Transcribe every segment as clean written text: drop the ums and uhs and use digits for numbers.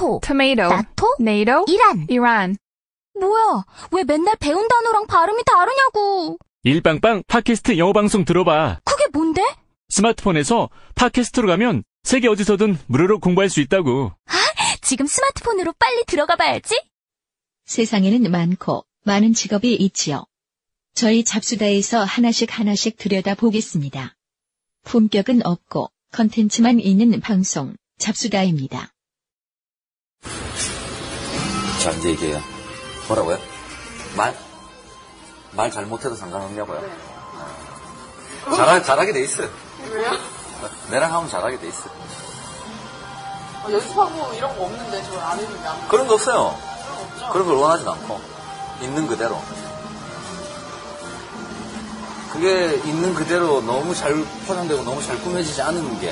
토마토, tomato, 나토, NATO, 이란. Iran. 뭐야, 왜 맨날 배운 단어랑 발음이 다르냐고. 일빵빵 팟캐스트 영어 방송 들어봐. 그게 뭔데? 스마트폰에서 팟캐스트로 가면 세계 어디서든 무료로 공부할 수 있다고. 지금 스마트폰으로 빨리 들어가 봐야지. 세상에는 많은 직업이 있지요. 저희 잡수다에서 하나씩 들여다보겠습니다. 품격은 없고 컨텐츠만 있는 방송 잡수다입니다. 자, 이제 얘기해요. 뭐라고요? 말 잘못해도 상관없냐고요? 네. 잘하게 돼 있어요. 왜요? 내랑 하면 잘하게 돼 있어요. 연습하고 이런 거 없는데 저걸 안 해주면 그런 거 없어요. 그런 거 없죠? 그런 걸 원하진 않고 있는 그대로. 그게 있는 그대로 너무 잘 포장되고 너무 잘 꾸며지지 않은 게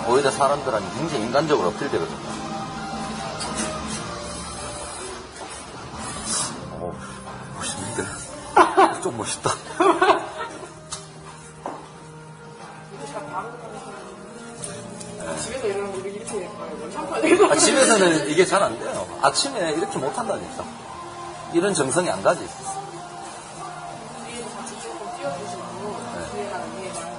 오히려 사람들한테 굉장히 인간적으로 어필되거든요. 멋있는데? 좀 멋있다. 집에서 이러는 거 이렇게 될 거예요. 참고 집에서는 이게 잘 안 돼요. 아침에 이렇게 못 한다니까. 이런 정성이 안 가지. 뒤에 같이 조금 띄워주시고 뒤에랑 위에랑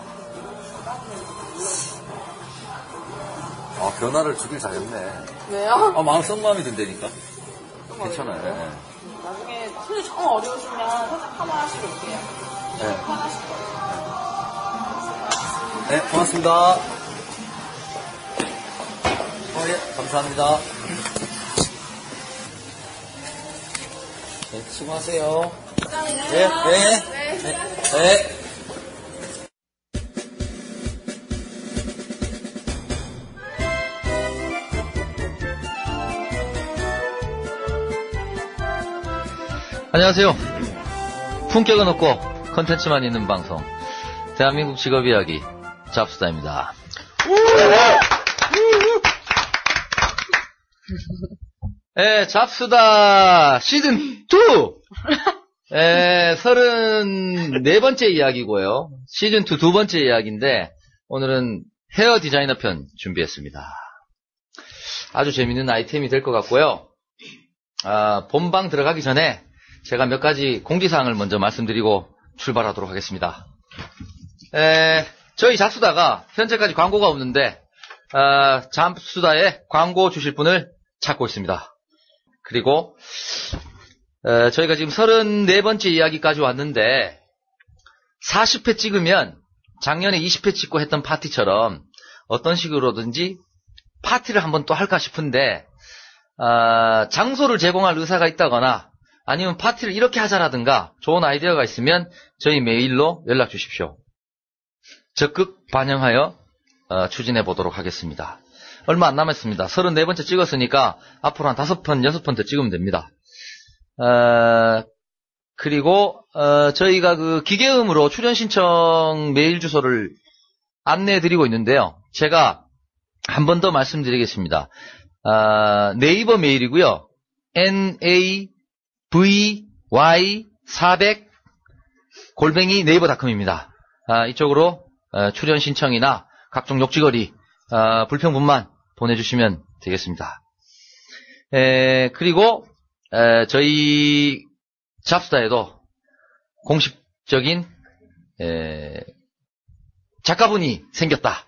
변화를 주길 잘했네. 왜요? 마음 썩 마음이 든다니까. 괜찮아요. 네. 나중에 손이 정말 어려우시면 살짝 파마 하시고 올게요. 네. 하실 거예요. 네, 고맙습니다. 예, 감사합니다. 네, 수고하세요. 네, 네. 안녕하세요. 품격은 없고 컨텐츠만 있는 방송 대한민국 직업이야기 잡수다입니다. 네, 잡수다 시즌2 34번째 이야기고요. 시즌2 두 번째 이야기인데 오늘은 헤어 디자이너 편 준비했습니다. 아주 재밌는 아이템이 될 것 같고요. 본방 들어가기 전에 제가 몇 가지 공지사항을 먼저 말씀드리고 출발하도록 하겠습니다. 저희 잡수다가 현재까지 광고가 없는데 잡수다에 광고 주실 분을 찾고 있습니다. 그리고 저희가 지금 34번째 이야기까지 왔는데 40회 찍으면 작년에 20회 찍고 했던 파티처럼 어떤 식으로든지 파티를 한번 또 할까 싶은데 장소를 제공할 의사가 있다거나 아니면 파티를 이렇게 하자라든가 좋은 아이디어가 있으면 저희 메일로 연락 주십시오. 적극 반영하여 추진해 보도록 하겠습니다. 얼마 안 남았습니다. 34번째 찍었으니까 앞으로 한 5번, 6번 더 찍으면 됩니다. 그리고 저희가 그 기계음으로 출연 신청 메일 주소를 안내해 드리고 있는데요. 제가 한 번 더 말씀드리겠습니다. 네이버 메일이고요. navy400 네이버닷컴입니다. 이쪽으로 출연 신청이나 각종 욕지거리 불평분만 보내주시면 되겠습니다. 그리고 저희 잡수다에도 공식적인 작가분이 생겼다.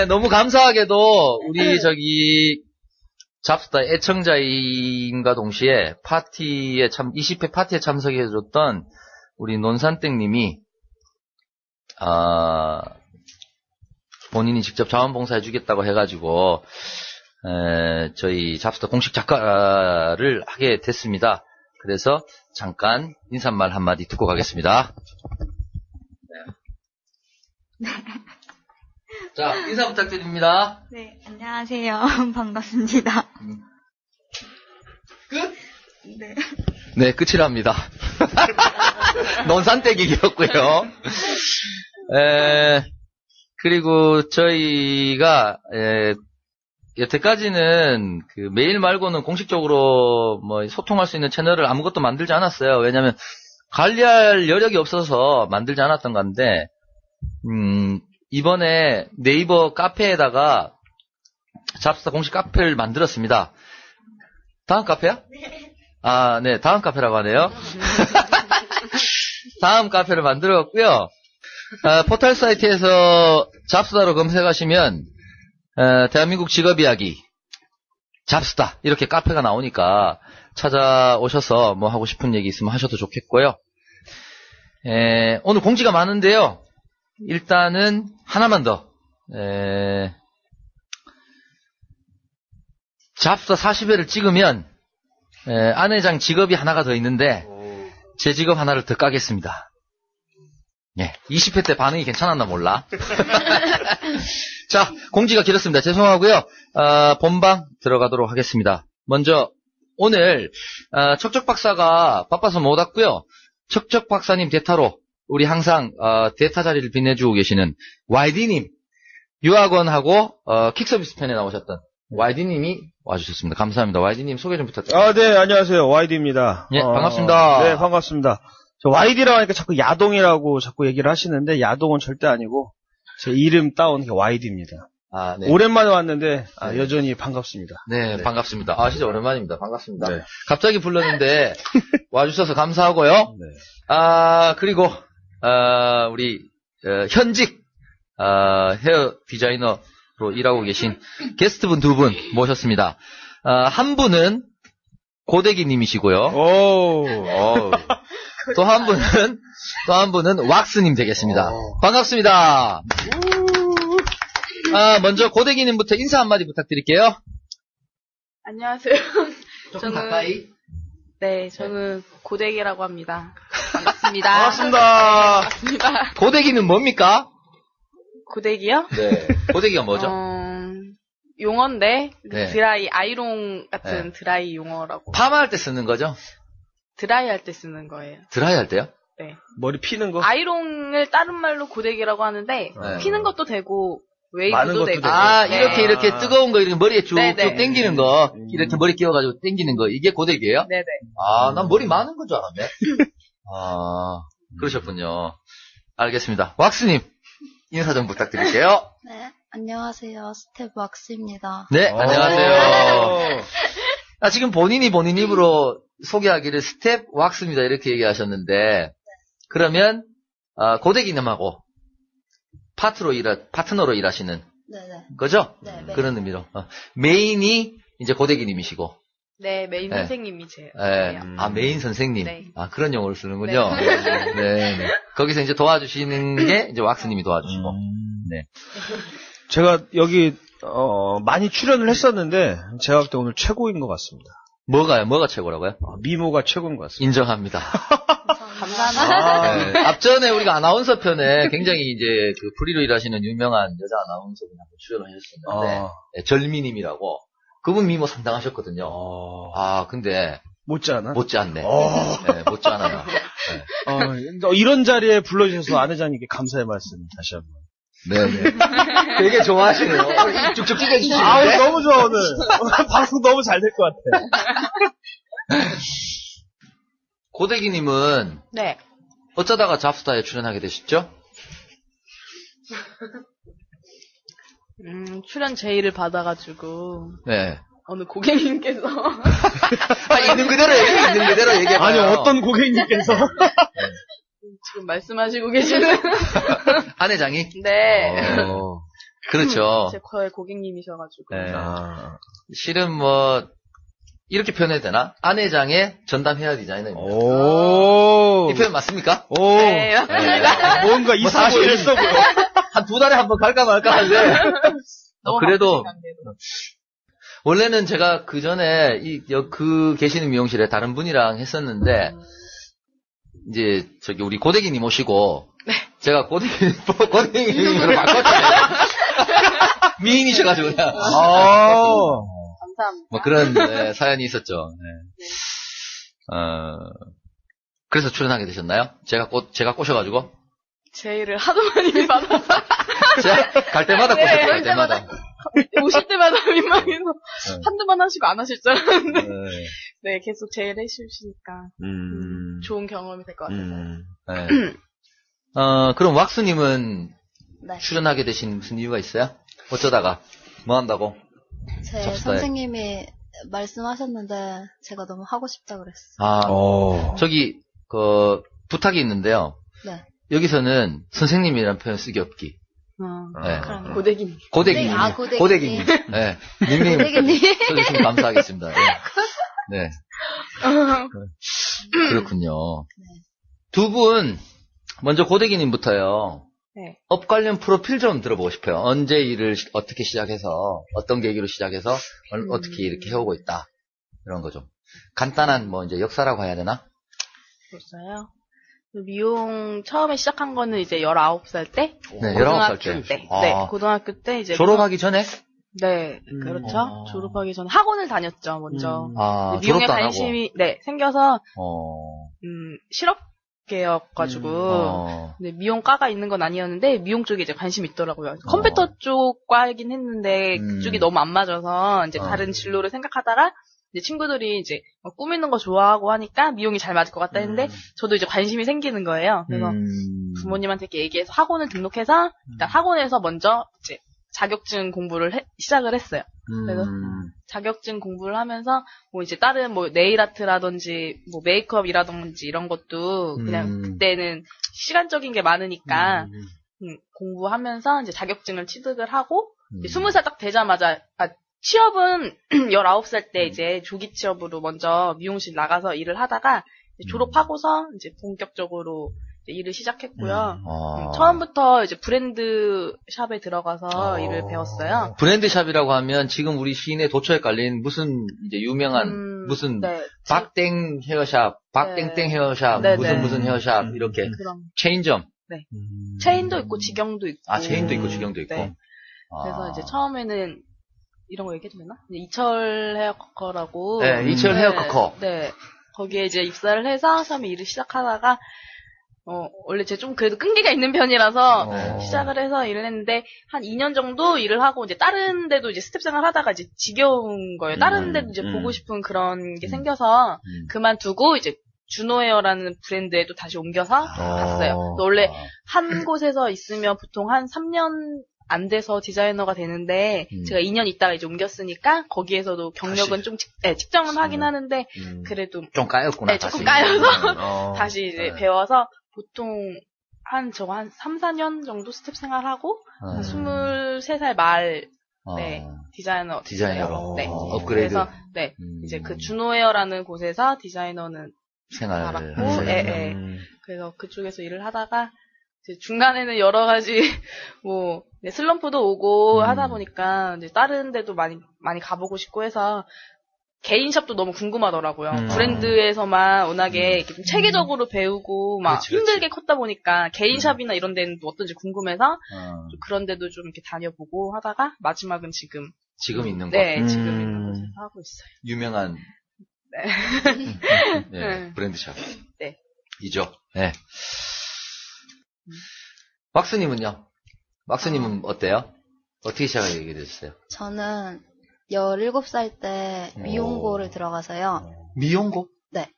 너무 감사하게도 우리 저기 잡수다 애청자인과 동시에 20회 파티에 참석해줬던 우리 논산땡님이 본인이 직접 자원봉사해주겠다고 해가지고 저희 잡수다 공식 작가를 하게 됐습니다. 그래서 잠깐 인사말 한마디 듣고 가겠습니다. 네. 자, 인사 부탁드립니다. 네, 안녕하세요. 반갑습니다. 끝? 네. 네, 끝이랍니다. 논산떼기였고요. 그리고 저희가 여태까지는 그 메일 말고는 공식적으로 뭐 소통할 수 있는 채널을 아무것도 만들지 않았어요. 왜냐하면 관리할 여력이 없어서 만들지 않았던 건데 이번에 네이버 카페에다가 잡스타 공식 카페를 만들었습니다. 다음 카페야? 아, 네, 다음 카페라고 하네요. 다음 카페를 만들었고요. 포털 사이트에서 잡스다로 검색하시면 대한민국 직업 이야기 잡스다 이렇게 카페가 나오니까 찾아오셔서 뭐 하고 싶은 얘기 있으면 하셔도 좋겠고요. 오늘 공지가 많은데요. 일단은 하나만 더. 잡스다 40회를 찍으면 안회장 직업이 하나가 더 있는데 제 직업 하나를 더 까겠습니다. 20회 때 반응이 괜찮았나 몰라. 자, 공지가 길었습니다. 죄송하고요. 본방 들어가도록 하겠습니다. 먼저 오늘 척척 박사가 바빠서 못 왔고요. 척척 박사님 대타로 우리 항상 대타 자리를 빛내주고 계시는 YD님, 유학원하고 킥서비스 편에 나오셨던 YD님이 와주셨습니다. 감사합니다. YD님 소개 좀 부탁드립니다. 네, 안녕하세요. YD입니다. 예, 반갑습니다. 네, 반갑습니다. 저 YD라고 하니까 자꾸 야동이라고 자꾸 얘기를 하시는데, 야동은 절대 아니고, 제 이름 따온 게 YD입니다. 아, 네. 오랜만에 왔는데, 네. 여전히 반갑습니다. 네, 반갑습니다. 아, 진짜 오랜만입니다. 반갑습니다. 네. 갑자기 불렀는데 와주셔서 감사하고요. 네. 그리고 우리 현직 헤어 디자이너로 일하고 계신 게스트분 2분 모셨습니다. 한 분은 고데기님이시고요. 또 한 분은 왁스님 되겠습니다. 반갑습니다. 먼저 고데기님부터 인사 한마디 부탁드릴게요. 안녕하세요. 조금 가까이. 네, 저는 고데기라고 합니다. 반갑습니다. 반갑습니다. 반갑습니다. 고데기는 뭡니까? 고데기요? 네. 고데기가 뭐죠? 용어인데 네. 드라이 아이롱 같은 네. 드라이 용어라고. 파마할 때 쓰는 거죠? 드라이 할 때 쓰는 거예요. 드라이 할 때요? 네. 머리 피는 거? 아이롱을 다른 말로 고데기라고 하는데 네. 피는 것도 되고 많은 웨이브도 것도 되고. 되고. 이렇게 네. 이렇게 뜨거운 거 이렇게 머리에 쭉쭉 네네. 당기는 거 이렇게 머리 끼워가지고 당기는 거 이게 고데기예요? 네네. 난 머리 많은 건 줄 알았네. 그러셨군요. 알겠습니다. 왁스님 인사 좀 부탁드릴게요. 네, 안녕하세요. 스텝 왁스입니다. 네, 안녕하세요. 지금 본인 입으로 소개하기를 스텝 왁스입니다 이렇게 얘기하셨는데 그러면 고데기님하고 파트너로 일하시는 네네. 거죠? 네, 그런 의미로 메인이 이제 고데기님이시고 네, 메인 네. 선생님이세요. 메인 선생님. 네. 그런 용어를 쓰는군요. 네. 거기서 이제 도와주시는 게 이제 왁스님이 도와주시고. 네. 제가 여기, 많이 출연을 했었는데, 제가 볼 때 오늘 최고인 것 같습니다. 뭐가 최고라고요? 미모가 최고인 것 같습니다. 인정합니다. 감사합니다. 네. 앞전에 우리가 아나운서 편에 굉장히 이제 그 프리로 일하시는 유명한 여자 아나운서분이 한번 출연을 하셨었는데, 네, 절미님이라고. 그분 미모 상당하셨거든요. 근데 못지않아? 못지않네. 네, 못지않아요. 네. 이런 자리에 불러주셔서 안 회장님께 감사의 말씀 다시 한번. 네네. 되게 좋아하시네요. 쭉쭉 찢어주시는데. 너무 좋아, 오늘. 방송 너무 잘 될 것 같아. 고데기님은 네. 어쩌다가 잡스타에 출연하게 되셨죠? 출연 제의를 받아가지고 네. 어느 고객님께서 있는 그대로 얘기해봐요. 아니, 어떤 고객님께서? 지금 말씀하시고 계시는 안 회장이? 네. 그렇죠. 제 거의 고객님이셔가지고. 네. 실은 이렇게 표현해야 되나? 안 회장의 전담 헤어 디자이너입니다. 이 표현 맞습니까? 네, 맞습니다. 뭔가 있어 보였어 보여. 한 2달에 한 번 갈까 말까 하는데. 너무 그래도 바쁘시간데도. 원래는 제가 그 전에 그 계시는 미용실에 다른 분이랑 했었는데 이제 우리 고데기님 오시고 제가 고데기님으로 바꿨잖아요. 미인이셔가지고 그냥. 감사합니다. 그런 사연이 있었죠. 네. 그래서 출연하게 되셨나요? 제가 꼬셔가지고. 제의를 하도 많이 받아서. 제가 갈 때마다 꼬셨죠. 갈 때마다. 오실 때마다 민망해서 한두 번 하시고 안 하실 줄 알았는데. 네. 계속 제의를 해주시니까 좋은 경험이 될 것 같아요. 네. 그럼 왁스님은 네. 출연하게 되신 무슨 이유가 있어요? 어쩌다가 뭐 한다고? 제 접수다에. 선생님이 말씀하셨는데 제가 너무 하고 싶다 그랬어요. 아, 저기 부탁이 있는데요. 네. 여기서는 선생님이라는 표현 쓰기 없기. 네. 그럼요. 고데기님. 고데기님. 고데기님. 고데기님. 네. 닉네임 고데기님. 써주시면 감사하겠습니다. 네. 네. 그렇군요. 두 분, 먼저 고데기님부터요. 네. 업 관련 프로필 좀 들어보고 싶어요. 언제 일을 어떻게 시작해서, 어떤 계기로 시작해서, 어떻게 이렇게 해오고 있다. 이런 거 좀. 간단한, 이제 역사라고 해야 되나? 됐어요. 미용 처음에 시작한 거는 이제 19살 때? 네, 고등학교 19살 때. 네, 고등학교 때 이제. 졸업하기 전에? 네, 그렇죠. 졸업하기 전에 학원을 다녔죠, 먼저. 미용에 졸업도 안 관심이, 생겨서, 실업계여가지고, 근데 미용과가 있는 건 아니었는데, 미용 쪽에 이제 관심이 있더라고요. 컴퓨터 쪽 과이긴 했는데, 그쪽이 너무 안 맞아서, 이제 다른 진로를 생각하다가, 이제 친구들이 이제 꾸미는 거 좋아하고 하니까 미용이 잘 맞을 것 같다 했는데 저도 이제 관심이 생기는 거예요. 그래서 부모님한테 이렇게 얘기해서 학원을 등록해서 일단 학원에서 먼저 이제 자격증 공부를 시작을 했어요. 그래서 자격증 공부를 하면서 뭐 이제 다른 뭐 네일 아트라든지 뭐 메이크업이라든지 이런 것도 그냥 그때는 시간적인 게 많으니까 공부하면서 이제 자격증을 취득을 하고 이제 20살 딱 되자마자 취업은 19살 때 이제 조기 취업으로 먼저 미용실 나가서 일을 하다가 이제 졸업하고서 이제 본격적으로 이제 일을 시작했고요. 처음부터 이제 브랜드 샵에 들어가서 일을 배웠어요. 브랜드 샵이라고 하면 지금 우리 시내 도처에 깔린 무슨 이제 유명한 무슨 박땡 헤어샵, 박땡땡 헤어샵, 무슨 헤어샵 이렇게 체인점. 네. 체인도 있고 직영도 있고. 체인도 있고 직영도 있고. 네. 그래서 이제 처음에는 이런 거 얘기해도 되나? 이철 헤어커라고. 네, 이철 헤어커커. 네. 거기에 이제 입사를 해서 처음에 일을 시작하다가, 원래 제가 좀 그래도 끈기가 있는 편이라서 시작을 해서 일을 했는데, 한 2년 정도 일을 하고, 이제 다른 데도 이제 스텝 생활 하다가 이제 지겨운 거예요. 다른 데도 이제 보고 싶은 그런 게 생겨서, 그만두고 이제 준호헤어라는 브랜드에도 다시 옮겨서 갔어요. 원래 한 곳에서 있으면 보통 한 3년 안 돼서 디자이너가 되는데 제가 2년 있다가 이제 옮겼으니까 거기에서도 경력은 좀 측정은 하긴 하는데 그래도 좀 까였구나. 네, 조금 까여서 다시 이제 배워서 보통 한 3, 4년 정도 스텝 생활하고 한 23살 말 디자이너로 네. 업그레이드. 그래서 이제 그 준호헤어라는 곳에서 디자이너는 생활을 받았고 그래서 그쪽에서 일을 하다가 이제 중간에는 여러 가지 뭐 슬럼프도 오고 하다 보니까 이제 다른 데도 많이 가보고 싶고 해서 개인샵도 너무 궁금하더라고요. 브랜드에서만 워낙에 이렇게 좀 체계적으로 배우고 막 힘들게 컸다 보니까 개인샵이나 이런 데는 또 어떤지 궁금해서 좀 그런 데도 좀 이렇게 다녀보고 하다가 마지막은 지금 있는 곳. 네, 지금 있는 곳에서 하고 있어요. 유명한 브랜드샵. 네. 이죠. 네. 왁스님은요? 왁스님은 어때요? 어떻게 시작하게 됐어요? 저는 17살 때 미용고를 들어가서요. 미용고? 네.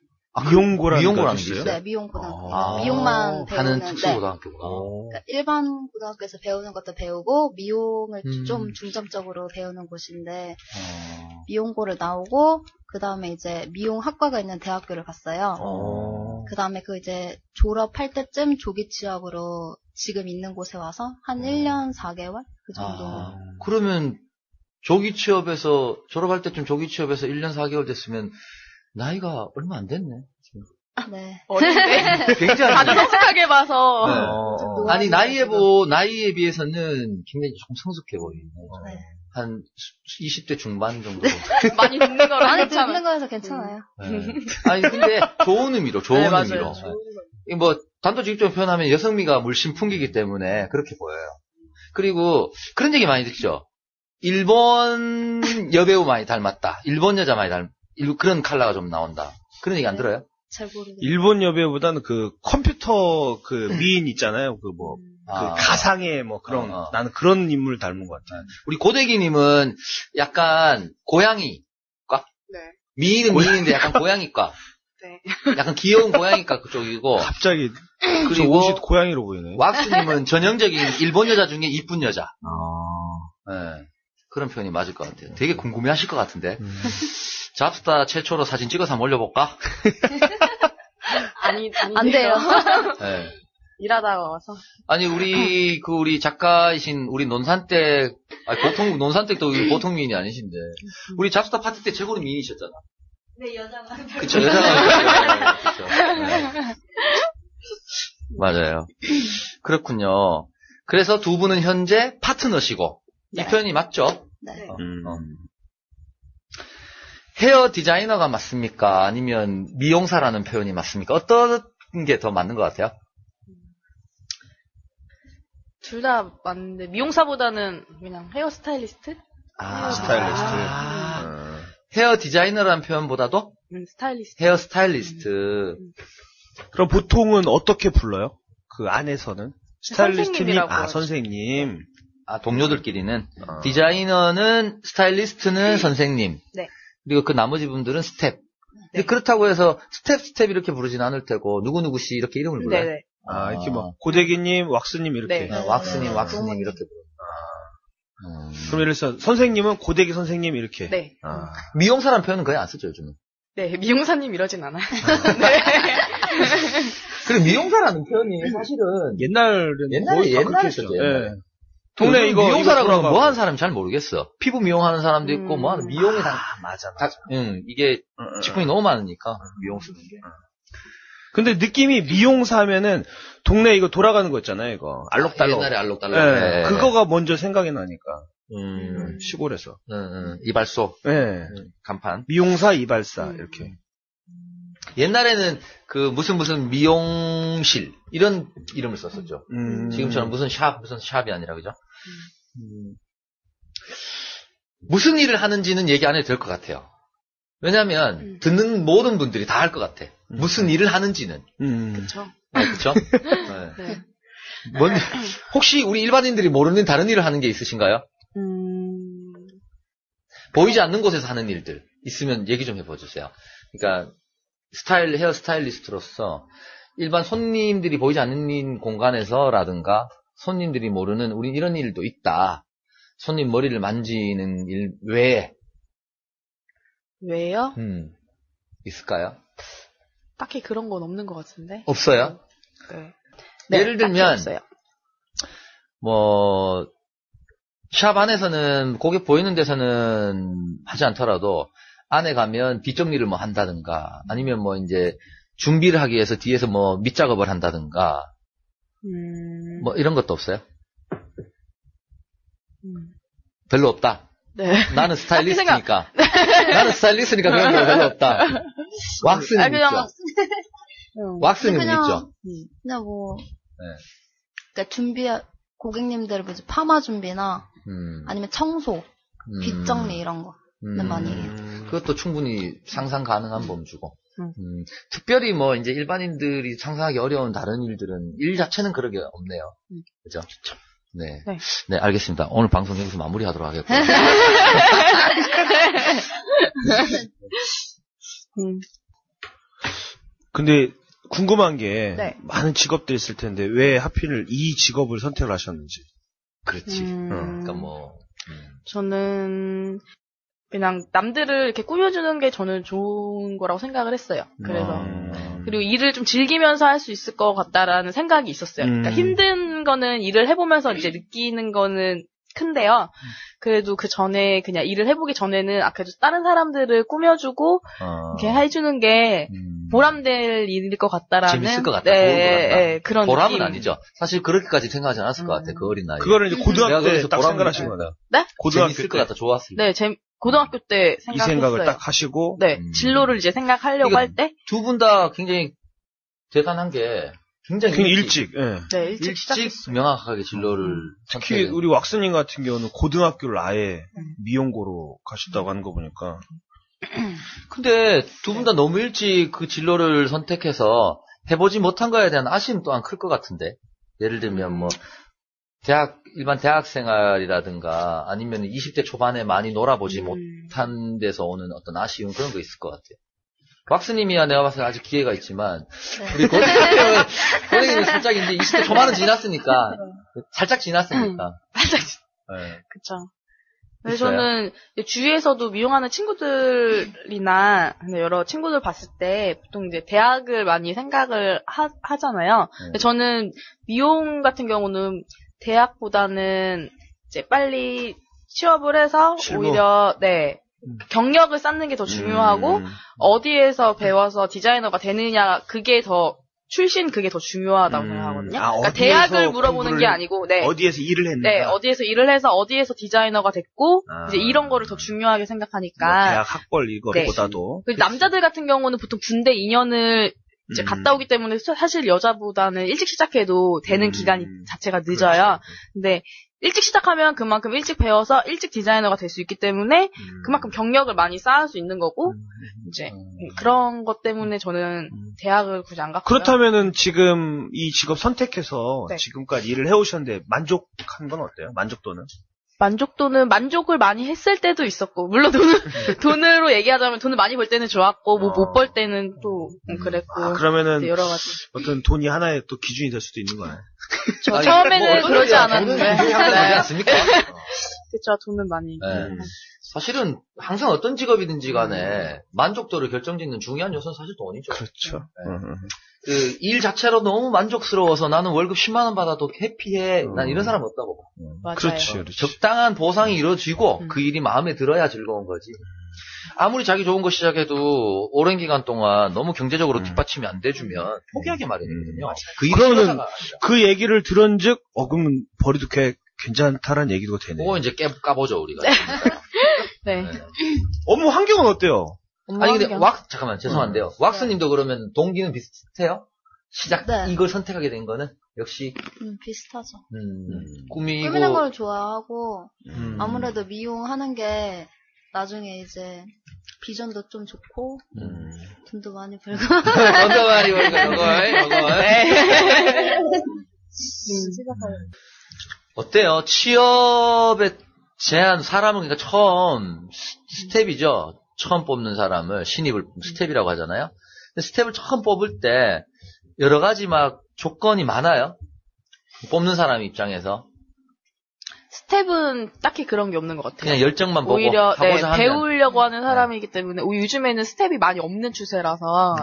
미용고라는 게 있어요? 네, 미용고등학교. 미용만 배우는. 하는 특수고등학교구나. 그러니까 일반 고등학교에서 배우는 것도 배우고 미용을 좀 중점적으로 배우는 곳인데 미용고를 나오고 그 다음에 이제 미용학과가 있는 대학교를 갔어요. 그 다음에 이제 졸업할 때쯤 조기 취업으로 지금 있는 곳에 와서 한 1년 4개월 그 정도. 그러면 조기 취업에서 졸업할 때쯤 조기 취업에서 1년 4개월 됐으면 나이가 얼마 안 됐네. 네. 어린데? 굉장히 다들 성숙하게 봐서. 네. 아니 나이에 비해서는 굉장히 좀 성숙해 보이네. 네. 한 20대 중반 정도. 많이 듣는 거라 많이 듣는 거여서 괜찮아요. 네. 아니 근데 좋은 의미로. 맞아요. 뭐 단도직입적으로 표현하면 여성미가 물씬 풍기기 때문에 그렇게 보여요. 그리고 그런 얘기 많이 듣죠. 일본 여배우 많이 닮았다. 일본 여자 많이 그런 컬러가 좀 나온다. 그런 얘기 안 들어요? 잘 모르겠어요. 일본 여배우보다는 컴퓨터 미인 있잖아요. 가상의 그런, 나는 그런 인물 닮은 것 같아요. 우리 고데기님은 약간 고양이과? 네. 미인은 미인인데 약간 고양이과. 네. 약간 귀여운 고양이과 그쪽이고. 갑자기, 그리고 옷이 고양이로 보이네. 왁스님은 전형적인 일본 여자 중에 이쁜 여자. 네. 그런 표현이 맞을 것 같아요. 되게 궁금해하실 것 같은데. 잡스다 최초로 사진 찍어서 한번 올려볼까? 안 돼요. 네. 일하다가 와서. 아니, 우리 작가이신, 우리 논산댁, 보통, 논산댁도 보통 미인이 아니신데, 우리 잡스타 파티 때 최고로 미인이셨잖아. 네, 여자가. 그쵸, 여자가. 그쵸. 네. 맞아요. 그렇군요. 그래서 두 분은 현재 파트너시고, 이 표현이 맞죠? 네. 헤어 디자이너가 맞습니까? 아니면 미용사라는 표현이 맞습니까? 어떤 게 더 맞는 것 같아요? 둘 다 맞는데 미용사보다는 그냥 헤어 스타일리스트? 스타일리스트. 헤어 디자이너라는 표현보다도 스타일리스트. 헤어 스타일리스트. 그럼 보통은 어떻게 불러요? 그 안에서는? 스타일리스트님, 선생님이라고 선생님. 동료들끼리는. 디자이너는, 스타일리스트는 선생님. 네. 그리고 그 나머지 분들은 스텝. 근데 그렇다고 해서 스텝 이렇게 부르진 않을 테고, 누구누구씨 이렇게 이름을 불러요. 네네. 이렇게 뭐, 고데기님, 왁스님 이렇게. 네. 왁스님 이렇게 불러요. 그럼 예를 들어서 선생님은 고데기 선생님 이렇게. 네. 미용사라는 표현은 거의 안 쓰죠, 요즘은. 네, 미용사님 이러진 않아요. 네. 그리고 미용사라는 표현이 사실은 옛날에 썼죠. 예. 동네 이거 미용사라고 이거 하면 뭐 하는 사람이 잘 모르겠어. 피부 미용하는 사람도 있고 뭐 하는 미용이 맞아. 이게 직군이 너무 많으니까 미용 쓰는 게. 근데 느낌이 미용사면은 동네 이거 돌아가는 거 있잖아요, 이거. 알록달록. 옛날에 알록달록. 네. 그거가 먼저 생각이 나니까. 시골에서. 이발소. 네. 간판. 미용사, 이발사, 이렇게. 옛날에는 그 무슨 미용실 이런 이름을 썼었죠. 지금처럼 무슨 샵이 아니라 그죠? 무슨 일을 하는지는 얘기 안 해도 될 것 같아요. 왜냐하면 듣는 모든 분들이 다 알 것 같아. 무슨 일을 하는지는. 그렇죠. 그렇죠? 네. 혹시 우리 일반인들이 모르는 다른 일을 하는 게 있으신가요? 보이지 않는 곳에서 하는 일들 있으면 얘기 좀 해봐주세요. 그러니까 헤어 스타일리스트로서 일반 손님들이 보이지 않는 공간에서라든가 손님들이 모르는 우린 이런 일도 있다. 손님 머리를 만지는 일 외에. 왜요? 있을까요? 딱히 그런 건 없는 것 같은데. 없어요? 네. 예를 들면 없어요. 샵 안에서는 고객 보이는 데서는 하지 않더라도 안에 가면 뒷정리를 뭐 한다든가 아니면 뭐 이제 준비를 하기 위해서 뒤에서 뭐 밑작업을 한다든가 뭐 이런 것도 없어요? 별로 없다. 네. 나는 스타일리스트니까. 나는 스타일리스트니까 그런 거 별로 없다. 왁스는 있죠. 왁스는 있죠. 그냥 뭐 그러니까 고객님들 뭐지 파마 준비나 아니면 청소, 빗 정리 이런 거는 많이 해요. 그것도 충분히 상상 가능한 범주고. 특별히 뭐 이제 일반인들이 상상하기 어려운 다른 일들은 일 자체는 그러게 없네요. 그죠? 네. 네, 알겠습니다. 오늘 방송 여기서 마무리하도록 하겠고요. 근데 궁금한 게 네. 많은 직업들이 있을 텐데 왜 하필 이 직업을 선택을 하셨는지. 그렇지. 그러니까 뭐 저는 그냥 남들을 이렇게 꾸며주는 게 저는 좋은 거라고 생각을 했어요. 그래서 그리고 일을 좀 즐기면서 할 수 있을 것 같다라는 생각이 있었어요. 그러니까 힘든 거는 일을 해보면서 이제 느끼는 거는 큰데요. 그래도 그 전에 그냥 일을 해보기 전에는 그래도 다른 사람들을 꾸며주고 이렇게 해주는 게 보람될 일일 것 같다라는 재밌을 것 같다. 네, 그런 보람은 느낌. 아니죠. 사실 그렇게까지 생각하지 않았을 것 같아. 그 어린 나이에. 그거를 이제 고등학교 때 딱 보람을 생각하신 거다. 네? 고등학교 재밌을 때. 것 같다. 좋았을 때. 네, 고등학교 때 이 생각했어요. 생각을 딱 하시고. 네, 진로를 이제 생각하려고 할 때. 두 분 다 굉장히 대단한 게 굉장히 일찍. 예. 네, 일찍 시작했어요. 명확하게 진로를 특히 우리 왁스님 같은 경우는 고등학교를 아예 미용고로 가셨다고 하는 거 보니까. 근데 두 분 다 너무 일찍 그 진로를 선택해서 해보지 못한 거에 대한 아쉬움 또한 클 것 같은데. 예를 들면 뭐 일반 대학 생활이라든가 아니면 20대 초반에 많이 놀아보지 못한 데서 오는 어떤 아쉬움 그런 거 있을 것 같아요. 왁스님이야 내가 봤을 때 아직 기회가 있지만 우리 고객님은 살짝 이제 20대 초반은 지났으니까 살짝 지났으니까. 살짝. 네. 그쵸. 네, 있어요? 저는 주위에서도 미용하는 친구들이나 여러 친구들 봤을 때 보통 이제 대학을 많이 생각을 하잖아요. 근데 저는 미용 같은 경우는 대학보다는 이제 빨리 취업을 해서 실무. 오히려 경력을 쌓는 게 더 중요하고 어디에서 배워서 디자이너가 되느냐 그게 더 중요하다고 생각하거든요. 그러니까 대학을 물어보는 게 아니고, 어디에서 일을 했는가? 네, 어디에서 일을 해서 어디에서 디자이너가 됐고, 이제 이런 거를 더 중요하게 생각하니까. 뭐 대학 학벌 이거보다도. 남자들 같은 경우는 보통 군대 2년을 이제 갔다 오기 때문에 사실 여자보다는 일찍 시작해도 되는 기간이 자체가 늦어요. 근데 일찍 시작하면 그만큼 일찍 배워서 일찍 디자이너가 될 수 있기 때문에 그만큼 경력을 많이 쌓을 수 있는 거고 이제 그런 것 때문에 저는 대학을 굳이 안 갔고요. 그렇다면은 지금 이 직업 선택해서 지금까지 일을 해오셨는데 만족한 건 어때요? 만족도는? 만족을 많이 했을 때도 있었고, 물론 돈으로 얘기하자면 돈을 많이 벌 때는 좋았고, 뭐 못 벌 때는 또 그랬고. 그러면은 여러 가지. 어떤 돈이 하나의 또 기준이 될 수도 있는 거예요. 처음에는 그러지 않았는데. 하지 않습니까? 그렇죠, 돈은 많이. 사실은 항상 어떤 직업이든지 간에 만족도를 결정짓는 중요한 요소는 사실 돈이죠. 그렇죠. 그 일 자체로 너무 만족스러워서 나는 월급 10만 원 받아도 해피해. 난 이런 사람 없다고 봐. 맞아요. 그렇지. 적당한 보상이 이루어지고 그 일이 마음에 들어야 즐거운 거지. 아무리 자기 좋은 거 시작해도 오랜 기간 동안 너무 경제적으로 뒷받침이 안 돼주면 포기하기 마련이거든요. 그러면은 그 얘기를 들은즉 그러면 버리도 괜찮다라는 얘기도 되네. 그거 이제 까보죠 우리가. 네. 업무 환경은 어때요? 아니 근데 잠깐만 죄송한데요. 왁스님도 그러면 동기는 비슷해요? 이걸 선택하게 된 거는 역시 비슷하죠. 꾸미고 꾸미는 걸 좋아하고 아무래도 미용하는 게 나중에 이제 비전도 좀 좋고 돈도 많이 벌고 돈도 많이 벌고 이걸 어때요? 취업에 제한 사람은 그러니까 처음 스텝이죠. 처음 뽑는 사람을 신입을 스텝이라고 하잖아요. 근데 스텝을 처음 뽑을 때 여러 가지 막 조건이 많아요. 뽑는 사람 입장에서. 스텝은 딱히 그런 게 없는 것 같아요. 그냥 열정만 보고 오히려 하고자 하면. 배우려고 하는 사람이기 때문에 요즘에는 스텝이 많이 없는 추세라서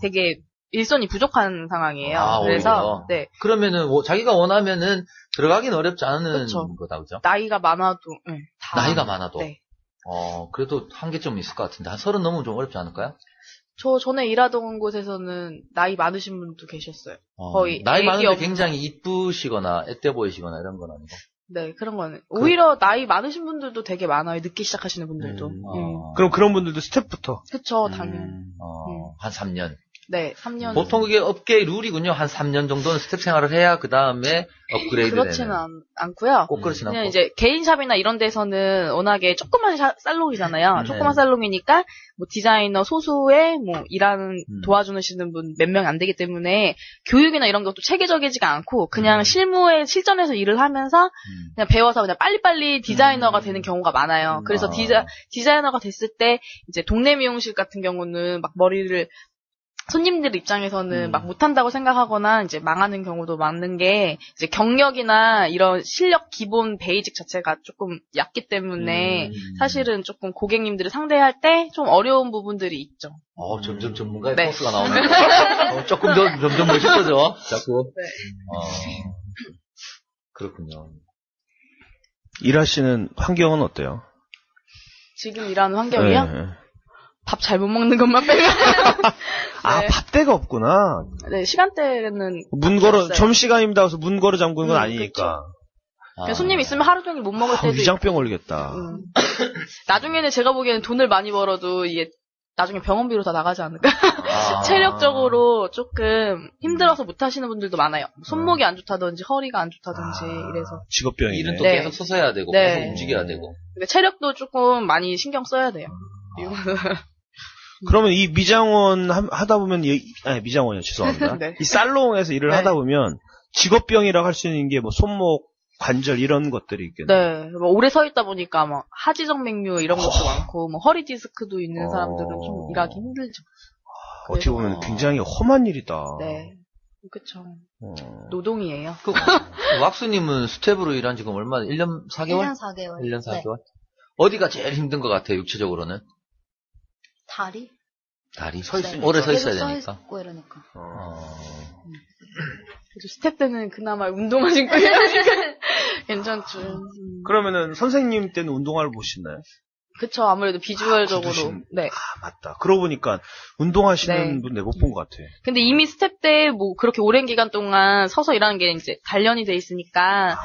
되게 일손이 부족한 상황이에요. 그래서 오히려. 그러면은 자기가 원하면은 들어가긴 어렵지 않은 거다, 그죠? 나이가 많아도 나이가 많아도. 그래도 한계점이 있을 것 같은데 한 30 넘으면 좀 어렵지 않을까요? 저 전에 일하던 곳에서는 나이 많으신 분도 계셨어요. 거의 나이 많은데 굉장히 이쁘시거나 앳돼 보이시거나 이런 건 아니고. 네, 그런 거는 오히려 나이 많으신 분들도 되게 많아요. 늦게 시작하시는 분들도. 그럼 그런 분들도 스텝부터. 그렇죠, 당연히. 한 3년. 네, 3년. 보통 그게 업계의 룰이군요. 한 3년 정도는 스텝 생활을 해야 그 다음에 업그레이드 되는. 그렇지는 않고요. 꼭 그렇지는 그냥 않고. 이제 개인샵이나 이런 데서는 워낙에 조그만 살롱이잖아요. 조그만 살롱이니까 뭐 디자이너 소수의 뭐 일하는 도와주시는 분 몇 명 안 되기 때문에 교육이나 이런 것도 체계적이지가 않고 그냥 실전에서 일을 하면서 그냥 배워서 그냥 빨리빨리 디자이너가 되는 경우가 많아요. 그래서 디자이너가 됐을 때 이제 동네 미용실 같은 경우는 막 머리를 손님들 입장에서는 막 못한다고 생각하거나 이제 망하는 경우도 많은 게 이제 경력이나 이런 실력 기본 베이직 자체가 조금 얕기 때문에 사실은 조금 고객님들을 상대할 때 좀 어려운 부분들이 있죠. 점점 전문가의 포스가 나오네. 조금 더 점점 멋있어져. 자꾸. 그렇군요. 일하시는 환경은 어때요? 지금 일하는 환경이요? 밥 잘 못 먹는 것만 빼면. 밥대가 없구나. 네, 시간대는. 점심시간입니다 해서 문 걸어 잠그는 건 아니니까. 손님 있으면 하루 종일 못 먹을 때도. 위장병 걸리겠다. 나중에는 제가 보기에는 돈을 많이 벌어도 이게 나중에 병원비로 다 나가지 않을까? 체력적으로 조금 힘들어서 못 하시는 분들도 많아요. 손목이 안 좋다든지 허리가 안 좋다든지 이래서. 직업병이네. 일은 또 계속 서서 해야 되고 계속 움직여야 되고. 그러니까 체력도 조금 많이 신경 써야 돼요. 그러면 이 미장원 하다 보면 미장원이요. 죄송합니다. 이 살롱에서 일을 하다 보면 직업병이라고 할 수 있는 게 뭐 손목, 관절 이런 것들이 있겠네요. 네, 뭐 오래 서 있다 보니까 막 하지정맥류 이런 것도 많고 뭐 허리 디스크도 있는 사람들은 좀 일하기 힘들죠. 어떻게 보면 굉장히 험한 일이다. 네, 그렇죠. 노동이에요. 왁스님은 스텝으로 일한 지금 얼마나? 1년 4개월? 1년 4개월. 1년 4개월? 어디가 제일 힘든 것 같아요, 육체적으로는? 다리? 서 있으니까. 오래 서 있어야 계속 되니까. 서 있고 이러니까. 그래도 스텝 때는 그나마 운동화 신고 이러니까 괜찮죠. 그러면은 선생님 때는 운동화를 못 신나요? 그쵸, 아무래도 비주얼적으로. 네. 맞다. 그러고 보니까 운동하시는 네. 분 내가 못 본 것 같아. 근데 이미 스텝 때 뭐 그렇게 오랜 기간 동안 서서 일하는 게 이제 단련이 돼 있으니까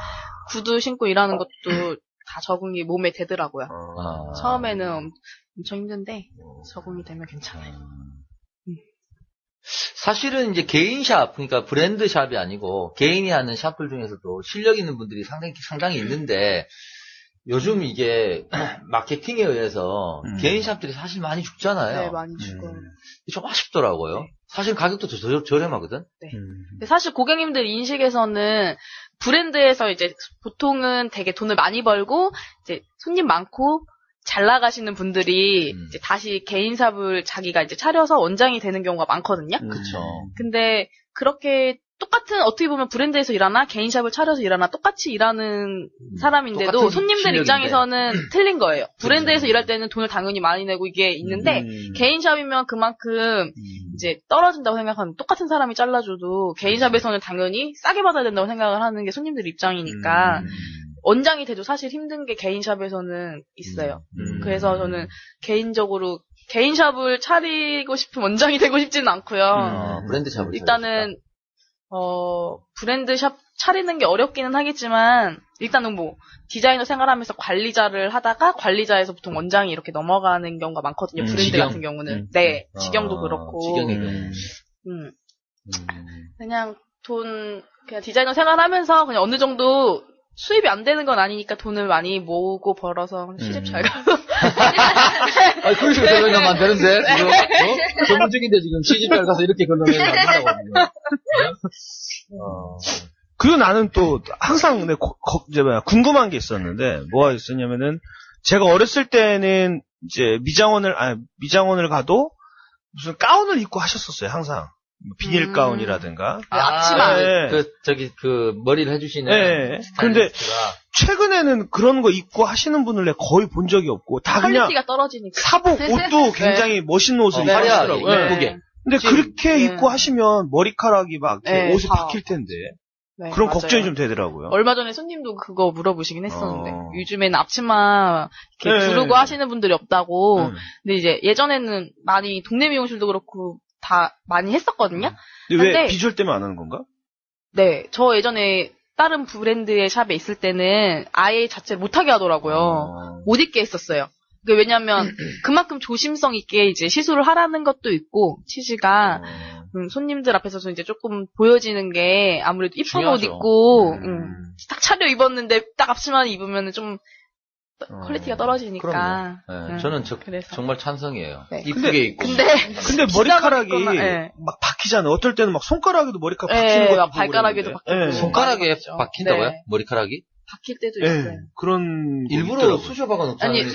구두 신고 일하는 것도 다 적응이 몸에 되더라고요. 처음에는 엄청 힘든데 적응이 되면 괜찮아요. 사실은 이제 개인 샵, 그러니까 브랜드 샵이 아니고 개인이 하는 샵들 중에서도 실력 있는 분들이 상당히 있는데 요즘 이게 마케팅에 의해서 개인 샵들이 사실 많이 죽잖아요. 네, 많이 죽어요. 좀 아쉽더라고요. 네. 사실 가격도 더 저렴하거든. 네. 근데 사실 고객님들 인식에서는 브랜드에서 이제 보통은 되게 돈을 많이 벌고 이제 손님 많고 잘 나가시는 분들이 이제 다시 개인 샵을 자기가 이제 차려서 원장이 되는 경우가 많거든요. 그렇죠. 근데 그렇게 똑같은 어떻게 보면 브랜드에서 일하나 개인 샵을 차려서 일하나 똑같이 일하는 사람인데도 손님들 실력인데. 입장에서는 틀린 거예요. 브랜드에서 일할 때는 돈을 당연히 많이 내고 이게 있는데 개인 샵이면 그만큼 이제 떨어진다고 생각하는 똑같은 사람이 잘라줘도 개인 샵에서는 당연히 싸게 받아야 된다고 생각을 하는 게 손님들 입장이니까 원장이 돼도 사실 힘든 게 개인 샵에서는 있어요. 그래서 저는 개인적으로 개인 샵을 차리고 싶은 원장이 되고 싶지는 않고요. 브랜드 샵을 일단은 브랜드 샵 차리는 게 어렵기는 하겠지만, 일단은 뭐, 디자이너 생활하면서 관리자를 하다가, 관리자에서 보통 원장이 이렇게 넘어가는 경우가 많거든요. 브랜드 직영? 같은 경우는. 네, 직영도 그렇고. 직영의 경우. 그냥 그냥 디자이너 생활하면서 그냥 어느 정도 수입이 안 되는 건 아니니까 돈을 많이 모으고 벌어서 시집 잘 가서. 아니, 그런 식으로 설명하면 안 되는데, 지금, 전문적인데 지금 시집 잘 가서 이렇게 설명하면 안 된다고 하는데. 그리고 나는 또 항상 궁금한 게 있었는데, 뭐가 있었냐면은, 제가 어렸을 때는 이제 미장원을 가도 무슨 가운을 입고 하셨었어요, 항상. 비닐 가운이라든가. 앞치마. 네. 머리를 해주시는. 네. 근데 최근에는 그런 거 입고 하시는 분을 내가 거의 본 적이 없고, 다 그냥 퀄리티가 떨어지니까. 사복 옷도 굉장히 멋있는 옷을 입고 하시더라고요. 예쁘게. 근데 그렇게 입고 하시면 머리카락이 막 옷이 박힐 텐데. 네, 그런 맞아요. 걱정이 좀 되더라고요. 얼마 전에 손님도 그거 물어보시긴 했었는데 요즘에는 앞치마 이렇게 두르고 하시는 분들이 없다고. 근데 이제 예전에는 많이 동네 미용실도 그렇고 다 많이 했었거든요. 근데 왜 비주얼 때문에 안 하는 건가? 네, 저 예전에 다른 브랜드의 샵에 있을 때는 아예 자체를 못하게 하더라고요. 못 입게 했었어요. 왜냐면 그만큼 조심성 있게 이제 시술을 하라는 것도 있고 치즈가 손님들 앞에서도 이제 조금 보여지는 게 아무래도 이쁜 중요하죠. 옷 입고 딱 차려 입었는데 딱 앞치마 입으면 좀 퀄리티가 떨어지니까. 네, 저는 그래서. 정말 찬성이에요. 네. 이쁘게 입고. 근데 머리카락이 네. 막 박히잖아요. 어떨 때는 막 손가락에도 머리카락 박히는 것도 막 발가락에도 보고 박히고. 손가락에 박힌다고요? 네. 머리카락이? 박힐 때도 그러는데. 있어요. 네, 그런 일부러 쑤셔 박아 놓잖아요. 아니,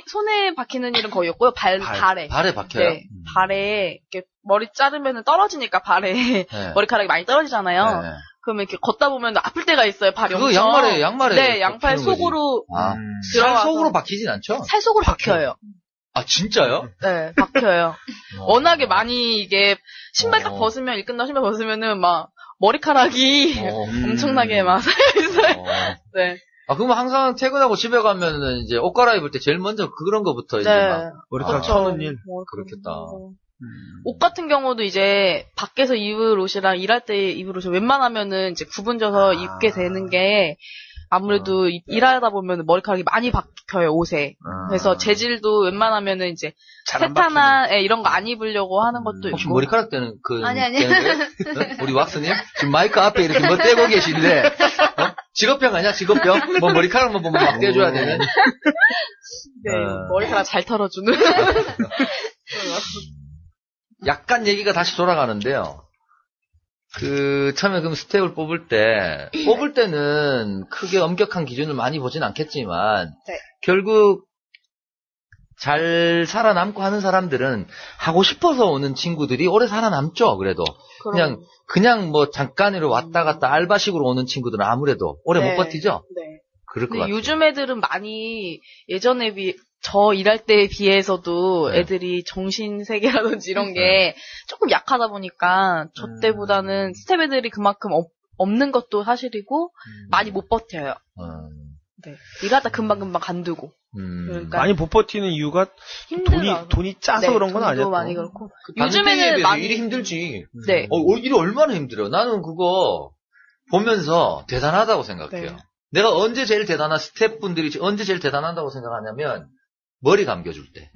손에 박히는 일은 거의 없고요. 발에. 발에 박혀요? 네. 발에, 이렇게 머리 자르면 떨어지니까 발에 네. 머리카락이 많이 떨어지잖아요. 네. 그러면 이렇게 걷다 보면 아플 때가 있어요, 발이 그거 엄청. 양말에. 네, 양팔 박히는 속으로. 살 속으로 박히진 않죠? 살 속으로 박혀요. 아, 진짜요? 네, 박혀요. 워낙에 많이 이게 신발 딱 벗으면, 일 끝나고 신발 벗으면은 막 머리카락이 엄청나게 막 쌓여있어요. 네. 그러면 항상 퇴근하고 집에 가면은 이제 옷 갈아입을 때 제일 먼저 그런 거부터 이제 막. 머리카락 쳐는 일. 그렇겠다. 옷 같은 경우도 이제 밖에서 입을 옷이랑 일할 때 입을 옷이 웬만하면은 이제 구분져서 입게 되는 게 아무래도 일하다 보면 머리카락이 많이 박혀요, 옷에. 그래서 재질도 웬만하면은 이제 세타나 이런 거 안 입으려고 하는 것도 혹시 있고. 머리카락 때는 아니. 우리 왁스님? 지금 마이크 앞에 이렇게 뭐 떼고 계신데, 직업병 아니야? 직업병? 뭐 머리카락만 보면 막 떼줘야 되는? 네, 머리카락 잘 털어주는. 약간 얘기가 다시 돌아가는데요. 처음에 그럼 스텝을 뽑을 때는 크게 엄격한 기준을 많이 보진 않겠지만, 네. 결국 잘 살아남고 하는 사람들은 하고 싶어서 오는 친구들이 오래 살아남죠, 그래도. 그냥 뭐 잠깐으로 왔다 갔다 알바식으로 오는 친구들은 아무래도 오래 못 버티죠? 네. 그럴 것 근데 같아요. 요즘 애들은 많이 예전에 저 일할 때에 비해서도 네. 애들이 정신세계라든지 이런 게 조금 약하다 보니까 저 때보다는 스텝 애들이 그만큼 없는 것도 사실이고 많이 못 버텨요. 네. 일하다 금방금방 간두고. 그러니까 많이 못 버티는 이유가 돈이 짜서 네, 그런 건 돈도 아니었고. 많이 그렇고. 요즘에는 많이 일이 힘들지. 네. 일이 얼마나 힘들어요. 나는 그거 보면서 대단하다고 생각해요. 네. 내가 언제 제일 대단한 스태프분들이 언제 제일 대단하다고 생각하냐면 머리 감겨줄 때.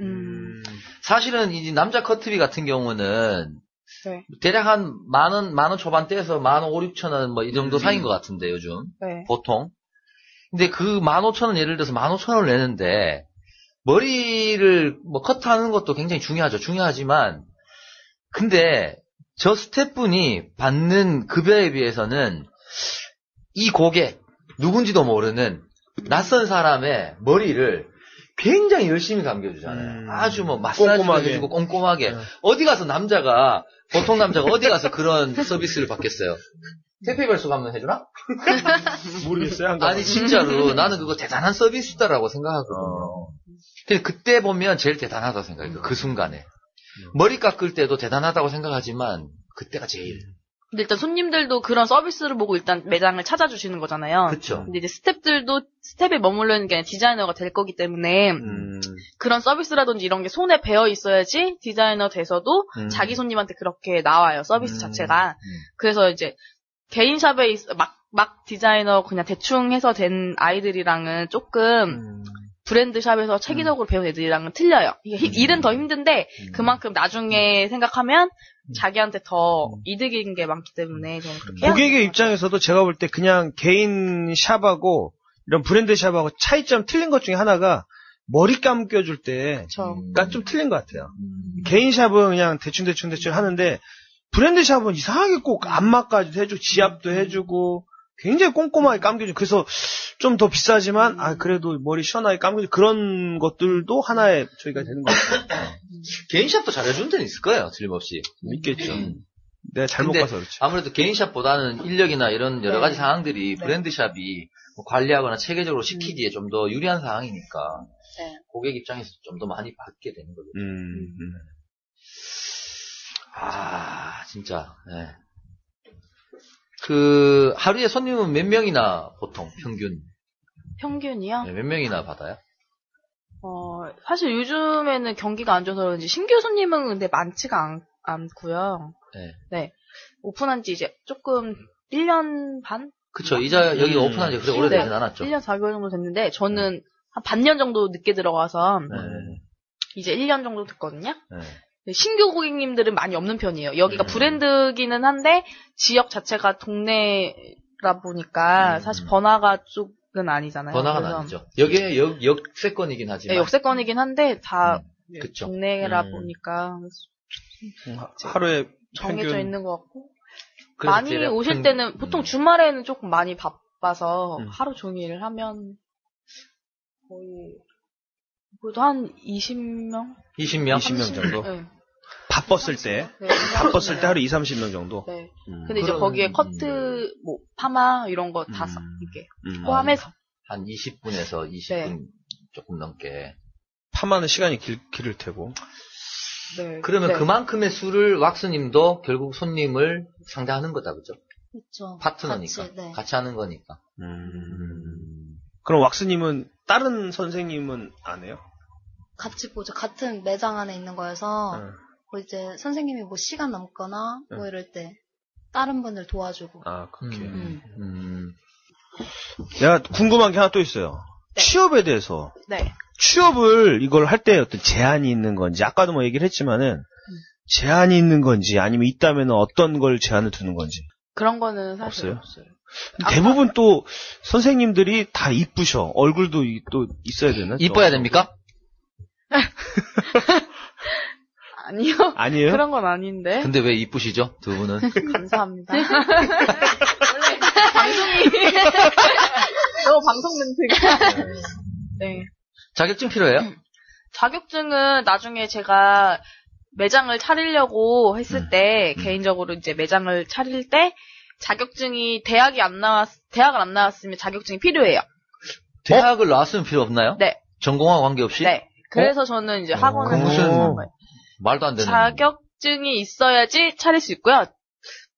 사실은 이 남자 커트비 같은 경우는 네. 대략 한 10,000원 초반대에서 15,000원, 6,000원 뭐 이 정도 사이인 것 같은데 요즘 네. 보통. 근데 그 15,000원 예를 들어서 15,000원을 내는데 머리를 뭐 커트하는 것도 굉장히 중요하지만 근데 저 스태프분이 받는 급여에 비해서는 이 고객 누군지도 모르는 낯선 사람의 머리를 굉장히 열심히 감겨주잖아요. 아주 뭐 마사지도 해주고 꼼꼼하게. 어디 가서 보통 남자가 어디 가서 그런 서비스를 받겠어요? 택배 발송 한번 해주나? 모르겠어요. 아니 진짜로 나는 그거 대단한 서비스다라고 생각하거든요. 근데 그때 보면 제일 대단하다고 생각해요. 그 순간에. 머리 깎을 때도 대단하다고 생각하지만 그때가 제일. 근데 일단 손님들도 그런 서비스를 보고 일단 매장을 찾아주시는 거잖아요. 그렇죠. 근데 이제 스텝들도 스텝에 머물러 있는 게 아니라 디자이너가 될 거기 때문에 그런 서비스라든지 이런 게 손에 배어 있어야지 디자이너 돼서도 자기 손님한테 그렇게 나와요. 서비스 자체가. 그래서 이제 개인 샵에 막 디자이너 그냥 대충 해서 된 아이들이랑은 조금 브랜드 샵에서 체계적으로 배운 애들이랑은 틀려요. 일은 더 힘든데 그만큼 나중에 생각하면 자기한테 더 이득인 게 많기 때문에 저는 그렇게 고객의 입장에서도 제가 볼 때 그냥 개인 샵하고 이런 브랜드 샵하고 차이점 틀린 것 중에 하나가 머리 감겨줄 때가 좀 틀린 것 같아요. 개인 샵은 그냥 대충 하는데 브랜드 샵은 이상하게 꼭 안마까지도 해주고 지압도 해주고 굉장히 꼼꼼하게 감겨주고 그래서 좀 더 비싸지만 그래도 머리 시원하게 감겨주고 그런 것들도 하나의 저희가 되는 것 같아요. 개인샵도 잘해주는 데는 있을 거예요. 틀림없이. 있겠죠. 내가 잘못 가서 그렇지. 아무래도 개인샵보다는 인력이나 이런 여러 가지 상황들이 브랜드샵이 뭐 관리하거나 체계적으로 시키기에 좀 더 유리한 상황이니까 고객 입장에서 좀 더 많이 받게 되는 거죠. 진짜. 네. 그 하루에 손님은 몇 명이나 보통 평균? 평균이요? 네, 몇 명이나 받아요? 사실 요즘에는 경기가 안 좋아서 그런지 신규 손님은 근데 많지가 않고요. 네. 오픈한 지 이제 조금 1년 반? 그쵸. 이제 여기 오픈한 지 그렇게 오래되진 않았죠. 1년 4개월 정도 됐는데 저는 한 반년 정도 늦게 들어가서 이제 1년 정도 됐거든요. 신규 고객님들은 많이 없는 편이에요. 여기가 브랜드기는 한데 지역 자체가 동네라 보니까 사실 번화가 쪽은 아니잖아요. 번화가는 아니죠. 여기에 역세권이긴 하지만. 네, 역세권이긴 한데 다 그쵸. 동네라 보니까 하루에 정해져 있는 것 같고 많이 오실 때는 보통 주말에는 조금 많이 바빠서 하루 종일 하면 거의 그래도 한 20명? 20명 정도? 네. 바빴을 때 하루 20-30명 정도? 네. 근데 이제 거기에 커트, 뭐, 파마, 이런 거 다 이렇게 포함해서. 한 20분에서 20분 조금 넘게. 파마는 시간이 길을 테고. 네. 그러면 그만큼의 수를 왁스님도 결국 손님을 상대하는 거다, 그죠? 그렇죠. 파트너니까. 같이 하는 거니까. 그럼 왁스님은 다른 선생님은 안 해요? 같이 보죠. 같은 매장 안에 있는 거여서 뭐 이제 선생님이 뭐 시간 남거나 뭐 이럴 때 다른 분을 도와주고. 그렇게. 내가 궁금한 게 하나 또 있어요. 취업에 대해서. 취업을 이걸 할 때 어떤 제한이 있는 건지 아까도 뭐 얘기를 했지만은 제한이 있는 건지 아니면 있다면 어떤 걸 제한을 두는 건지. 그런 거는 사실 없어요. 대부분 또 선생님들이 다 이쁘셔. 얼굴도 또 있어야 되나? 이뻐야 됩니까? 아니요. 아니에요? 그런 건 아닌데. 근데 왜 이쁘시죠? 두 분은? 감사합니다. 원래 방송이 너무 방송 멘트가. 네. 자격증 필요해요? 자격증은 나중에 제가 매장을 차리려고 했을 때 개인적으로 이제 매장을 차릴 때 자격증이 대학을 안 나왔으면 자격증이 필요해요. 대학을 나왔으면 필요 없나요? 네. 전공하고 관계없이? 네. 그래서 저는 이제 학원을 그럼 무슨 말도 안 되는 자격증이 있어야지 차릴 수 있고요.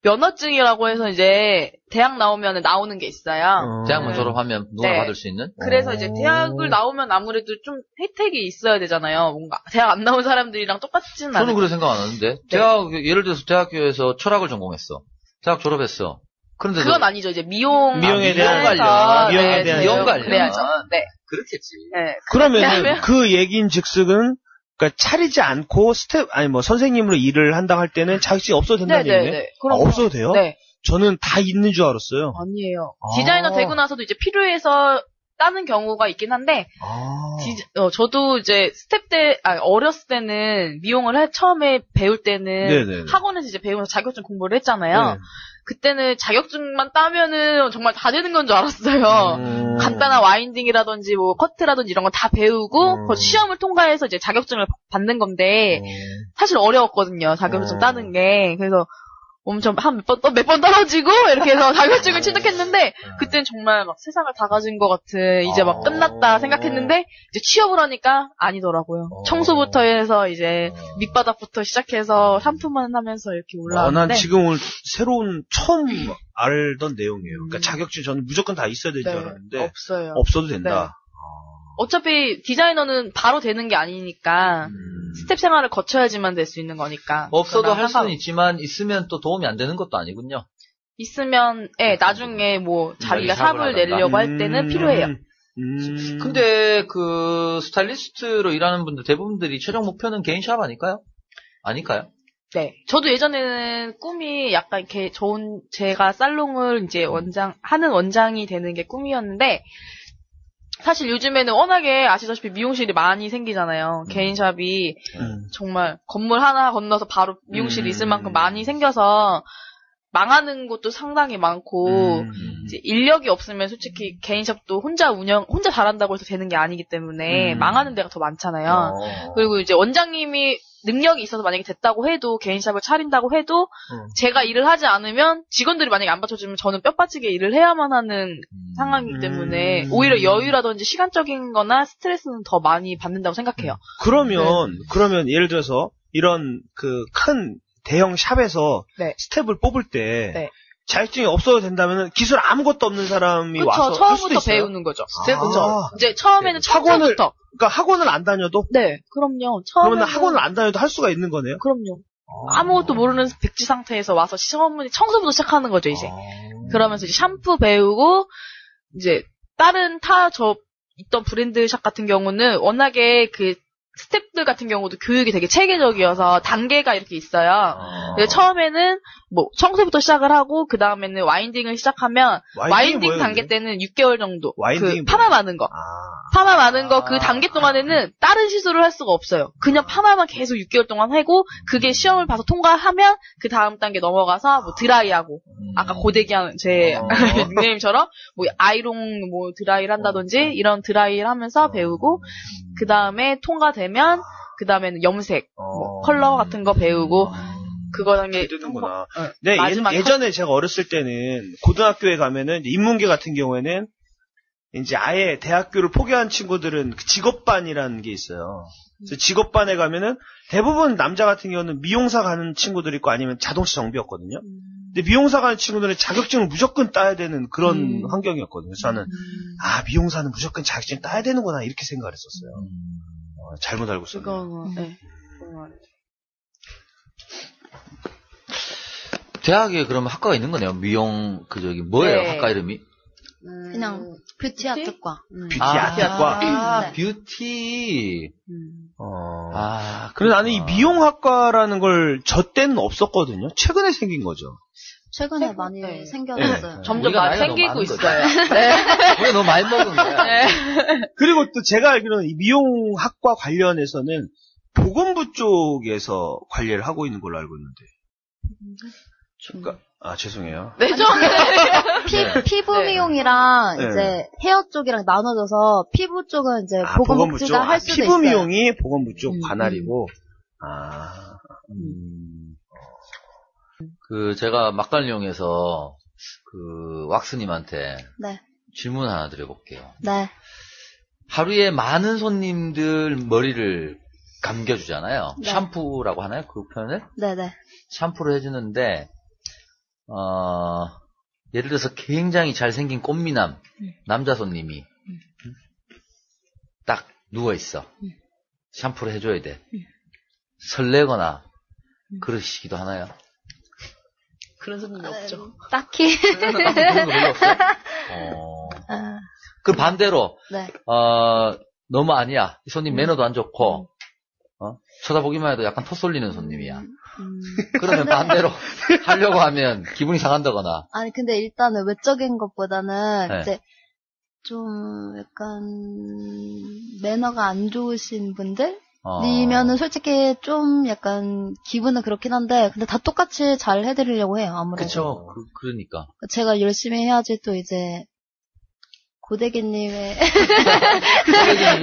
면허증이라고 해서 이제 대학 나오면 나오는 게 있어요. 대학만 졸업하면 누구나 네. 받을 수 있는? 그래서 이제 대학을 나오면 아무래도 좀 혜택이 있어야 되잖아요. 뭔가 대학 안 나온 사람들이랑 똑같지는 않아요. 저는 그렇게 생각 안 하는데. 대학, 예를 들어서 대학교에서 철학을 전공했어. 대학 졸업했어. 그런데 그건 아니죠. 이제 미용에 대한 관련. 미용에 대한 미용 관련. 그래야죠. 네. 그렇겠지. 네. 그러면 그 얘기인 즉슨 그러니까 차리지 않고 선생님으로 일을 한다고 할 때는 자격증이 없어도 된다는 얘기네. 네. 없어도 돼요? 네. 저는 다 있는 줄 알았어요. 아니에요. 디자이너 되고 나서도 이제 필요해서 따는 경우가 있긴 한데, 저도 이제 어렸을 때는 미용을 처음에 배울 때는 네네네. 학원에서 이제 배우면서 자격증 공부를 했잖아요. 네. 그때는 자격증만 따면은 정말 다 되는 건 줄 알았어요. 간단한 와인딩이라든지 뭐 커트라든지 이런 거 다 배우고 그 시험을 통과해서 이제 자격증을 받는 건데 사실 어려웠거든요. 자격증 따는 게. 그래서 엄청 몇 번 떨어지고 이렇게 해서 자격증을 취득했는데 그때는 정말 막 세상을 다 가진 것 같은 이제 막 끝났다 생각했는데 이제 취업을 하니까 아니더라고요. 청소부터 해서 이제 밑바닥부터 시작해서 상품만 하면서 이렇게 올라왔는데 난 지금 오늘 처음 알던 내용이에요. 그러니까 자격증 저는 무조건 다 있어야 되는 줄 알았는데 없어요. 없어도 된다. 네. 어차피 디자이너는 바로 되는 게 아니니까 스텝 생활을 거쳐야지만 될 수 있는 거니까. 없어도 할 수는 있지만 있으면 또 도움이 안 되는 것도 아니군요. 있으면 나중에 뭐 자기가 삽을 내려고 할 때는 필요해요. 근데 그 스타일리스트로 일하는 분들 대부분들이 최종 목표는 개인샵 아닐까요? 아닐까요? 네. 저도 예전에는 꿈이 약간 이렇게 제가 살롱을 이제 하는 원장이 되는 게 꿈이었는데 사실 요즘에는 워낙에 아시다시피 미용실이 많이 생기잖아요. 개인샵이 정말 건물 하나 건너서 바로 미용실이 있을 만큼 많이 생겨서 망하는 곳도 상당히 많고 이제 인력이 없으면 솔직히 개인샵도 혼자 잘한다고 해서 되는 게 아니기 때문에 망하는 데가 더 많잖아요. 그리고 이제 원장님이 능력이 있어서 만약에 됐다고 해도 개인샵을 차린다고 해도 제가 일을 하지 않으면 직원들이 만약에 안 받쳐주면 저는 뼈 빠지게 일을 해야만 하는 상황이기 때문에 오히려 여유라든지 시간적인 거나 스트레스는 더 많이 받는다고 생각해요. 그러면 예를 들어서 이런 그 큰 대형 샵에서 스텝을 뽑을 때 자격증이 없어도 된다면 기술 아무것도 없는 사람이 와서 할 수도 처음부터 있어요? 배우는 거죠. 이제 처음에는 처음부터. 그러니까 학원을 안 다녀도? 네, 그럼요. 그러면 학원을 안 다녀도 할 수가 있는 거네요? 그럼요. 아무것도 모르는 백지 상태에서 와서 청소부터 시작하는 거죠, 이제. 그러면서 이제 샴푸 배우고, 이제, 다른 있던 브랜드샵 같은 경우는 워낙에 스텝들 같은 경우도 교육이 되게 체계적이어서 단계가 이렇게 있어요. 처음에는 뭐 청소부터 시작을 하고 그 다음에는 와인딩을 시작하면 와인딩 단계 때는 6개월 정도 파마 마는 거. 파마 마는 거 그 단계 동안에는 다른 시술을 할 수가 없어요. 그냥 파마만 계속 6개월 동안 하고 그게 시험을 봐서 통과하면 그 다음 단계 넘어가서 뭐 드라이하고 아까 고데기 하는 제 닉네임처럼 뭐 아이롱 뭐 드라이를 한다든지 이런 드라이를 하면서 배우고 그 다음에 통과되면 그 다음에는 염색, 뭐 컬러 같은 거 배우고 그거 단계 되는구나. 네, 예전에 제가 어렸을 때는 고등학교에 가면은 인문계 같은 경우에는 이제 아예 대학교를 포기한 친구들은 직업반이라는 게 있어요. 그래서 직업반에 가면은 대부분 남자 같은 경우는 미용사 가는 친구들 있고 아니면 자동차 정비였거든요. 근데 미용사 가는 친구들은 자격증을 무조건 따야 되는 그런 환경이었거든요. 그래서 저는 미용사는 무조건 자격증 따야 되는구나 이렇게 생각을 했었어요. 잘못 알고 있었네요. 네. 대학에 그러면 학과가 있는 거네요. 미용 뭐예요? 학과 이름이? 그냥 뷰티 아트과. 뷰티 아트과. 뷰티. 그래서 나는 이 미용학과라는 걸 저 때는 없었거든요. 최근에 생긴 거죠. 최근에 많이 생겨났어요. 점점 많이 생기고 있어요. 우리가 너무 많이 먹은 거야. 그리고 또 제가 알기로는 이 미용학과 관련해서는 보건부 쪽에서 관리를 하고 있는 걸로 알고 있는데. 죄송해요. 네, 피부 미용이랑 이제 헤어 쪽이랑 나눠져서 피부 쪽은 이제 보건복지가 할 수도 피부 있어요. 미용이 보건부 쪽 관할이고. 제가 막간용에서 왁스님한테 질문 하나 드려볼게요. 네. 하루에 많은 손님들 머리를 감겨주잖아요. 네. 샴푸라고 하나요? 그 표현을? 네네. 샴푸를 해주는데, 예를 들어서 굉장히 잘생긴 꽃미남, 남자 손님이 딱 누워있어. 샴푸를 해줘야 돼. 설레거나 그러시기도 하나요? 그런 손님이 없죠. 딱히. 그런 거 별로 없어요? 그 반대로, 네. 너무 아니야. 이 손님 매너도 안 좋고, 쳐다보기만 해도 약간 터 쏠리는 손님이야. 그러면 반대로 하려고 하면 기분이 상한다거나. 아니, 근데 일단은 외적인 것보다는 네. 이제 좀 약간 매너가 안 좋으신 분들? 이면은 솔직히 좀 약간 기분은 그렇긴 한데, 근데 다 똑같이 잘 해드리려고 해요, 아무래도. 그쵸. 그러니까. 제가 열심히 해야지 또 이제 고데기님의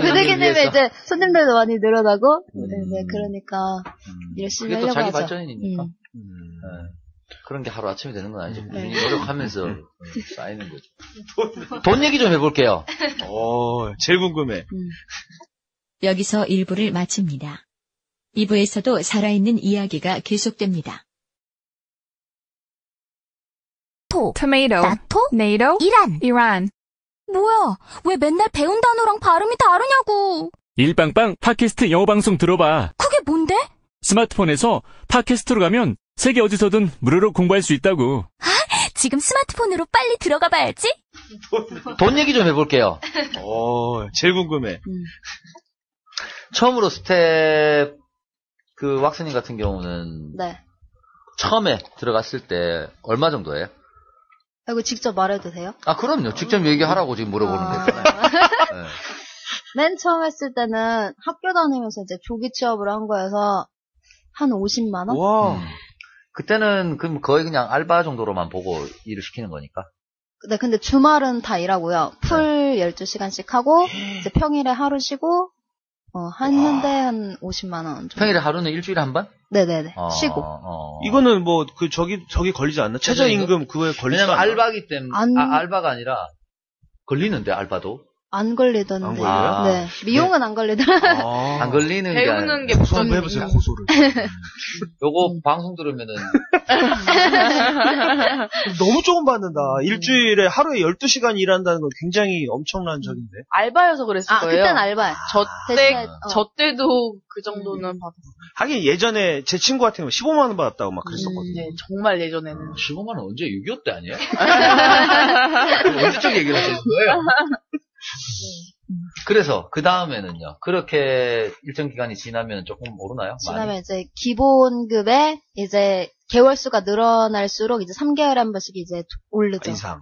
고데기님의 이제 손님들도 많이 늘어나고 네, 그러니까 열심히 그게 또 하려고 자기 하죠. 발전이니까. 네. 그런 게 하루 아침에 되는 건 아니죠. 꾸준히 노력하면서 쌓이는 거죠. 돈 얘기 좀 해볼게요. 제일 궁금해. 여기서 1부를 마칩니다. 2부에서도 살아있는 이야기가 계속됩니다. 토마토, 나토, NATO, 이란. Iran. 뭐야? 왜 맨날 배운 단어랑 발음이 다르냐고. 일빵빵 팟캐스트 영어 방송 들어봐. 그게 뭔데? 스마트폰에서 팟캐스트로 가면 세계 어디서든 무료로 공부할 수 있다고. 지금 스마트폰으로 빨리 들어가 봐야지. 돈 얘기 좀 해볼게요. 제일 궁금해. 처음으로 스텝 그 왁스님 같은 경우는 네. 처음에 들어갔을 때 얼마 정도예요? 이거 직접 말해도 돼요? 아, 그럼요. 직접 얘기하라고 지금 물어보는 거잖아요. 네. 맨 처음 했을 때는 학교 다니면서 이제 조기 취업을 한 거여서 한 50만 원? 와. 그때는 그럼 거의 그냥 알바 정도로만 보고 일을 시키는 거니까. 네, 근데 주말은 다 일하고요. 풀 12시간씩 하고 이제 평일에 하루 쉬고 했는데 한 50만 원 정도. 평일에 하루는 일주일에 한 번? 네네네. 쉬고. 이거는 뭐 저기 걸리지 않나? 최저임금 그거에 걸리지 않나? 왜냐면 알바기 때문에 알바가 아니라 걸리는데 알바도. 안 걸리던데. 안 걸려요? 네. 미용은 안 걸리더라. 안 걸리는 게 배우는 게 고소 한번 목적이니까. 해보세요, 고소를. 요거 방송 들으면은 너무 조금 받는다. 일주일에 하루에 12시간 일한다는 건 굉장히 엄청난 적인데. 알바여서 그랬을 거예요. 그땐 알바야. 저 때도 그 정도는 받았어요. 하긴 예전에 제 친구 같은 경우 15만 원 받았다고 막 그랬었거든요. 네, 정말 예전에는. 15만 원 언제 6.25 때 아니에요? 언제적 얘기를 하시는 거예요? 그래서 그 다음에는요. 그렇게 일정 기간이 지나면 조금 오르나요? 지나면 많이? 이제 기본급에 이제 개월 수가 늘어날수록 이제 3개월에 한 번씩 이제 오르죠. 인상.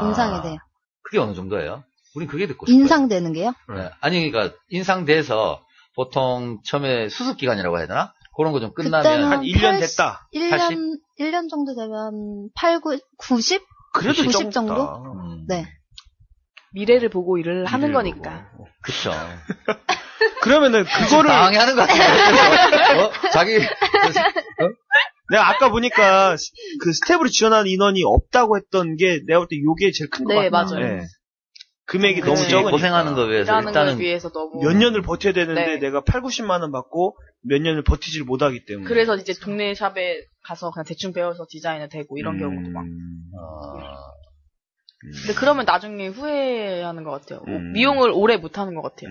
인상이 돼요. 그게 어느 정도예요? 우린 그게 듣고 싶어요. 인상되는 게요? 네. 아니 그러니까 인상돼서 보통 처음에 수습 기간이라고 해야 되나? 그런 거 좀 끝나면 그때는 한 1년 됐다. 1년 정도 되면 8, 90? 그래도 90 정도? 네. 미래를 보고 일을 하는 거니까. 그쵸. 그러면은 그거를 방해하는 것 같은데. 자기 내가 아까 보니까 그 스텝으로 지원하는 인원이 없다고 했던 게 내가 볼 때 요게 제일 큰 것 네, 같아요. 맞아요. 네. 금액이 너무 적으니까. 고생하는 거 위해서 일하는 일단은 걸 위해서 너무. 몇 년을 버텨야 되는데 네. 내가 8, 90만 원 받고 몇 년을 버티질 못하기 때문에. 그래서 이제 동네 샵에 가서 그냥 대충 배워서 디자인을 되고 이런 경우도 많고. 근데 그러면 나중에 후회하는 것 같아요. 미용을 오래 못하는 것 같아요.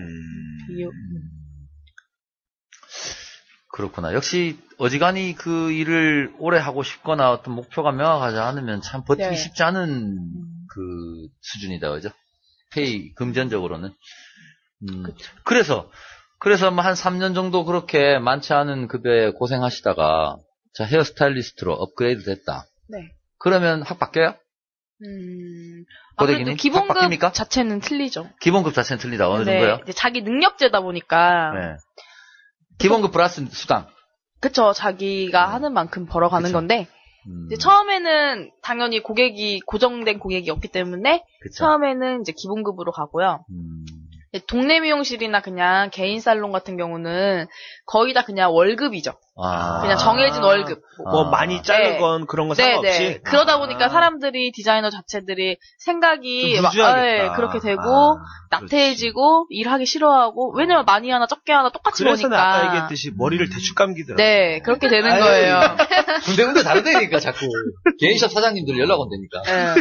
그렇구나. 역시 어지간히 그 일을 오래 하고 싶거나 어떤 목표가 명확하지 않으면 참 버티기 네. 쉽지 않은 그 수준이다, 그죠? 페이 금전적으로는. 그래서 뭐 한 3년 정도 그렇게 많지 않은 급여에 고생하시다가 자 헤어스타일리스트로 업그레이드 됐다. 네. 그러면 확 바뀌어요? 아무래도 고데기님? 기본급 바뀝니까? 자체는 틀리죠. 기본급 자체는 틀리다. 어느 네, 정도요? 이제 자기 능력제다 보니까. 네. 기본급 플러스 수당. 그쵸. 자기가 하는 만큼 벌어가는 그쵸. 건데. 이제 처음에는 당연히 고객이 고정된 고객이 없기 때문에 그쵸. 처음에는 이제 기본급으로 가고요. 동네 미용실이나 그냥 개인 살롱 같은 경우는 거의 다 그냥 월급이죠. 그냥 정해진 월급. 뭐 많이 자른 건 그런 거 상관없이. 네. 그러다 보니까 사람들이 디자이너 자체들이 생각이 좀 막 루즈하겠다. 그렇게 되고 나태해지고 일하기 싫어하고 왜냐면 많이 하나 적게 하나 똑같이 그래서 보니까. 아까 얘기했듯이 머리를 대충 감기더라고요. 네, 그렇게 되는 거예요. 군데군데 다르다니까 자꾸 개인샵 사장님들 연락 온다니까. 네.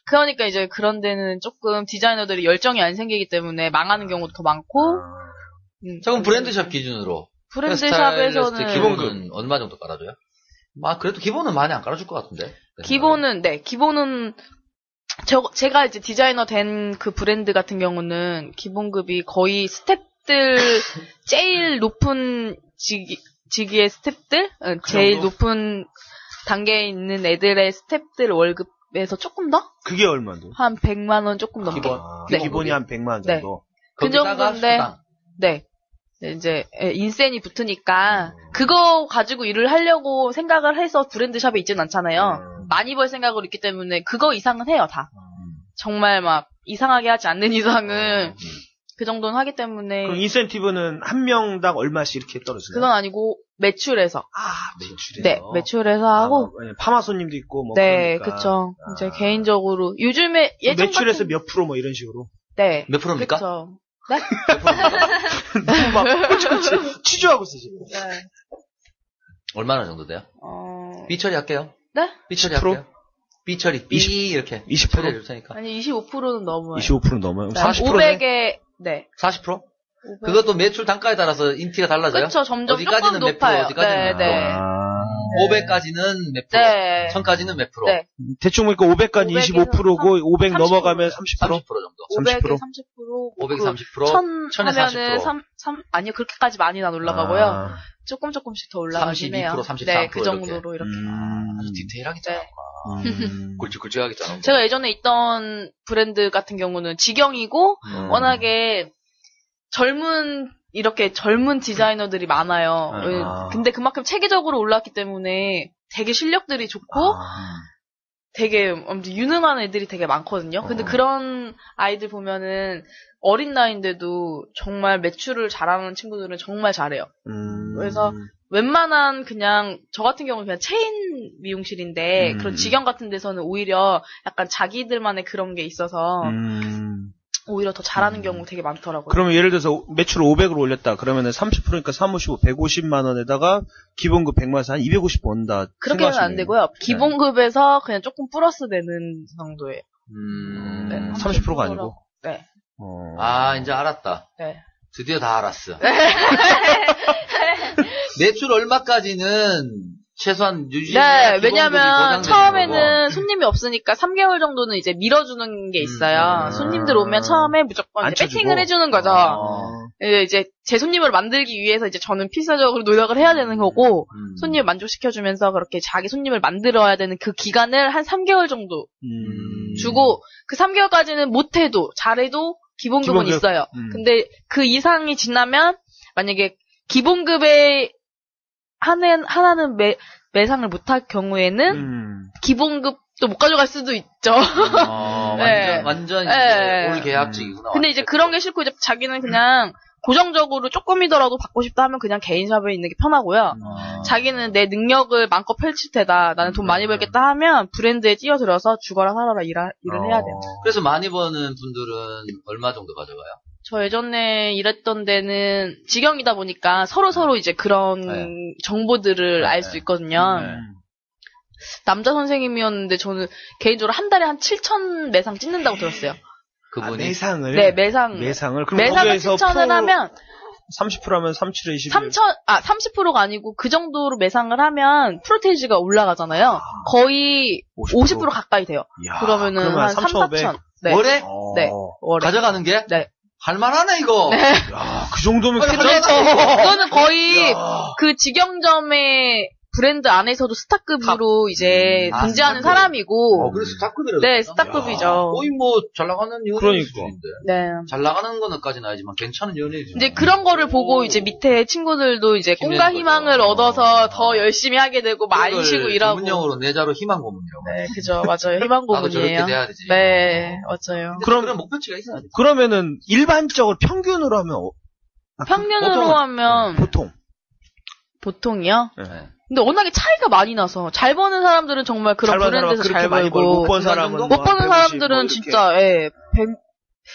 그러니까 이제 그런 데는 조금 디자이너들이 열정이 안 생기기 때문에 망하는 경우도 더 많고. 자, 그럼 브랜드샵 기준으로. 브랜드샵에서는 기본은 얼마 정도 깔아줘요? 그래도 기본은 많이 안 깔아줄 것 같은데. 기본은 제가 이제 디자이너 된 그 브랜드 같은 경우는 기본급이 거의 스텝들 제일 높은 직위의 스텝들, 제일 높은 단계에 있는 애들의 스텝들 월급에서 조금 더? 그게 얼마인데? 한 100만 원 조금 넘게. 기본. 네. 기본이 한 100만 원 정도. 그 정도인데. 네. 이제 인센이 붙으니까 그거 가지고 일을 하려고 생각을 해서 브랜드샵에 있진 않잖아요. 많이 벌 생각으로 있기 때문에 그거 이상은 해요, 다. 정말 막 이상하게 하지 않는 이상은 그 정도는 하기 때문에. 그럼 인센티브는 한 명당 얼마씩 이렇게 떨어지나요? 그건 아니고 매출에서. 매출에서. 네, 매출에서 하고. 파마 손님도 있고 뭐 네, 그러니까. 그쵸. 이제 개인적으로 요즘에 예전 매출에서 몇 프로 뭐 이런 식으로. 네. 몇 프로입니까? 그쵸. 네? 막 꼬치꼬치 취조하고 있어 지금. 네. 얼마나 정도 돼요? 삐처리 할게요. 네? 삐처리 10%? 할게요. 삐처리 삐 이렇게 20%? 처리해줄 테니까. 아니 25%는 넘어요. 25% 넘어요. 네. 40%? 500에 네. 40%? 500. 그것도 매출 단가에 따라서 인티가 달라져요? 그렇죠. 점점 어디까지는 조금 몇 프로, 높아요. 어디까지는 네, 몇 프로. 500까지는 몇 프로, 네. 1000까지는 몇 프로. 네. 대충 보니까 500까지 25%고 500 30%. 넘어가면 30%? 30% 정도. 500에 30%? 30%, 530%, 1000 1000에 하면은 40%. 아니요, 그렇게까지 많이는 안 올라가고요. 조금씩 더 올라가긴 해요. 32%, 33% 네, 그 정도로 이렇게. 아주 디테일하게 네. 짜는구나. 굵직굵직하게 짜는 제가 예전에 있던 브랜드 같은 경우는 직영이고 워낙에 이렇게 젊은 디자이너들이 많아요. 근데 그만큼 체계적으로 올랐기 때문에 되게 실력들이 좋고 되게 유능한 애들이 되게 많거든요. 근데 그런 아이들 보면은 어린 나이인데도 정말 매출을 잘하는 친구들은 정말 잘해요. 그래서 웬만한 그냥 저 같은 경우는 그냥 체인 미용실인데 그런 직영 같은 데서는 오히려 약간 자기들만의 그런 게 있어서 오히려 더 잘하는 경우 되게 많더라고요. 그러면 예를 들어서 매출을 500으로 올렸다. 그러면은 30%니까 355, 150만 원에다가 기본급 100만 원에서 한 250 번다. 그렇게는 안 되고요. 기본급에서 그냥 조금 플러스 되는 정도예요. 네, 30%가 아니고. 네. 이제 알았다. 네. 드디어 다 알았어. 매출 얼마까지는 최소한 유지해야 네, 왜냐면 처음에는 손님이 없으니까 3개월 정도는 이제 밀어주는 게 있어요. 손님들 오면 처음에 무조건 이제 배팅을 해주는 거죠. 이제 제 손님을 만들기 위해서 이제 저는 필사적으로 노력을 해야 되는 거고 손님을 만족시켜주면서 그렇게 자기 손님을 만들어야 되는 그 기간을 한 3개월 정도 주고 그 3개월까지는 못해도 잘해도 기본급은 있어요. 근데 그 이상이 지나면 만약에 기본급에 하나는 매상을 못할 경우에는 기본급도 못 가져갈 수도 있죠. 완전 이제 올 계약직이구나. 근데 이제 그런 게 싫고 이제 자기는 그냥 고정적으로 조금이더라도 받고 싶다 하면 그냥 개인샵에 있는 게 편하고요. 자기는 내 능력을 마음껏 펼칠 테다. 나는 돈 많이 벌겠다 하면 브랜드에 뛰어들어서 죽어라 살아라 일을 해야 돼요. 그래서 많이 버는 분들은 얼마 정도 가져가요? 저 예전에 일했던 데는 직영이다 보니까 서로 이제 그런 정보들을 알 수 있거든요. 남자 선생님이었는데 저는 개인적으로 한 달에 한 7,000 매상 찍는다고 들었어요. 그분이? 매상을? 네, 매상을. 그럼 매상을 거기에서 7,000을 하면 30% 하면 37에 21. 30%가 아니고 그 정도로 매상을 하면 프로테이지가 올라가잖아요. 거의 50% 가까이 돼요. 이야, 그러면 한 3, 4천. 네. 월에? 네. 월에. 가져가는 게? 네. 할만하네, 이거. 네. 야, 그 정도면 그거는 거의 그 직영점의 브랜드 안에서도 스타급으로 이제 존재하는 사람이고. 그래, 스타급이라고. 네, 스타급이죠. 거의 뭐, 잘 나가는 연예인 수준인데. 네. 잘 나가는 거는까지는 아니지만 괜찮은 연예인이죠. 이제 그런 거를 보고 이제 밑에 친구들도 이제 꿈과 희망을 얻어서 더 열심히 하게 되고 많이 쉬고 일하고. 전문용어로 내자로 희망 고문이라고. 네, 그죠. 맞아요. 희망 고문이에요. 나도 저렇게 돼야 되지. 네, 맞아요. 그런 목표치가 있어야 돼. 그러면은 일반적으로 평균으로 하면 평균으로 하면 보통 보통이요? 네. 근데 워낙에 차이가 많이 나서 잘 버는 사람들은 정말 그런 브랜드에서 잘 벌고 못 번 사람은 못 버는 사람들은 뭐 진짜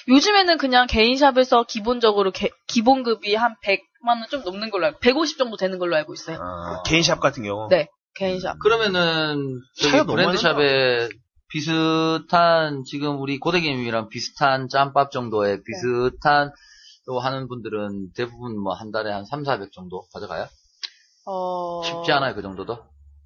요즘에는 그냥 개인샵에서 기본적으로 기본급이 한 100만 원 좀 넘는 걸로 알고 150 정도 되는 걸로 알고 있어요. 개인샵 같은 경우. 네, 개인샵. 그러면은 저기 브랜드샵에 비슷한 지금 우리 고데기님이랑 비슷한 짬밥 정도의 비슷한 또 하는 분들은 대부분 뭐 한 달에 한 300~400 정도 가져가요? 쉽지 않아요, 그 정도도?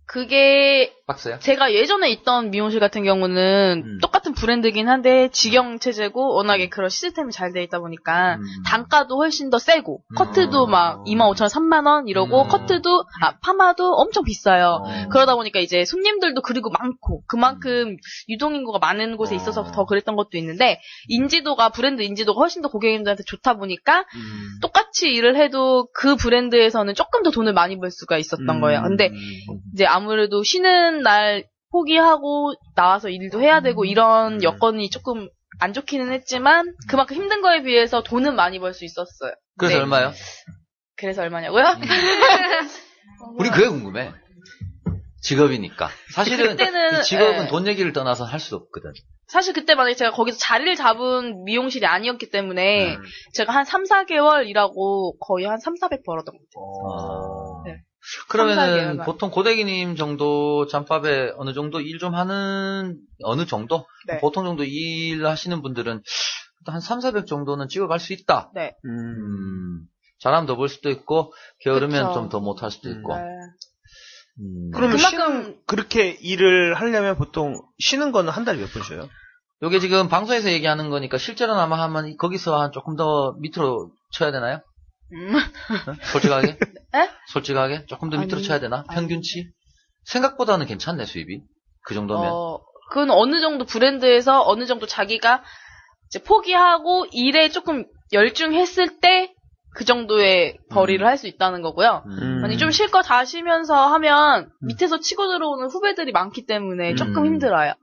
그게 빡세요? 제가 예전에 있던 미용실 같은 경우는 똑같은 브랜드긴 한데 직영 체제고 워낙에 그런 시스템이 잘 돼 있다 보니까 단가도 훨씬 더 세고 커트도 막 25,000원, 3만원 이러고 커트도 파마도 엄청 비싸요. 그러다 보니까 이제 손님들도 그리고 많고 그만큼 유동인구가 많은 곳에 있어서 더 그랬던 것도 있는데 브랜드 인지도가 훨씬 더 고객님들한테 좋다 보니까 똑같이 일을 해도 그 브랜드에서는 조금 더 돈을 많이 벌 수가 있었던 거예요. 근데 이제 아무래도 쉬는 날 포기하고 나와서 일도 해야 되고 이런 여건이 조금 안 좋기는 했지만 그만큼 힘든 거에 비해서 돈은 많이 벌 수 있었어요. 그래서 얼마요? 그래서 얼마냐고요? 우리 그게 궁금해. 직업이니까. 사실은 그때는, 이 직업은 돈 얘기를 떠나서 할 수 없거든. 사실 그때 만약에 제가 거기서 자리를 잡은 미용실이 아니었기 때문에 제가 한 3~4개월 일하고 거의 한 300~400 벌었던 것 같아요. 네. 그러면은 보통 고데기님 정도 잠밥에 어느 정도 일 좀 하는 어느 정도? 네. 보통 정도 일 하시는 분들은 한 300~400 정도는 찍어갈 수 있다. 네. 잘하면 더 벌 수도 있고 게으르면 좀 더 못할 수도 있고. 네. 그러면 그렇게 일을 하려면 보통 쉬는 거는 한 달에 몇 번 쉬어요? 요게 지금 방송에서 얘기하는 거니까 실제로는 아마 하면 거기서 한 조금 더 밑으로 쳐야 되나요? 솔직하게? 에? 솔직하게? 조금 더 밑으로 쳐야 되나? 평균치? 생각보다는 괜찮네, 수입이. 그 정도면. 그건 어느 정도 브랜드에서 어느 정도 자기가 이제 포기하고 일에 조금 열중했을 때 그 정도의 벌이를 할 수 있다는 거고요. 아니 좀 실컷 다 쉬면서 하면 밑에서 치고 들어오는 후배들이 많기 때문에 조금 힘들어요.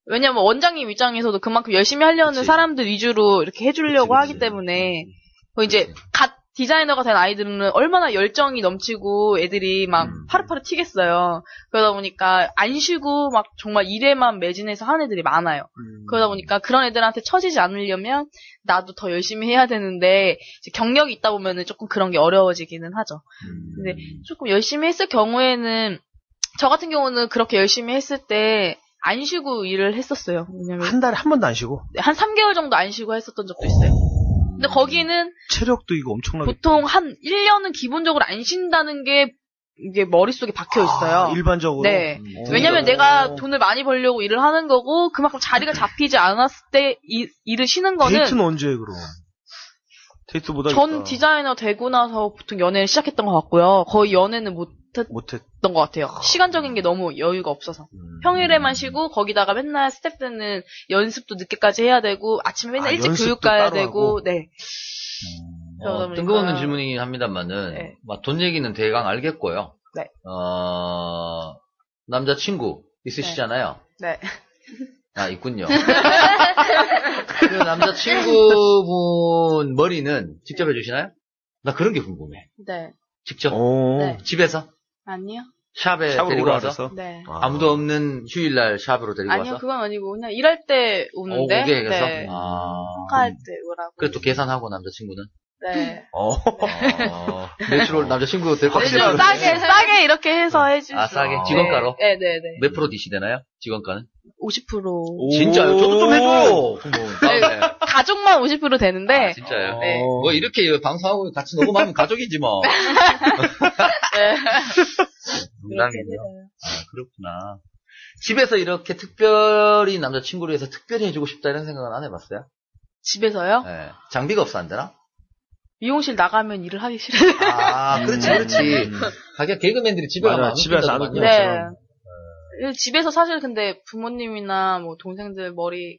왜냐면 원장님 입장에서도 그만큼 열심히 하려는 사람들 위주로 이렇게 해주려고 하기 때문에 이제 갓 디자이너가 된 아이들은 얼마나 열정이 넘치고 애들이 막 파릇파릇 튀겠어요. 그러다 보니까 안 쉬고 막 정말 일에만 매진해서 하는 애들이 많아요. 그러다 보니까 그런 애들한테 처지지 않으려면 나도 더 열심히 해야 되는데 이제 경력이 있다 보면은 조금 그런 게 어려워지기는 하죠. 근데 조금 열심히 했을 경우에는 저 같은 경우는 그렇게 열심히 했을 때 안 쉬고 일을 했었어요. 왜냐면 한 달에 한 번도 안 쉬고? 한 3개월 정도 안 쉬고 했었던 적도 있어요. 근데 거기는 체력도 이거 엄청나게 보통 한 1년은 기본적으로 안 쉰다는 게 이게 머릿속에 박혀 있어요. 일반적으로? 네. 왜냐면 내가 돈을 많이 벌려고 일을 하는 거고 그만큼 자리가 잡히지 않았을 때 일을 쉬는 거는 데이트는 언제 해 그럼? 데이트 못 하겠다. 전 디자이너 되고 나서 보통 연애를 시작했던 것 같고요. 거의 연애는 못했던 것 같아요. 시간적인 게 너무 여유가 없어서. 평일에만 쉬고 거기다가 맨날 스태프들은 연습도 늦게까지 해야 되고 아침에 맨날 일찍 교육 가야 되고 하고. 네. 뜬금없는 질문이긴 합니다만은 네. 돈 얘기는 대강 알겠고요. 네. 남자친구 있으시잖아요. 네. 아, 있군요. 그 남자친구분 머리는 직접 해주시나요? 나 그런 게 궁금해. 네. 직접? 네. 집에서? 아니요. 샵에 데리고 와서? 네. 아무도 없는 휴일날 샵으로 데리고 와서? 아니요, 그건 아니고 그냥 일할 때 오는데. 오게 해서? 네. 평가할 때 오라고. 그래 또 계산하고 남자친구는? 네. 매출 남자친구 데리고 좀 싸게 이렇게 해서 해주죠. 아, 싸게? 직원가로? 네네네. 몇 프로 디시되나요? 직원가는? 50%. 진짜요? 저도 좀 해줘! 네, 가족만 50% 되는데. 아, 진짜요? 네. 뭐, 이렇게 방송하고 같이 녹음하면 가족이지 뭐. 네. 농담이고요. 아, 그렇구나. 집에서 이렇게 특별히 남자친구를 위해서 특별히 해주고 싶다 이런 생각은 안 해봤어요? 집에서요? 네. 장비가 없어 안 되나? 미용실 나가면 일을 하기 싫어요. 아, 그렇지. 하긴 개그맨들이 집에 가면 아무 집에서 안 하는 네. 집에서 사실 근데 부모님이나 뭐 동생들 머리는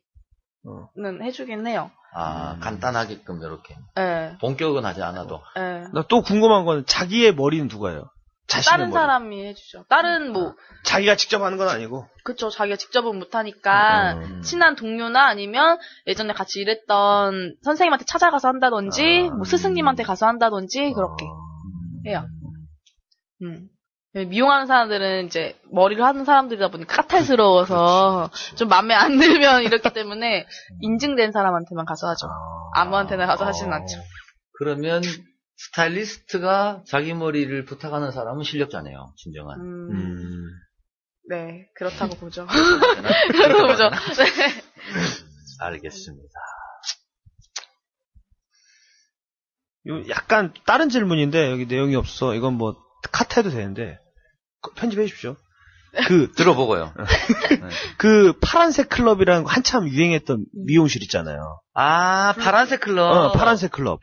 해주긴 해요. 아, 간단하게끔 이렇게. 네. 본격은 하지 않아도. 네. 나 또 궁금한 건 자기의 머리는 누가 해요? 자신의 다른 머리. 사람이 해주죠. 다른 뭐 자기가 직접 하는 건 아니고. 그쵸. 자기가 직접은 못하니까 친한 동료나 아니면 예전에 같이 일했던 선생님한테 찾아가서 한다든지 뭐 스승님한테 가서 한다든지 그렇게 해요. 미용하는 사람들은 이제 머리를 하는 사람들이다 보니까 까탈스러워서 좀 마음에 안 들면 이렇기 때문에 인증된 사람한테만 가서 하죠. 아무한테나 가서 하지는 않죠. 그러면 스타일리스트가 자기 머리를 부탁하는 사람은 실력자네요, 진정한. 네, 그렇다고 보죠. 그렇다고 보죠. 네. 알겠습니다. 약간 다른 질문인데 여기 내용이 없어. 이건 뭐 카트해도 되는데 편집해 주십시오. 들어보고요. 그 파란색 클럽이랑 한참 유행했던 미용실 있잖아요. 파란색 클럽. 파란색 클럽.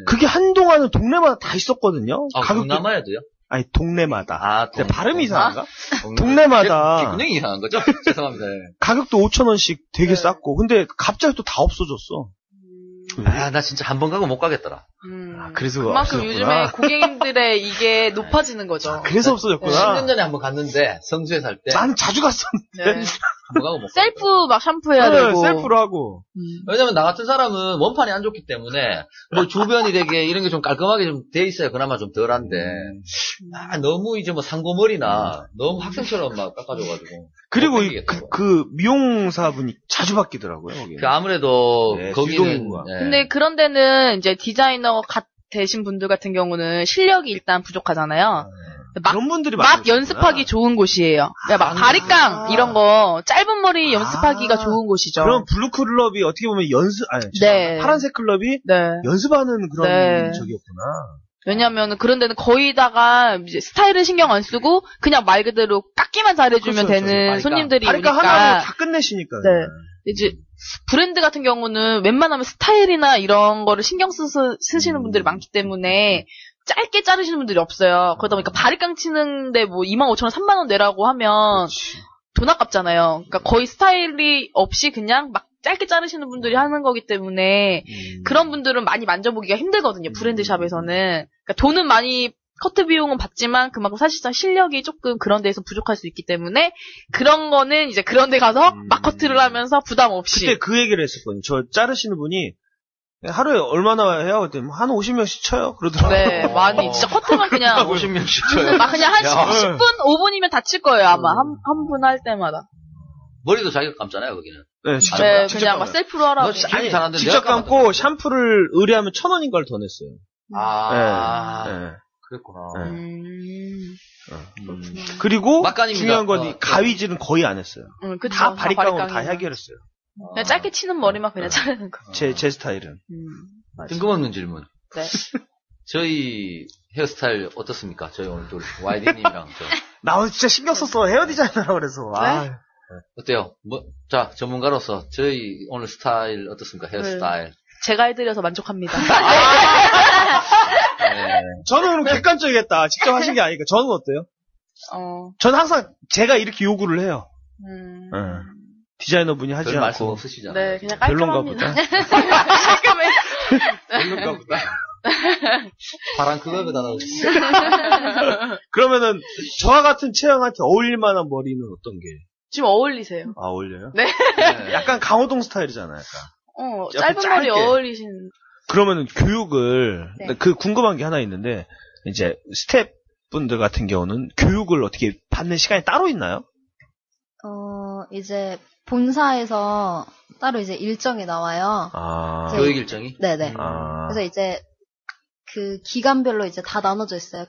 그게 한동안은 동네마다 다 있었거든요. 동남아에도요? 아니, 동네마다. 발음이 이상한가? 동네마다. 기분이 이상한 거죠? 죄송합니다. 가격도 5,000원씩 되게 쌌고. 근데 갑자기 또 다 없어졌어. 나 진짜 한 번 가고 못 가겠더라. 그래서 그만큼 요즘에 고객님들의 이게 높아지는 거죠. 그래서 없어졌구나. 10년 전에 한 번 갔는데, 성수에 살 때. 나는 자주 갔었는데. 한 번 가고 못 셀프 막 샴푸해야 되고. 셀프로 하고. 왜냐면 나 같은 사람은 원판이 안 좋기 때문에, 뭐 주변이 되게 이런 게 좀 깔끔하게 좀 돼 있어야 그나마 좀 덜한데, 너무 이제 뭐 상고머리나, 너무 학생처럼 막 깎아줘가지고. 그리고 그 미용사분이 자주 바뀌더라고요, 거기. 아무래도, 거기는. 근데 그런 데는 이제 디자이너 되신 분들 같은 경우는 실력이 일단 부족하잖아요. 그런 분들이 막 연습하기 좋은 곳이에요. 막 바리깡 이런 거 짧은 머리 연습하기가 좋은 곳이죠. 그럼 블루 클럽이 어떻게 보면 파란색 클럽이 연습하는 그런 적이었구나. 왜냐면 그런 데는 거의다가 이제 스타일을 신경 안 쓰고 그냥 말 그대로 깎기만 잘해주면 되는 손님들이 오니까. 바리깡 하나로 다 끝내시니까. 네. 이제 브랜드 같은 경우는 웬만하면 스타일이나 이런 거를 신경 쓰시는 분들이 많기 때문에 짧게 자르시는 분들이 없어요. 그러다 보니까 바리깡 치는데 뭐 25,000원, 3만원 내라고 하면 돈 아깝잖아요. 그러니까 거의 스타일이 없이 그냥 막 짧게 자르시는 분들이 하는 거기 때문에 그런 분들은 많이 만져보기가 힘들거든요. 브랜드샵에서는. 그러니까 돈은 많이 커트 비용은 받지만 그만큼 사실상 실력이 조금 그런 데에서 부족할 수 있기 때문에 그런 거는 이제 그런 데 가서 막 커트를 하면서 부담 없이. 그때 그 얘기를 했었거든요. 저 자르시는 분이 하루에 얼마나 해요? 그랬더니 한 50명씩 쳐요. 그러더라고요. 네, 많이. 진짜 커트만 그냥. 50명씩 쳐요. 막 그냥 한 10분, 5분이면 다 칠 거예요, 아마. 한 분 할 때마다. 머리도 자기가 감잖아요, 거기는. 네, 직접. 네, 직접 그냥 막 셀프로 하라고. 아니, 직접 감고 샴푸를 의뢰하면 1,000원인 걸 더 냈어요. 네. 그랬구나. 그리고 중요한 건 가위질은 거의 안 했어요. 다 바리깡으로 다 해결했어요. 그냥 짧게 치는 머리만 그냥 자르는 거. 제 스타일은. 뜬금없는 질문. 네. 저희 헤어스타일 어떻습니까? 저희 오늘 또 YD님이랑 나 오늘 진짜 신경 썼어. 헤어 디자이너라고 그래서. 네? 어때요? 자, 전문가로서 저희 오늘 스타일 어떻습니까? 헤어스타일. 제가 해드려서 만족합니다. 네. 저는 오늘 객관적이겠다. 직접 하신 게 아니니까. 저는 어때요? 저는 항상 제가 이렇게 요구를 해요. 디자이너 분이 하지 않고. 말씀 없으시잖아요. 네, 그냥 깔끔합니다. 깔끔해. 별론가 보다. 바람 그걸 그다 그러면은 저와 같은 체형한테 어울릴 만한 머리는 어떤 게? 지금 어울리세요. 아, 어울려요? 네. 약간 강호동 스타일이잖아요, 약간. 짧은 머리 어울리신. 그러면은 교육을, 궁금한 게 하나 있는데, 이제 스태프분들 같은 경우는 교육을 어떻게 받는 시간이 따로 있나요? 이제 본사에서 따로 이제 일정이 나와요. 교육 일정이? 네네. 그래서 이제 그 기간별로 이제 다 나눠져 있어요.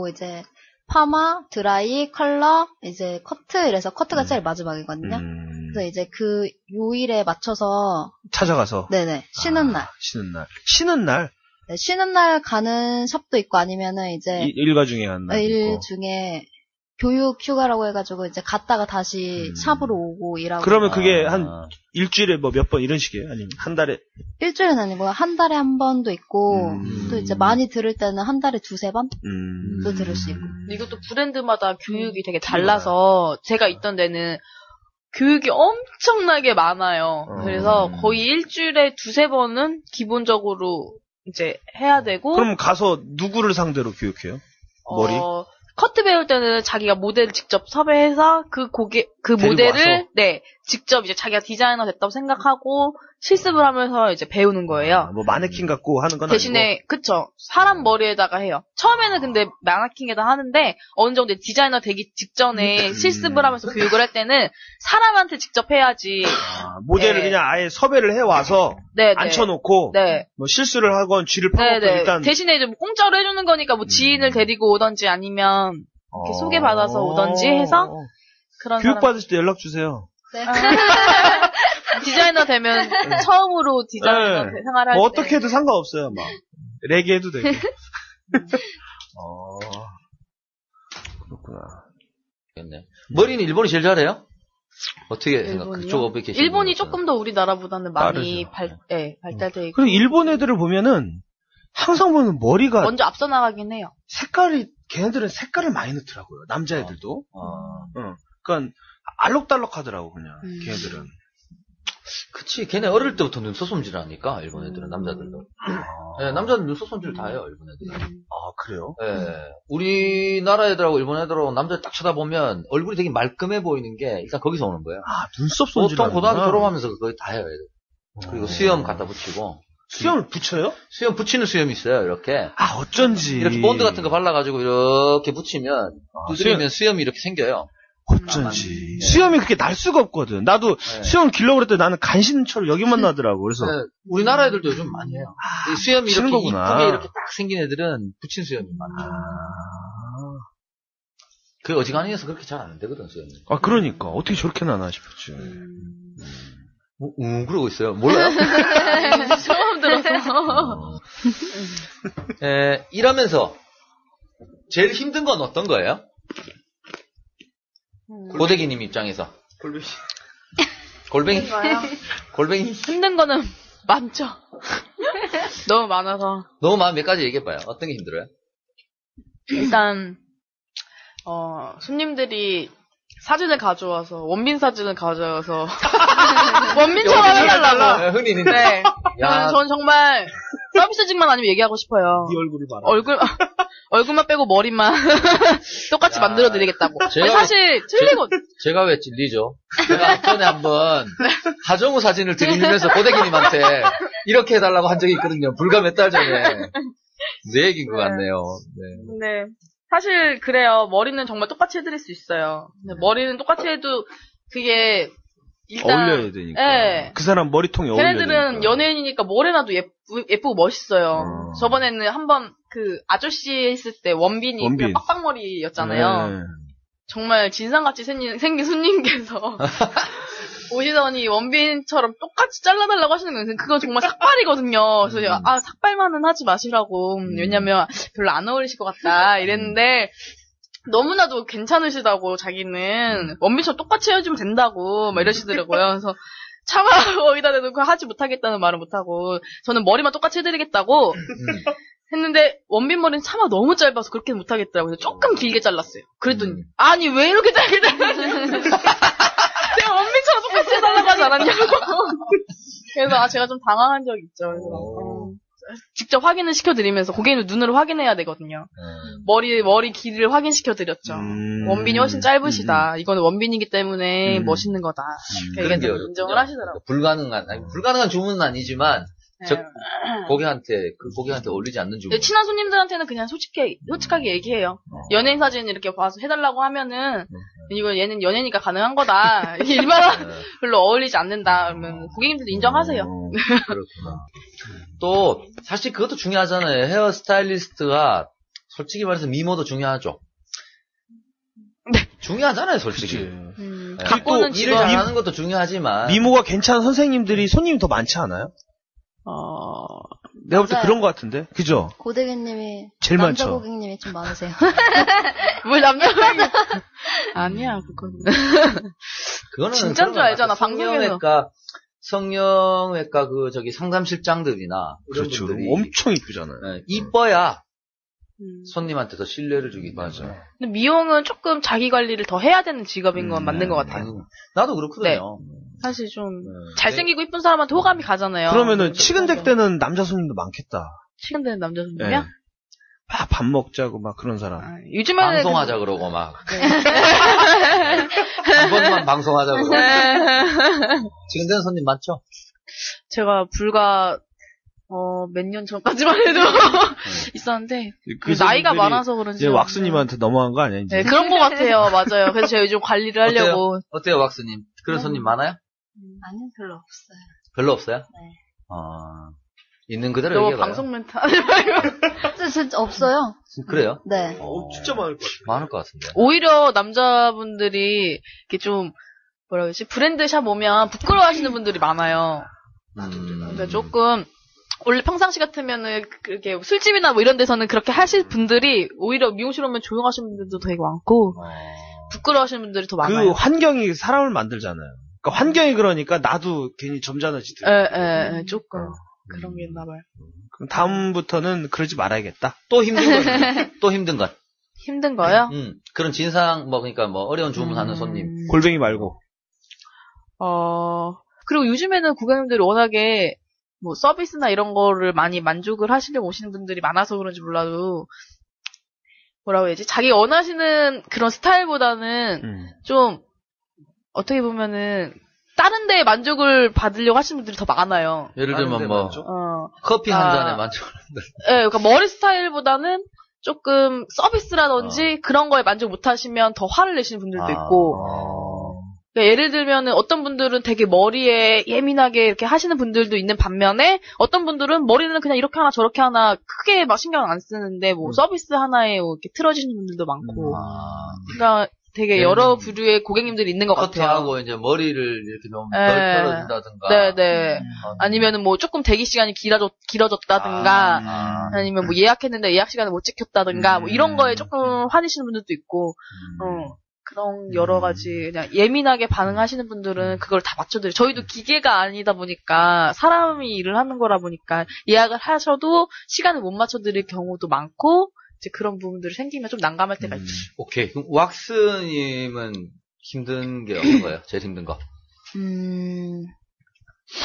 이제 파마, 드라이, 컬러, 이제 커트, 이래서 커트가 제일 마지막이거든요. 그래서 이제 그 요일에 맞춰서 찾아가서. 네네. 쉬는 날. 쉬는 날? 네, 쉬는 날 가는 샵도 있고 아니면은 이제 일과 중에 한 날. 일 중에 교육 휴가라고 해가지고 이제 갔다가 다시 샵으로 오고 일하고. 그러면 그게 한 일주일에 뭐 몇 번 이런 식이에요? 아니면 한 달에? 일주일은 아니고 한 달에 한 번도 있고 또 이제 많이 들을 때는 한 달에 2-3번도 들을 수 있고. 이것도 브랜드마다 교육이 되게 달라서 제가 있던 데는 교육이 엄청나게 많아요. 그래서 거의 일주일에 2-3번은 기본적으로 이제 해야 되고. 그럼 가서 누구를 상대로 교육해요? 머리? 커트 배울 때는 자기가 모델을 직접 섭외해서 그 모델을 직접 이제 자기가 디자이너 됐다고 생각하고 실습을 하면서 이제 배우는 거예요. 뭐 마네킹 갖고 하는 건 대신에 아니고. 그쵸. 사람 머리에다가 해요. 처음에는 근데 마네킹에다 하는데 어느 정도 디자이너 되기 직전에 실습을 하면서 교육을 할 때는 사람한테 직접 해야지. 모델을 네. 그냥 아예 섭외를 해와서 네, 앉혀놓고 네. 뭐 실수를 하건 쥐를 파먹건 네네. 일단 대신에 이제 뭐 공짜로 해주는 거니까 뭐 지인을 데리고 오던지 아니면 이렇게 소개받아서 오던지 해서 그런 교육 사람. 받으실 때 연락 주세요. 네. 디자이너 되면 처음으로 디자이너 네. 생활할 뭐 때 어떻게 해도 상관없어요. 막 레게 해도 되고. 그렇구나. 네. 머리는 일본이 제일 잘해요? 어떻게 생각해요? 일본이요? 그쪽 업에 계신 일본이 분으로서는. 조금 더 우리나라보다는 많이 빠르죠. 발달돼 있고 그리고 일본 애들을 보면은 항상 보면 머리가 먼저 앞서 나가긴 해요. 색깔이 걔네들은 색깔을 많이 넣더라고요. 남자애들도. 그러니까 알록달록하더라고 그냥 걔네들은. 그치, 걔네 어릴 때부터 눈썹 손질하니까, 일본 애들은, 남자들도. 네, 남자들 눈썹 손질 다 해요, 일본 애들은. 아, 그래요? 네. 우리나라 애들하고 일본 애들하고 남자들 딱 쳐다보면 얼굴이 되게 말끔해 보이는 게 일단 거기서 오는 거예요. 아, 눈썹 손질. 보통 고등학교 졸업하면서 거의 다 해요, 애들. 그리고 수염 갖다 붙이고. 수염을 붙여요? 수염 붙이는 수염이 있어요, 이렇게. 아, 어쩐지. 이렇게 본드 같은 거 발라가지고 이렇게 붙이면, 두드리면 수염이 이렇게 생겨요. 어쩐지. 수염이 그렇게 날 수가 없거든. 나도 수염 길려고 그랬더니 나는 간신처럼 여기만 나더라고. 그래서. 네, 우리나라 애들도 요즘 많이 해요. 이 수염이 붙이는 이렇게 거구나. 이쁘게 이렇게 딱 생긴 애들은 붙인 수염이 많죠. 그 어지간해서 그렇게 잘 안 되거든, 수염이. 아, 그러니까. 어떻게 저렇게 나나 싶었지. 그러고 있어요. 몰라요? 처음 들어서. 일하면서 제일 힘든 건 어떤 거예요? 고데기님 입장에서. 골뱅이. 골뱅이. 힘든 거는 많죠. 너무 많아서. 너무 많은 몇 가지 얘기해봐요. 어떤 게 힘들어요? 일단 손님들이 사진을 가져와서 원빈 사진을 가져와서 원빈처럼 해달라고. 흔히 있는데. 네. 야. 전 정말 서비스직만 아니면 얘기하고 싶어요. 네 얼굴을 봐라. 얼굴만 빼고 머리만 똑같이 만들어드리겠다고. 사실 틀리고. 제가 왜 찔리죠? 제가 전에 한번 하정우 사진을 드리면서 고데기님한테 이렇게 해달라고 한 적이 있거든요. 불과 몇 달 전에. 내 얘기인 것 같네요. 네. 사실 그래요. 머리는 정말 똑같이 해드릴 수 있어요. 근데 머리는 똑같이 해도 그게 일단 어울려야 되니까. 네. 그 사람 머리통에 어울려야 되니까. 걔네들은 연예인이니까 뭘 해놔도 예쁘고 멋있어요. 저번에는 한번 그 아저씨 했을 때 원빈이 그냥 빡빡머리였잖아요. 네. 정말 진상같이 생긴 손님께서 오시더니 원빈처럼 똑같이 잘라달라고 하시는 거예요. 그거 정말 삭발이거든요. 그래서 제가 삭발만은 하지 마시라고. 왜냐면 별로 안 어울리실 것 같다 이랬는데 너무나도 괜찮으시다고 자기는 원빈처럼 똑같이 헤어지면 된다고 막 이러시더라고요. 그래서 차마 거기다 대놓고 하지 못하겠다는 말은 못하고 저는 머리만 똑같이 해드리겠다고 했는데 원빈 머리는 차마 너무 짧아서 그렇게 못하겠더라고요. 그래서 조금 길게 잘랐어요. 그랬더니 아니 왜 이렇게 짧게 잘랐는데 내가 원빈처럼 똑같이 해달라고 하지 않았냐고. 그래서 제가 좀 당황한 적이 있죠. 그래서 직접 확인을 시켜드리면서 고객님 눈으로 확인해야 되거든요. 머리 길이를 확인시켜드렸죠. 원빈이 훨씬 짧으시다. 이거는 원빈이기 때문에 멋있는 거다. 그러니까 인정을 하시더라고요. 불가능한 주문은 아니지만 고객한테 어울리지 않는 주문. 친한 손님들한테는 그냥 솔직하게 얘기해요. 연예인 사진 이렇게 봐서 해달라고 하면은 이거 얘는 연예인이니까 가능한 거다. 일반화 별로 어울리지 않는다. 그러면 고객님들도 인정하세요. 그렇구나. 또 사실 그것도 중요하잖아요. 헤어 스타일리스트가 솔직히 말해서 미모도 중요하죠. 네. 중요하잖아요, 솔직히. 갖고는 일을 잘하는 것도 중요하지만 미모가 괜찮은 선생님들이 손님이 더 많지 않아요? 내가 볼 때 맞아요. 그런 것 같은데, 그죠? 고데기님이 제일 남자 많죠. 고객님이 좀 많으세요. 뭘 남자 고객님? 아니야, 그거는 진짜인 줄 알잖아, 방송에서. 성형외과 상담실장들이나 이런 그렇죠. 분들이 엄청 이쁘잖아요. 이뻐야 손님한테 더 신뢰를 주기 때문에. 근데 미용은 조금 자기 관리를 더 해야 되는 직업인 건 맞는 것 같아요. 나도 그렇거든요. 사실 좀 잘생기고 이쁜 사람한테 호감이 가잖아요. 그러면은 치근댁 때는 남자 손님도 많겠다. 치근되는 남자 손님이요? 막 밥 먹자고 막 그런 사람. 요즘에는 방송하자 그러고 막. 한 번만 방송하자 그러고. 지금 되는 손님 많죠? 제가 불과 몇 년 전까지만 해도 있었는데 나이가 많아서 그런지 이제 왁스님한테 넘어간 거 아니야 이제? 네, 그런 것 같아요. 맞아요. 그래서 제가 요즘 관리를 하려고. 어때요 왁스님? 그런 손님 많아요? 아니요, 별로 없어요. 별로 없어요? 네. 있는 그대로 너 얘기해봐요. 방송 멘트 하지 말고. 진짜 없어요. 그래요? 네. 진짜 많을 것 같아. 많을 것 같은데. 오히려 남자분들이 이렇게 좀 뭐라 그러지? 브랜드샵 오면 부끄러워하시는 분들이 많아요. 그러니까 조금 원래 평상시 같으면은 그렇게 술집이나 뭐 이런 데서는 그렇게 하실 분들이 오히려 미용실 오면 조용하신 분들도 되게 많고 부끄러워하시는 분들이 더 많아요. 그 환경이 사람을 만들잖아요. 그러니까 환경이 그러니까 나도 괜히 점잖아지더라고요. 조금 그런 게 있나 봐요. 그럼 다음부터는 그러지 말아야겠다. 또 힘든 건. 또 힘든 건. 힘든 거요? 그런 진상 그러니까 어려운 주문하는 손님. 골뱅이 말고. 그리고 요즘에는 고객님들이 워낙에 뭐 서비스나 이런 거를 많이 만족을 하시려고 오시는 분들이 많아서 그런지 몰라도 뭐라고 해야지? 자기 원하시는 그런 스타일보다는 좀 어떻게 보면은 다른 데에 만족을 받으려고 하시는 분들이 더 많아요. 예를 들면 커피 한 잔에 만족을 한다. 네, 그러니까 머리 스타일보다는 조금 서비스라든지 그런 거에 만족 못 하시면 더 화를 내시는 분들도 있고. 그러니까 예를 들면은 어떤 분들은 되게 머리에 예민하게 이렇게 하시는 분들도 있는 반면에 어떤 분들은 머리는 그냥 이렇게 하나 저렇게 하나 크게 막 신경 안 쓰는데 뭐 서비스 하나에 뭐 이렇게 틀어지는 분들도 많고. 그러니까 되게 여러 부류의 고객님들이 있는 것 같아요. 커트하고 이제 머리를 이렇게 좀 덜 털어준다든가. 네네. 아니면은 뭐 조금 대기 시간이 길어졌다든가. 아니면 뭐 예약했는데 예약 시간을 못 지켰다든가. 뭐 이런 거에 조금 화내시는 분들도 있고. 그런 여러 가지 그냥 예민하게 반응하시는 분들은 그걸 다 맞춰드려요. 저희도 기계가 아니다 보니까 사람이 일을 하는 거라 보니까 예약을 하셔도 시간을 못 맞춰드릴 경우도 많고 이제 그런 부분들이 생기면 좀 난감할 때가 있죠. 오케이. 그럼 왁스님은 힘든 게 어떤 거예요? 제일 힘든 거?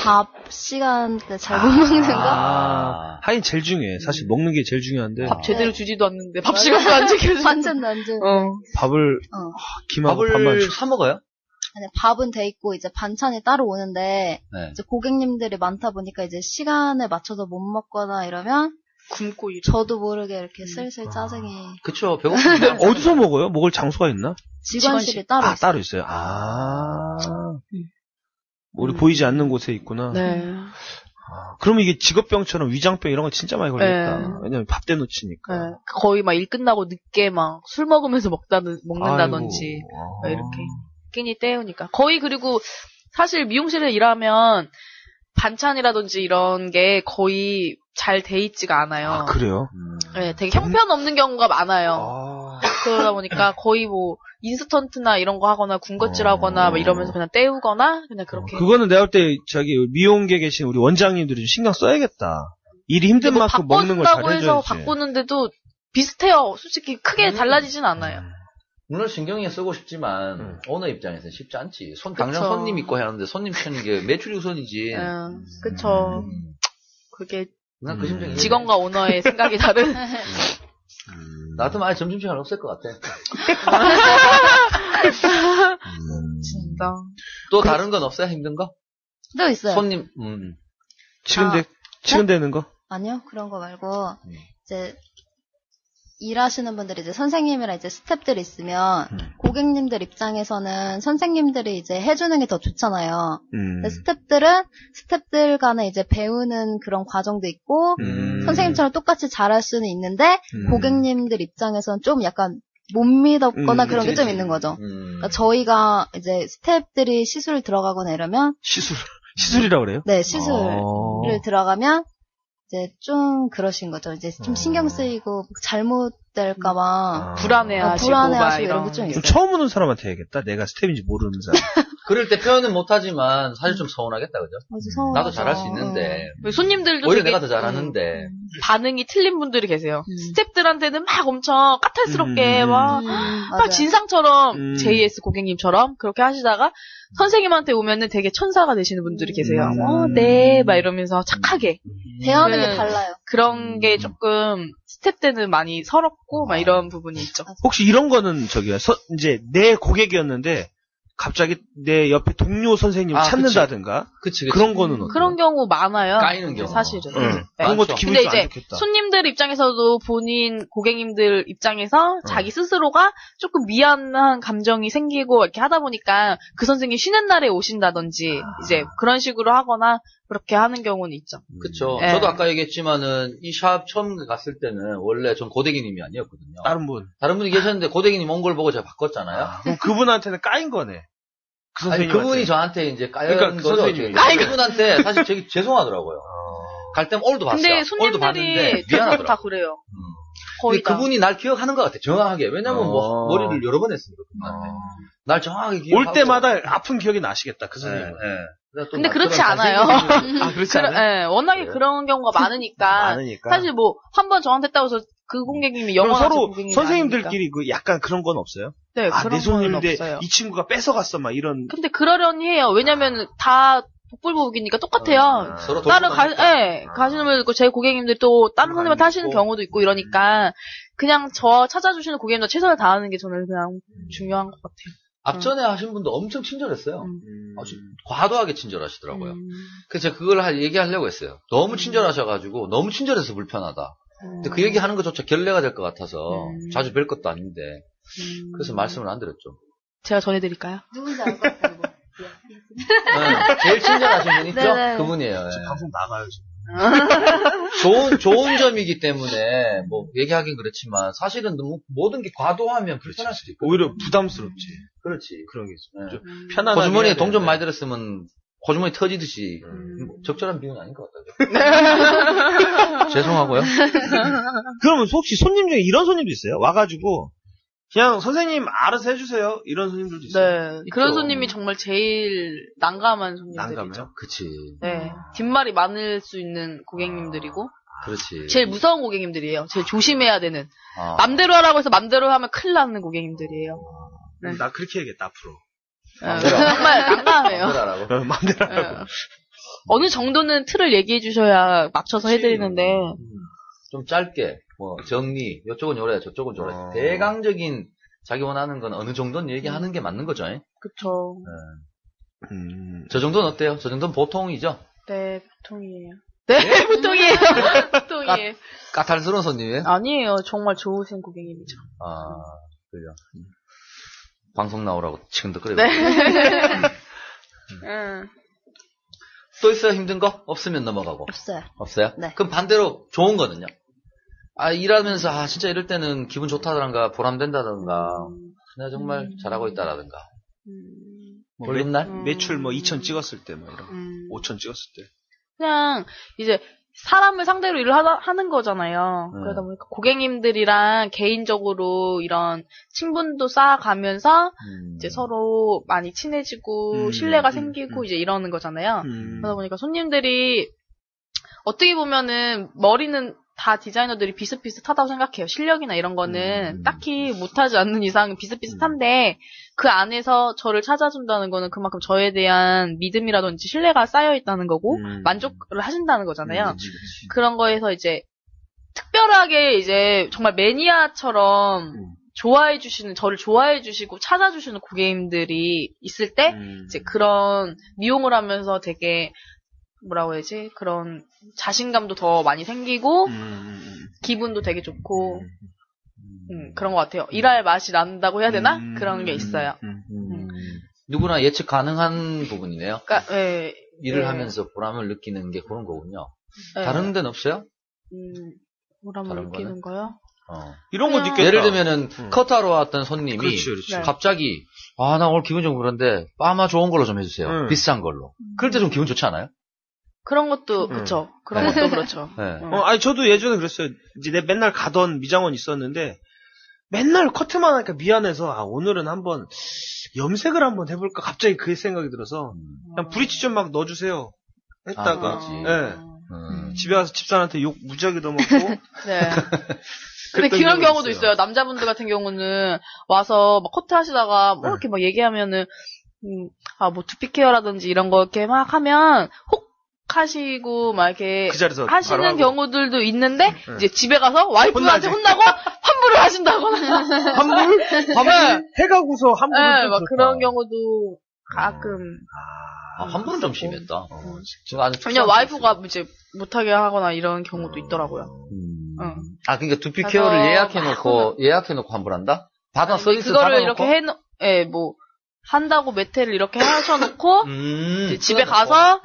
밥 시간대 잘 못 먹는 거? 하긴 제일 중요해. 사실 먹는 게 제일 중요한데. 밥 제대로 주지도 않는데 밥 시간도 안 지켜주고. 완전 안 줘. 밥을 김하고 밥을 밥만 사 먹어요? 아니, 밥은 돼 있고 이제 반찬이 따로 오는데 이제 고객님들이 많다 보니까 이제 시간에 맞춰서 못 먹거나 이러면 굶고 이래. 저도 모르게 이렇게 슬슬 짜증이. 그쵸. 배고픈데. 어디서 먹어요? 먹을 장소가 있나? 직원실이 따로 있어요. 따로 있어요. 우리 보이지 않는 곳에 있구나. 네. 그러면 이게 직업병처럼 위장병 이런 거 진짜 많이 걸리겠다. 네. 왜냐면 밥 대놓치니까. 네. 거의 막 일 끝나고 늦게 막 술 먹으면서 먹는다든지 이렇게 끼니 때우니까. 거의 그리고 사실 미용실에 일하면 반찬이라든지 이런 게 거의 잘 돼 있지가 않아요. 그래요? 네, 되게 형편없는 경우가 많아요. 그러다 보니까 거의 뭐 인스턴트나 이런 거 하거나 군것질 하거나 막 이러면서 그냥 때우거나 그냥 그렇게. 그거는 내가 볼 때 미용계 계신 우리 원장님들이 좀 신경 써야겠다. 일이 힘든 뭐 만큼 먹는 걸 바꿔준다고 잘해줘야지. 해서 바꾸는데도 비슷해요. 솔직히 크게 달라지진 않아요. 물론 신경이 쓰고 싶지만 오너 입장에서는 쉽지 않지. 당장 손님 있고 하는데 손님 치는 게 매출이 우선이지. 그쵸. 그게 난 그 심정이 직원과 오너의 생각이 다른. 나 같으면 아예 점심시간 없을 것 같아. 진짜. 또 다른 건 없어요? 힘든 거? 또 있어요. 손님, 치근대는 거? 아니요, 그런 거 말고, 이제, 일하시는 분들이 이제 선생님이랑 이제 스태프들이 있으면, 고객님들 입장에서는 선생님들이 이제 해주는 게 더 좋잖아요. 근데 스태프들 간에 이제 배우는 그런 과정도 있고, 선생님처럼 똑같이 잘할 수는 있는데, 고객님들 입장에서는 좀 약간 못 믿었거나 그런 게 좀 있는 거죠. 그러니까 저희가 이제 스태프들이 시술 들어가거나 이러면, 시술이라고 그래요? 네, 시술을 들어가면, 이제 좀 그러신 거죠. 이제 좀 신경 쓰이고 잘못될까봐 불안해하시고 불안해하시고 이런 게 좀 있어요. 처음 오는 사람한테 해야겠다. 내가 스텝인지 모르는 사람. 그럴 때 표현은 못하지만 사실 좀 서운하겠다, 그죠? 맞아, 나도 잘할 수 있는데. 손님들도 오히려 되게 내가 더 잘하는데. 반응이 틀린 분들이 계세요. 스탭들한테는 막 엄청 까탈스럽게 막 맞아요. 진상처럼 JS 고객님처럼 그렇게 하시다가 선생님한테 오면은 되게 천사가 되시는 분들이 계세요. 네, 막 이러면서 착하게. 대하는 게 달라요. 그런 게 조금 스텝 때는 많이 서럽고 막 이런 부분이 있죠. 혹시 이런 거는 저기요. 이제 내 고객이었는데 갑자기 내 옆에 동료 선생님을 찾는다든가 그치. 그런 거는 어때요? 그런 경우 많아요. 까이는 경우. 사실은. 응. 네. 그런 것도 기분이 근데 좀 안 이제 좋겠다. 손님들 입장에서도 본인 고객님들 입장에서 자기 스스로가 조금 미안한 감정이 생기고 이렇게 하다 보니까 그 선생님 쉬는 날에 오신다든지 이제 그런 식으로 하거나 그렇게 하는 경우는 있죠. 그쵸. 네. 저도 아까 얘기했지만은 이 샵 처음 갔을 때는 원래 전 고데기님이 아니었거든요. 다른 분이 계셨는데 고데기님 온 걸 보고 제가 바꿨잖아요. 그럼 그분한테는 까인 거네. 그 아니, 선생님한테. 그분이 저한테 이제 까연 그러니까 그 거죠. 선생님이. 그분한테 사실 되게 죄송하더라고요. 갈 때면 오늘도 봤어요. 근데 오늘도 손님들이 봤는데 대부분 미안하더라고요. 다 그래요. 근데 거의 다. 그분이 날 기억하는 것 같아. 정확하게. 왜냐면 뭐 머리를 여러 번 했으니까 그분한테. 날 정확하게 기억하고. 올 때마다 아픈 기억이 나시겠다. 그 선생님은. 근데 그렇지 않아요. 그렇지 않아요? 워낙에 그런 경우가 많으니까. 사실 뭐 한 번 저한테 했다고 해서 그 고객님이 그럼 영원한 서로 고객님이 선생님들끼리 그 약간 그런 건 없어요? 네, 아, 그런 내 손님인데 건 없어요. 이 친구가 뺏어갔어, 막 이런. 근데 그러려니 해요. 왜냐면 다 복불복이니까 똑같아요. 서로 다른 가시는 분도 있고 제 고객님들이 또 다른 선생님한테 하시는 경우도 있고 이러니까 그냥 저 찾아주시는 고객님들 최선을 다하는 게 저는 그냥 중요한 것 같아요. 앞전에 하신 분도 엄청 친절했어요. 아주 과도하게 친절하시더라고요. 그래서 제가 그걸 얘기하려고 했어요. 너무 친절하셔가지고 너무 친절해서 불편하다. 근데 그 얘기하는 것조차 결례가 될 것 같아서 자주 뵐 것도 아닌데 그래서 말씀을 안 드렸죠. 제가 전해드릴까요? 누군지 알 것 같아요. 네, 제일 친절하신 분 있죠? 네네. 그분이에요. 방송 나가요, 지금. 좋은 점이기 때문에 뭐 얘기하긴 그렇지만 사실은 너무 모든 게 과도하면 불편할 수도 있고 오히려 부담스럽지. 그렇지. 그런 게 있어. 좀 네. 편안하게. 호주머니에 해야 돈 좀 되는데. 많이 들었으면 호주머니 터지듯이 뭐 적절한 비유는 아닌 것 같아요. 죄송하고요. 그러면 혹시 손님 중에 이런 손님도 있어요? 와가지고 그냥 선생님 알아서 해주세요. 이런 손님들도 있어요. 네. 그런 손님이 정말 제일 난감한 손님들이죠. 난감해요? 그치. 네. 뒷말이 많을 수 있는 고객님들이고 그렇지. 제일 무서운 고객님들이에요. 제일 조심해야 되는. 맘대로 하라고 해서 맘대로 하면 큰일 나는 고객님들이에요. 네. 나 그렇게 해야겠다, 앞으로. 정말 난감해요. 맘대로 하라고. 어느 정도는 틀을 얘기해 주셔야 맞춰서 해드리는데. 좀 짧게, 뭐, 정리, 이쪽은 요래, 저쪽은 저래. 대강적인 자기 원하는 건 어느 정도는 얘기하는 게 맞는 거죠. 그쵸. 저 정도는 어때요? 저 정도는 보통이죠? 네, 보통이에요. 네, 보통이에요. 보통이에요. 까탈스러운 손님이에요? 아니에요. 정말 좋으신 고객님이죠. 그래요. 방송 나오라고 지금도 네. 또 있어요? 힘든 거? 없으면 넘어가고. 없어요? 네. 그럼 반대로 좋은 거는요? 일하면서, 진짜 이럴 때는 기분 좋다던가, 보람된다던가, 내가 정말 잘하고 있다라던가. 뭐 월급날? 매출 뭐 2천 찍었을 때, 뭐 이런. 5천 찍었을 때. 그냥, 이제, 사람을 상대로 일을 하는 거잖아요. 그러다 보니까 고객님들이랑 개인적으로 이런 친분도 쌓아가면서 이제 서로 많이 친해지고 신뢰가 생기고 이제 이러는 거잖아요. 그러다 보니까 손님들이 어떻게 보면은 머리는 다 디자이너들이 비슷비슷하다고 생각해요. 실력이나 이런 거는 딱히 못하지 않는 이상 비슷비슷한데 그 안에서 저를 찾아준다는 거는 그만큼 저에 대한 믿음이라든지 신뢰가 쌓여 있다는 거고 만족을 하신다는 거잖아요. 그런 거에서 이제 특별하게 이제 정말 매니아처럼 좋아해 주시는, 저를 좋아해 주시고 찾아주시는 고객님들이 있을 때 이제 그런 미용을 하면서 되게 뭐라고 해야지? 그런 자신감도 더 많이 생기고 기분도 되게 좋고 그런 것 같아요. 일할 맛이 난다고 해야 되나? 그런 게 있어요. 누구나 예측 가능한 부분이네요. 그러니까, 네, 일을 하면서 보람을 느끼는 게 그런 거군요. 네. 다른 데는 없어요? 보람을 느끼는 거요? 이런 것도 있겠다. 예를 들면은 커트하러 왔던 손님이 그렇지. 갑자기 나 오늘 기분 좀 그런데 파마 좋은 걸로 좀 해주세요. 비싼 걸로. 그럴 때 좀 기분 좋지 않아요? 그런 것도 그렇죠. 그런 것도 그렇죠. 아니 저도 예전에 그랬어요. 이제 내 맨날 가던 미장원 있었는데 맨날 커트만 하니까 미안해서, 오늘은 한번 염색을 한번 해볼까? 갑자기 그 생각이 들어서, 그냥 브릿지 좀 막 넣어주세요. 했다가, 집에 가서 집사람한테 욕 무지하게 넣어먹고. 네. 근데 그런 경우도 있어요. 남자분들 같은 경우는 와서 막 커트 하시다가 뭐 이렇게 막 얘기하면은, 뭐 두피 케어라든지 이런 거 이렇게 막 하면 혹 하시고 막 이렇게 그 자리에서 하시는 경우들도 있는데 이제 집에 가서 와이프한테 혼나고 환불을 하신다거나. 환불? 해가고서 환불을. 네, 막 그런 경우도 가끔. 환불은 좀 심했다. 그냥 와이프가 이제 못하게 하거나 이런 경우도 있더라고요. 그러니까 두피 케어를 예약해놓고 환불한다? 받아 서비스 그거를 받아놓고? 이렇게 한다고 메테를 이렇게 하셔놓고, 이제 집에 가서,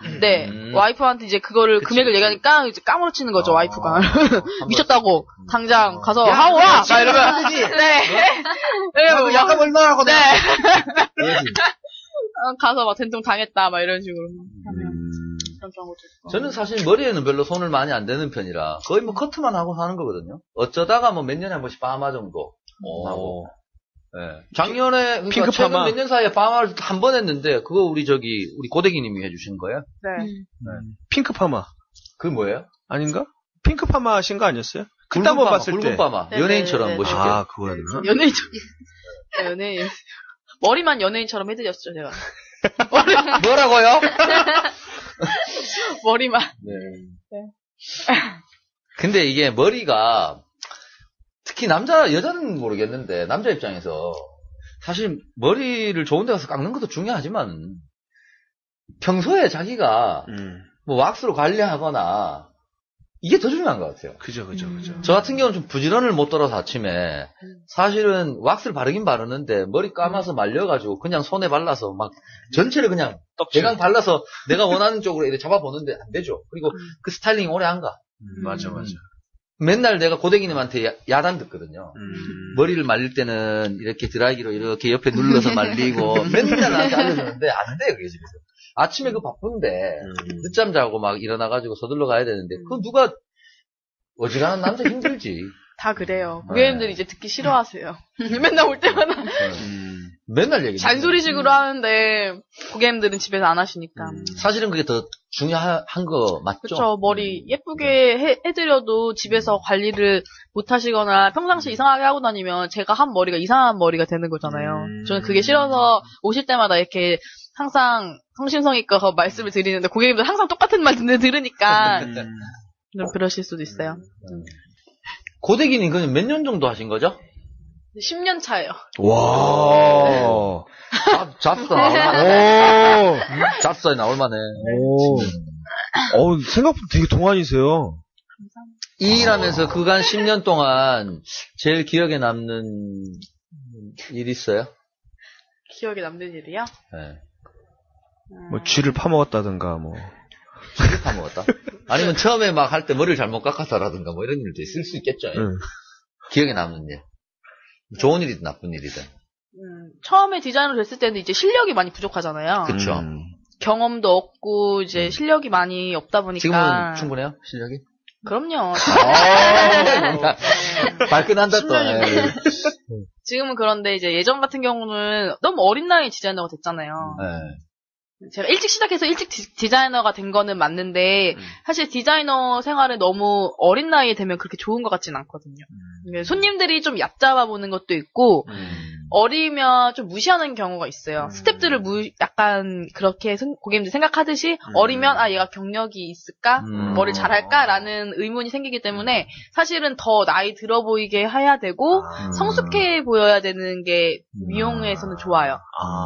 와이프한테 이제 그거를 금액을 얘기하니까 이제 까무러치는 거죠, 와이프가. 미쳤다고, 당장 가서 하고 와! 막 이러면. 네. 약간 얼마나 하고 가서 막 된통 당했다, 막 이런 식으로. 그런 경우도 있고. 저는 사실 머리에는 별로 손을 많이 안 대는 편이라, 거의 뭐 커트만 하고 사는 거거든요. 어쩌다가 뭐 몇 년에 한 번씩 파마 정도 하고. 네. 작년에, 그러니까 최근 몇 년 사이에 파마를 한 번 했는데, 그거 우리 고데기님이 해주신 거예요? 네. 핑크 파마. 그게 뭐예요? 아닌가? 핑크 파마 하신 거 아니었어요? 그때 한번 봤을 때. 붉은 파마. 연예인처럼 멋있게. 그거였나? 연예인. 머리만 연예인처럼 해드렸죠, 제가. 뭐라고요? 머리만. 네. 근데 이게 머리가, 특히 여자는 모르겠는데, 남자 입장에서, 사실 머리를 좋은 데 가서 깎는 것도 중요하지만, 평소에 자기가, 뭐 왁스로 관리하거나, 이게 더 중요한 것 같아요. 그죠. 저 같은 경우는 좀 부지런을 못 떨어서 아침에, 사실은 왁스를 바르긴 바르는데, 머리 감아서 말려가지고, 그냥 손에 발라서, 막, 전체를 그냥, 대강 발라서 내가 원하는 쪽으로 이렇게 잡아보는데, 안 되죠. 그리고 그 스타일링이 오래 안 가. 맞아. 맨날 내가 고데기님한테 야단 듣거든요. 머리를 말릴 때는 이렇게 드라이기로 이렇게 옆에 눌러서 말리고 맨날 나한테 알려주는데 안 돼요, 그게 집에서. 아침에 바쁜데 늦잠 자고 막 일어나가지고 서둘러 가야 되는데 그건 누가 어지간한 남자 힘들지. 다 그래요. 고객님들이 이제 듣기 싫어하세요. 맨날 올 때마다. 맨날 얘기해. 잔소리식으로 하는데 고객님들은 집에서 안 하시니까. 사실은 그게 더 중요한 거 맞죠? 그렇죠. 머리 예쁘게 해드려도 집에서 관리를 못 하시거나 평상시 이상하게 하고 다니면 제가 한 머리가 이상한 머리가 되는 거잖아요. 저는 그게 싫어서 오실 때마다 이렇게 항상 성심성의껏 말씀을 드리는데 고객님들 항상 똑같은 말 들으니까 좀 그러실 수도 있어요. 고데기님 그냥 몇 년 정도 하신 거죠? 10년 차예요. 와. 잡사 나올만해. 잡사에 나올만해. 생각보다 되게 동안이세요. 이 일하면서 그간 10년 동안 제일 기억에 남는 일 있어요? 기억에 남는 일이요? 네. 뭐 쥐를 파먹었다든가 뭐. 쥐를 파먹었다? 아니면 처음에 막 할 때 머리를 잘못 깎았다라든가 뭐 이런 일도 있을 수 있겠죠. 기억에 남는 일. 좋은 일이든 나쁜 일이든. 처음에 디자이너 됐을 때는 이제 실력이 많이 부족하잖아요. 그렇죠. 경험도 없고 이제 실력이 많이 없다 보니까. 지금은 충분해요? 실력이? 그럼요. 발끈한다 또. 지금은 그런데 이제 예전 같은 경우는 너무 어린 나이에 디자이너가 됐잖아요. 제가 일찍 시작해서 일찍 디자이너가 된 거는 맞는데 사실 디자이너 생활은 너무 어린 나이에 되면 그렇게 좋은 것 같지는 않거든요. 손님들이 좀 얕잡아 보는 것도 있고 어리면 좀 무시하는 경우가 있어요. 스텝들을 약간 그렇게 고객님들 생각하듯이 어리면 얘가 경력이 있을까? 뭐를 잘할까라는 의문이 생기기 때문에 사실은 더 나이 들어 보이게 해야 되고 성숙해 보여야 되는 게 미용에서는 좋아요.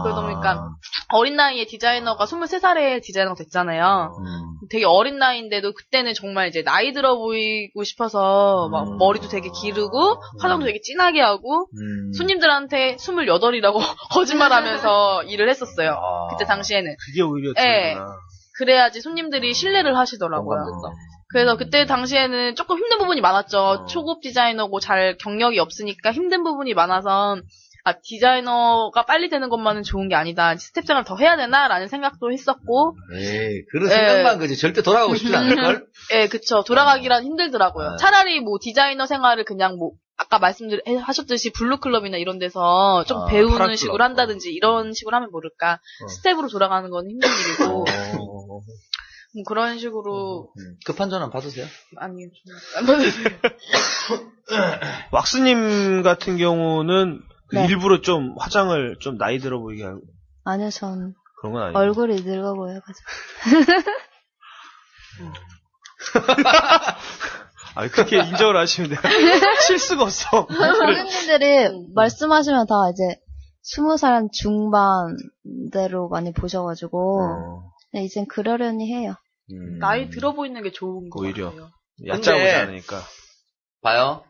그러다 보니까 어린 나이에 디자이너가 23살에 디자이너가 됐잖아요. 되게 어린 나이인데도 그때는 정말 이제 나이 들어 보이고 싶어서 막 머리도 되게 기르고 화장도 되게 진하게 하고 손님들한테 28이라고 거짓말하면서 일을 했었어요. 그때 당시에는. 그게 오히려 그래야지 손님들이 신뢰를 하시더라고요. 그래서 그때 당시에는 조금 힘든 부분이 많았죠. 초급 디자이너고 잘 경력이 없으니까 힘든 부분이 많아서 디자이너가 빨리 되는 것만은 좋은 게 아니다. 스텝장을 더 해야 되나라는 생각도 했었고. 그런 생각만 그지 절대 돌아가고 싶지 않을걸? 그쵸. 돌아가기란 힘들더라고요. 차라리 뭐 디자이너 생활을 그냥 뭐 아까 하셨듯이 블루클럽이나 이런 데서 좀 배우는 파란 식으로 클럽. 한다든지 이런 식으로 하면 모를까. 스텝으로 돌아가는 건 힘든 일이고. 그런 식으로. 급한 전화 받으세요? 아니요. 왁스님 같은 경우는 네. 일부러 좀 화장을 좀 나이 들어 보이게 하고 아니요, 전 그런 건 아니에요. 얼굴이 늙어 보여가지고. 아, 그렇게 인정을 하시면 내가 칠 수가 없어. 고객님들이 말씀하시면 다 이제 20살 중반대로 많이 보셔가지고 네, 이젠 그러려니 해요. 나이 들어 보이는 게 좋은 거 오히려. 같아요. 얕잡지 근데 않으니까. 봐요.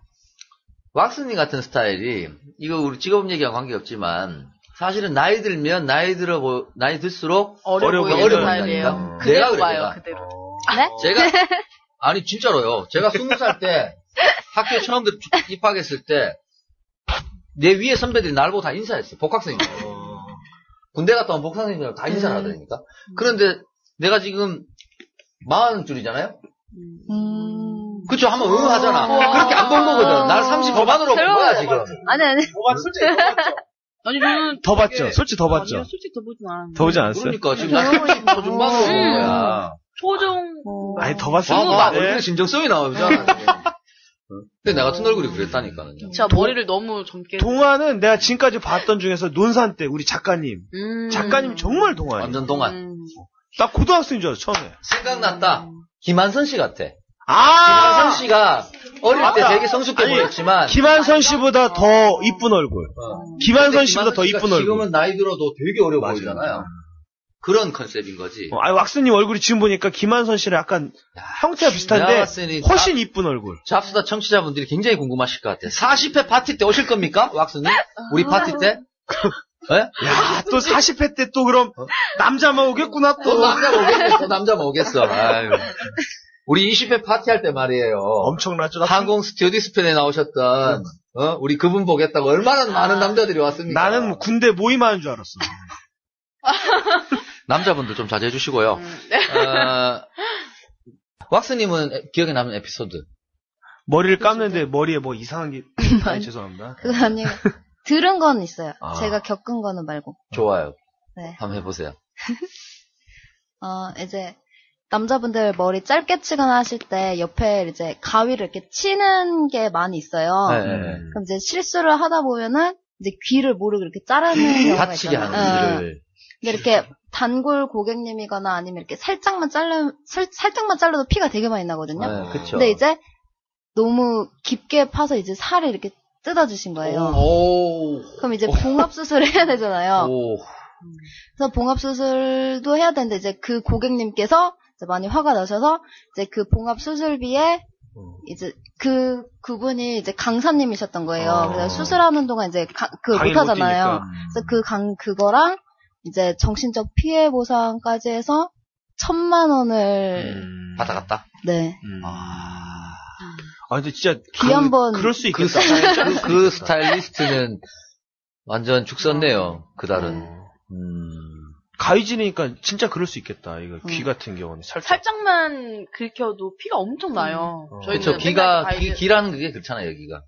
왁스님 같은 스타일이, 이거 우리 직업 얘기와 관계없지만, 사실은 나이 들면 나이 들수록 어려 보이는 보이는 스타일이에요. 내가 그대로 그래, 봐요, 내가. 그대로. 네? 제가, 아니, 진짜로요. 제가 20살 때 학교에 처음 입학했을 때, 내 위에 선배들이 날 보고 다 인사했어요. 복학생이요. 군대 갔다 온 복학생이라고 다 인사를 하더라니까. 그런데 내가 지금 40줄이잖아요? 그쵸, 한번 응하잖아. 그렇게 안 본 거거든. 날 30 저반으로 본 거야, 지금. 아니. 뭐가 솔직히 더 봤죠? 아니, 저는. 더 봤죠? 솔직히 더 봤죠? 아니요, 솔직히 더 보진 않았는데. 더 보지 않았어요? 그러니까, 지금 날 30 저중반으로 본 거야. 초중. 아니, 더 봤어요. 봐봐, 네. 얼굴에 진정성이 나오잖아. 근데 나 같은 얼굴이 그랬다니까요. 제가 머리를 너무 젊게. 동화는 내가 지금까지 봤던 중에서 논산 때 우리 작가님. 작가님 정말 동화예요. 완전 동안. 나 고등학생인 줄 알았어, 처음에. 생각났다. 김한선 씨 같아. 아! 김한선 씨가 어릴 때 맞다. 되게 성숙해 아니, 보였지만. 김한선 씨보다 더 이쁜 얼굴. 김한선 씨보다 더 이쁜 얼굴. 지금은 나이 들어도 되게 어려 보이잖아요. 그런 컨셉인 거지. 아니, 왁스님 얼굴이 지금 보니까 김한선 씨랑 약간 형태가 비슷한데 내가 봤을 때는 훨씬 이쁜 얼굴. 잡수다 청취자분들이 굉장히 궁금하실 것 같아요. 40회 파티 때 오실 겁니까? 왁스님? 우리 파티 때? 예? 야, 또 40회 때 또 그럼 남자만 오겠구나 또 또. 남자만 오겠어. 또 남자만 오겠어. 아유. 우리 20회 파티 할 때 말이에요. 엄청나죠. 나 항공 스튜어디스 편에 나오셨던 우리 그분 보겠다고 얼마나 많은 남자들이 왔습니까? 나는 뭐 군대 모임하는 줄 알았어. 남자분들 좀 자제해 주시고요. 왁스님은 기억에 남는 에피소드. 머리를 감는데 머리에 뭐 이상한 게 아니, 죄송합니다. 그거 아니고 들은 건 있어요. 아. 제가 겪은 거는 말고. 좋아요. 네. 한번 해보세요. 이제 남자분들 머리 짧게 치거나 하실 때 옆에 이제 가위를 이렇게 치는 게 많이 있어요. 네. 그럼 이제 실수를 하다 보면은 이제 귀를 모르고 이렇게 자르는 경우가 다치게 있잖아요. 하는 일을. 근데 이렇게 단골 고객님이거나 아니면 이렇게 살짝만 잘라도 피가 되게 많이 나거든요. 네, 그쵸. 근데 이제 너무 깊게 파서 이제 살을 이렇게 뜯어주신 거예요. 오. 그럼 이제 봉합수술을 해야 되잖아요. 오. 그래서 봉합수술도 해야 되는데 이제 그 고객님께서 이제 많이 화가 나셔서 이제 그 봉합수술비에 이제 그분이 이제 강사님이셨던 거예요. 그래서 수술하는 동안 이제 못 하잖아요. 그래서 그거랑 이제 정신적 피해 보상까지 해서 1,000만 원을 받아갔다. 네. 근데 진짜 귀 한번 그럴 수 있겠다. 그 스타일리스트는 완전 죽 썼네요. 그달은. 가위질이니까 진짜 그럴 수 있겠다. 이거 귀 같은 경우는 살짝만 긁혀도 피가 엄청 나요. 그렇죠. 귀라는 그게 그렇잖아요, 여기가.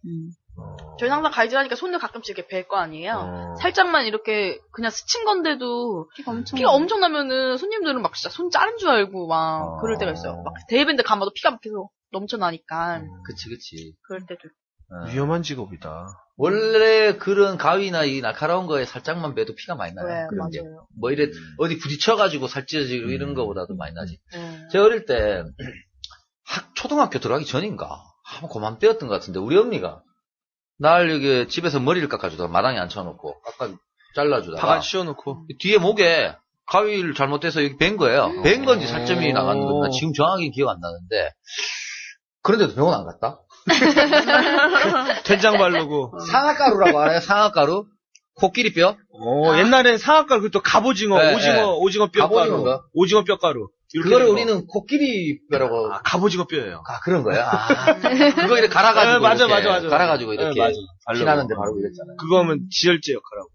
저희는 항상 가위질하니까 손을 가끔씩 이렇게 벨 거 아니에요. 살짝만 이렇게 그냥 스친 건데도 피가 엄청 나면은 손님들은 막 진짜 손 자른 줄 알고 막 그럴 때가 있어요. 막 대입인데 감아도 피가 막 계속 넘쳐나니까. 그치. 그럴 때도 있고. 위험한 직업이다. 원래 그런 가위나 이 날카로운 거에 살짝만 매도 피가 많이 나요. 네, 그런 게. 맞아요. 뭐 이래 어디 부딪혀가지고 살 찢어지고 이런 거보다도 많이 나지. 제가 어릴 때 초등학교 들어가기 전인가 한번 그맘때였던 것 같은데 우리 언니가 날 여기 집에서 머리를 깎아주다가 마당에 앉혀놓고 잘라주다가 바가지 씌워놓고 뒤에 목에 가위를 잘못해서 여기 벤 거예요. 벤 건지 살점이 나간 건지 지금 정확히 기억 안 나는데 그런데도 병원 안 갔다? 된장 바르고 상아가루라고 알아요? 상아가루? 코끼리뼈? 옛날엔 상아가루 그것도 갑오징어, 네, 오징어 뼈가루, 오징어 뼈가루. 그거를 우리는 코끼리뼈라고. 갑오징어 뼈예요. 그런 거야. 그거 이렇게 갈아가지고. 맞아. 갈아가지고 이렇게. 맞아. 피나는데 바르고 이랬잖아요. 그거 하면 지혈제 역할하고.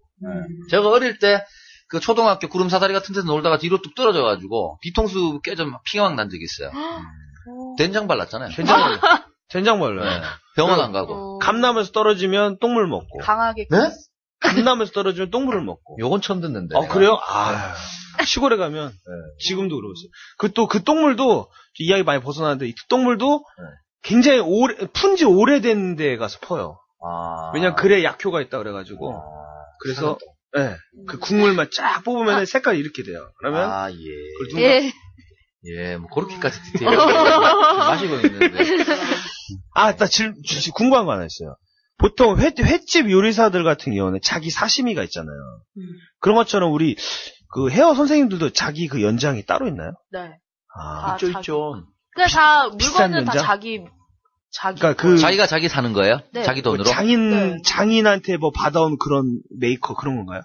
제가 어릴 때 그 초등학교 구름사다리 같은 데서 놀다가 뒤로 뚝 떨어져가지고 뒤통수 깨져 피가 막 난 적이 있어요. 된장 발랐잖아요. 된장벌레. 네. 병원 안 가고. 감나무에서 떨어지면 똥물 먹고. 강하게. 네? 감나무에서 떨어지면 똥물을 먹고. 요건 처음 듣는데. 그래요? 시골에 가면 지금도 그러고 있어요. 그 똥물도 이야기 많이 벗어나는데 이 똥물도 굉장히 푼지 오래된 데 가서 퍼요. 왜냐면 그래 약효가 있다 그래가지고. 그래서 그 국물만 쫙 뽑으면 색깔이 이렇게 돼요. 그러면 뭐 그렇게까지 디테일하게 마시고 있는데. 나 궁금한 거 하나 있어요. 보통 횟집 요리사들 같은 경우는 자기 사시미가 있잖아요. 그런 것처럼 우리 그 헤어 선생님들도 자기 그 연장이 따로 있나요? 네. 있죠. 그냥 다 비싼 물건은 다 연장? 자기. 그러니까 자기가 자기 사는 거예요? 네. 자기 돈으로? 장인한테 뭐 받아온 그런 메이커 그런 건가요?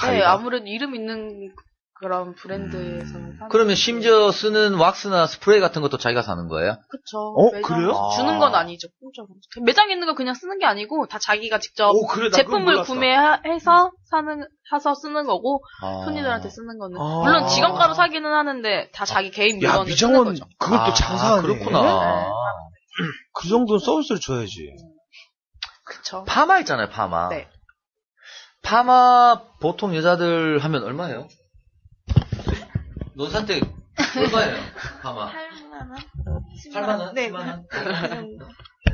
네, 아무래도 이름 있는 그런 브랜드에서. 그러면 심지어 쓰는 왁스나 스프레이 같은 것도 자기가 사는 거예요? 그쵸. 그래요? 주는 건 아니죠. 공짜로. 매장에 있는 거 그냥 쓰는 게 아니고 다 자기가 직접 그래, 제품을 구매해서 사서 쓰는 거고 손님들한테 쓰는 거는 물론 지갑가로 사기는 하는데 다 자기 개인 물건을 쓰는 거죠. 그것도 장사하네. 그렇구나. 그 정도는 서비스를 줘야지. 그쵸. 파마 있잖아요, 파마. 네. 파마 보통 여자들 하면 얼마예요? 논산댁 얼마예요? 파마. 8만 원? 8만 원? 네. 10만 원? 그 정도.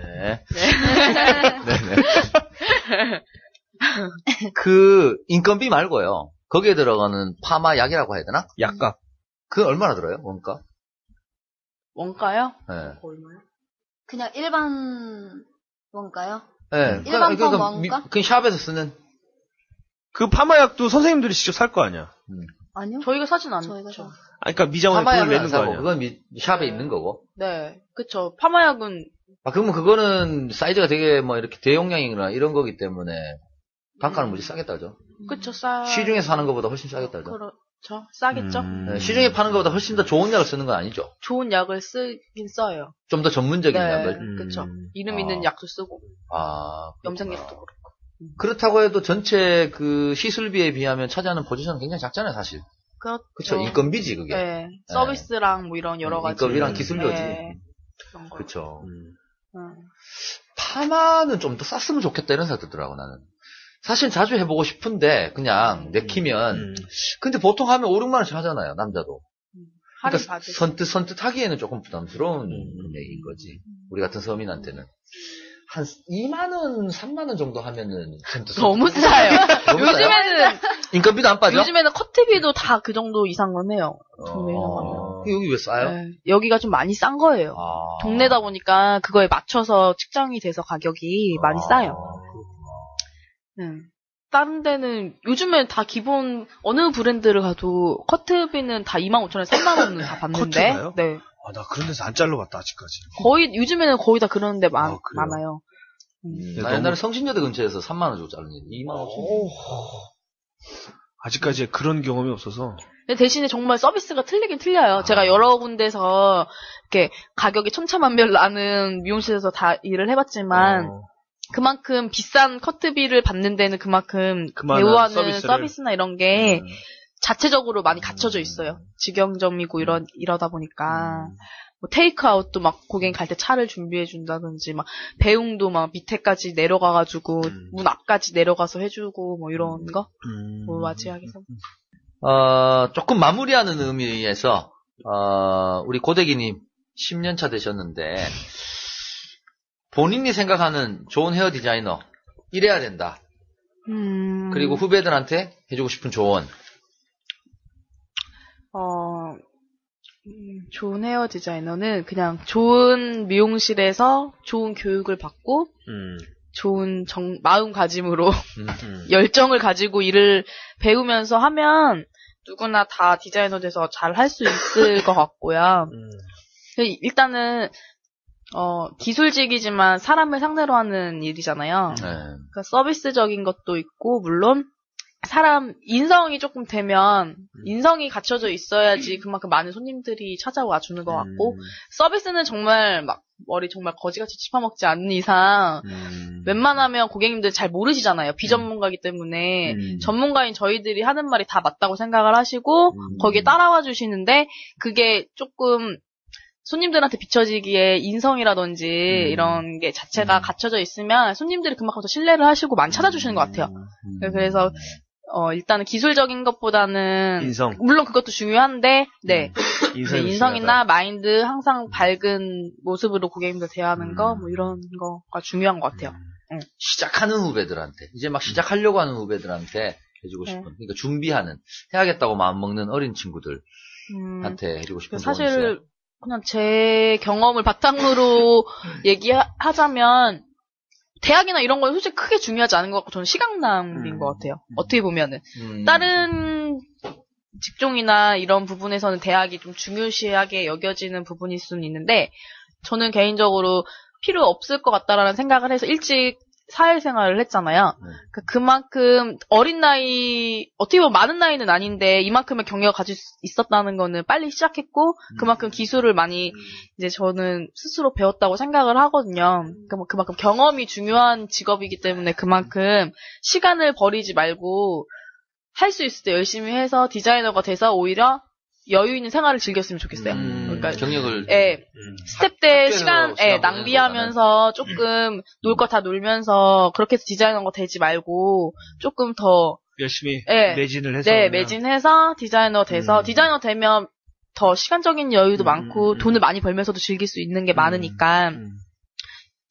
네. 그 인건비 말고요. 거기에 들어가는 파마 약이라고 해야 되나? 약값. 그건 얼마나 들어요? 원가? 원가요? 네. 얼마요? 그냥 일반 원가요? 네. 일반 펌 원가? 그 샵에서 쓰는. 그 파마약도 선생님들이 직접 살 거 아니야? 아니요. 저희가 사진 저희가 않죠. 그러니까 미장원에 돈을 파마약은 내는 안 거 사고 아니야? 그건 샵에 있는 거고. 네. 그쵸. 파마약은 그러면 그거는 사이즈가 되게 뭐 이렇게 대용량이나 이런 거기 때문에 단가는 무지 싸겠다죠. 그쵸. 시중에서 사는 것보다 훨씬 싸겠다죠. 그렇죠. 싸겠죠. 네, 시중에 파는 것보다 훨씬 더 좋은 약을 쓰는 건 아니죠. 좋은 약을 쓰긴 써요. 좀 더 전문적인 네. 약을. 그쵸. 이름 있는 약도 쓰고. 염색약도 그렇고. 그렇다고 해도 전체 그 시술비에 비하면 차지하는 포지션은 굉장히 작잖아요, 사실. 그쵸. 인건비지, 그게. 네. 서비스랑 뭐 이런 여러 가지. 인건비랑 기술료지. 네. 그런 거. 그쵸. 파마는 좀 더 쌌으면 좋겠다 이런 생각 들더라고, 나는. 사실 자주 해보고 싶은데, 그냥 내키면. 근데 보통 하면 5, 6만원씩 하잖아요, 남자도. 그러니까 선뜻 하기에는 조금 부담스러운 금액인 거지. 우리 같은 서민한테는. 한 2만원, 3만원 정도 하면은 너무 싸요. 요즘에는 인건비도 안 빠져? 요즘에는 커트비도 다 그 정도 이상은 해요. 여기 왜 싸요? 네, 여기가 좀 많이 싼 거예요. 동네다 보니까 그거에 맞춰서 측정이 돼서 가격이 많이 싸요. 다른 데는 요즘엔 다 기본 어느 브랜드를 가도 커트비는 다 25,000원, 3만원은 다 받는데. 커트가요? 네. 나 그런 데서 안 잘라봤다 아직까지. 요즘에는 거의 다 그런 데 많아요. 나 옛날에 성신여대 근처에서 3만원 주고 자른 일이 25,000원. 아직까지 그런 경험이 없어서. 근데 대신에 정말 서비스가 틀리긴 틀려요. 제가 여러 군데서 이렇게 가격이 천차만별 나는 미용실에서 다 일을 해봤지만 그만큼 비싼 커트비를 받는 데는 그만큼 배우하는 서비스나 이런 게 자체적으로 많이 갖춰져 있어요. 직영점이고 이러다 보니까. 뭐 테이크아웃도 막 고객이 갈 때 차를 준비해 준다든지 막 배웅도 막 밑에까지 내려가가지고 문 앞까지 내려가서 해주고 뭐 이런 거 뭐 맞이하게서 조금 마무리하는 의미에서 우리 고데기님 10년차 되셨는데 본인이 생각하는 좋은 헤어 디자이너 이래야 된다. 그리고 후배들한테 해주고 싶은 조언. 좋은 헤어 디자이너는 그냥 좋은 미용실에서 좋은 교육을 받고 좋은 마음가짐으로 열정을 가지고 일을 배우면서 하면 누구나 다 디자이너 돼서 잘 할 수 있을 것 같고요. 일단은 기술직이지만 사람을 상대로 하는 일이잖아요. 그러니까 서비스적인 것도 있고 물론 사람 인성이 조금 되면 인성이 갖춰져 있어야지 그만큼 많은 손님들이 찾아와 주는 것 같고 서비스는 정말 막 머리 정말 거지같이 짚어먹지 않는 이상 웬만하면 고객님들 잘 모르시잖아요. 비전문가이기 때문에 전문가인 저희들이 하는 말이 다 맞다고 생각을 하시고 거기에 따라와 주시는데 그게 조금 손님들한테 비춰지기에 인성이라든지 이런 게 자체가 갖춰져 있으면 손님들이 그만큼 더 신뢰를 하시고 많이 찾아주시는 것 같아요. 그래서 일단은 기술적인 것보다는 인성. 물론 그것도 중요한데 네. 인성이 인성이나 마인드 항상 밝은 모습으로 고객님들 대하는 거 뭐 이런 거가 중요한 것 같아요. 시작하는 후배들한테, 이제 막 시작하려고 하는 후배들한테 해주고 싶은, 그러니까 준비하는, 해야겠다고 마음먹는 어린 친구들한테 해주고 싶은 조언이 있어요. 사실 그냥 제 경험을 바탕으로 얘기하자면 대학이나 이런 건 솔직히 크게 중요하지 않은 것 같고 저는 시간 낭비인 것 같아요. 어떻게 보면은 다른 직종이나 이런 부분에서는 대학이 좀 중요시하게 여겨지는 부분일 수는 있는데 저는 개인적으로 필요 없을 것 같다라는 생각을 해서 일찍 사회생활을 했잖아요. 그만큼 어린 나이, 어떻게 보면 많은 나이는 아닌데 이만큼의 경력을 가질 수 있었다는 거는 빨리 시작했고 그만큼 기술을 많이 이제 저는 스스로 배웠다고 생각을 하거든요. 그만큼 경험이 중요한 직업이기 때문에 그만큼 시간을 버리지 말고 할 수 있을 때 열심히 해서 디자이너가 돼서 오히려 여유 있는 생활을 즐겼으면 좋겠어요. 그러니까 경력을 스텝 때 시간 낭비하면서 조금 놀 거 다 놀면서 그렇게 해서 디자이너가 되지 말고 조금 더 열심히 매진을 해서 매진해서 디자이너 돼서 디자이너 되면 더 시간적인 여유도 많고 돈을 많이 벌면서도 즐길 수 있는 게 많으니까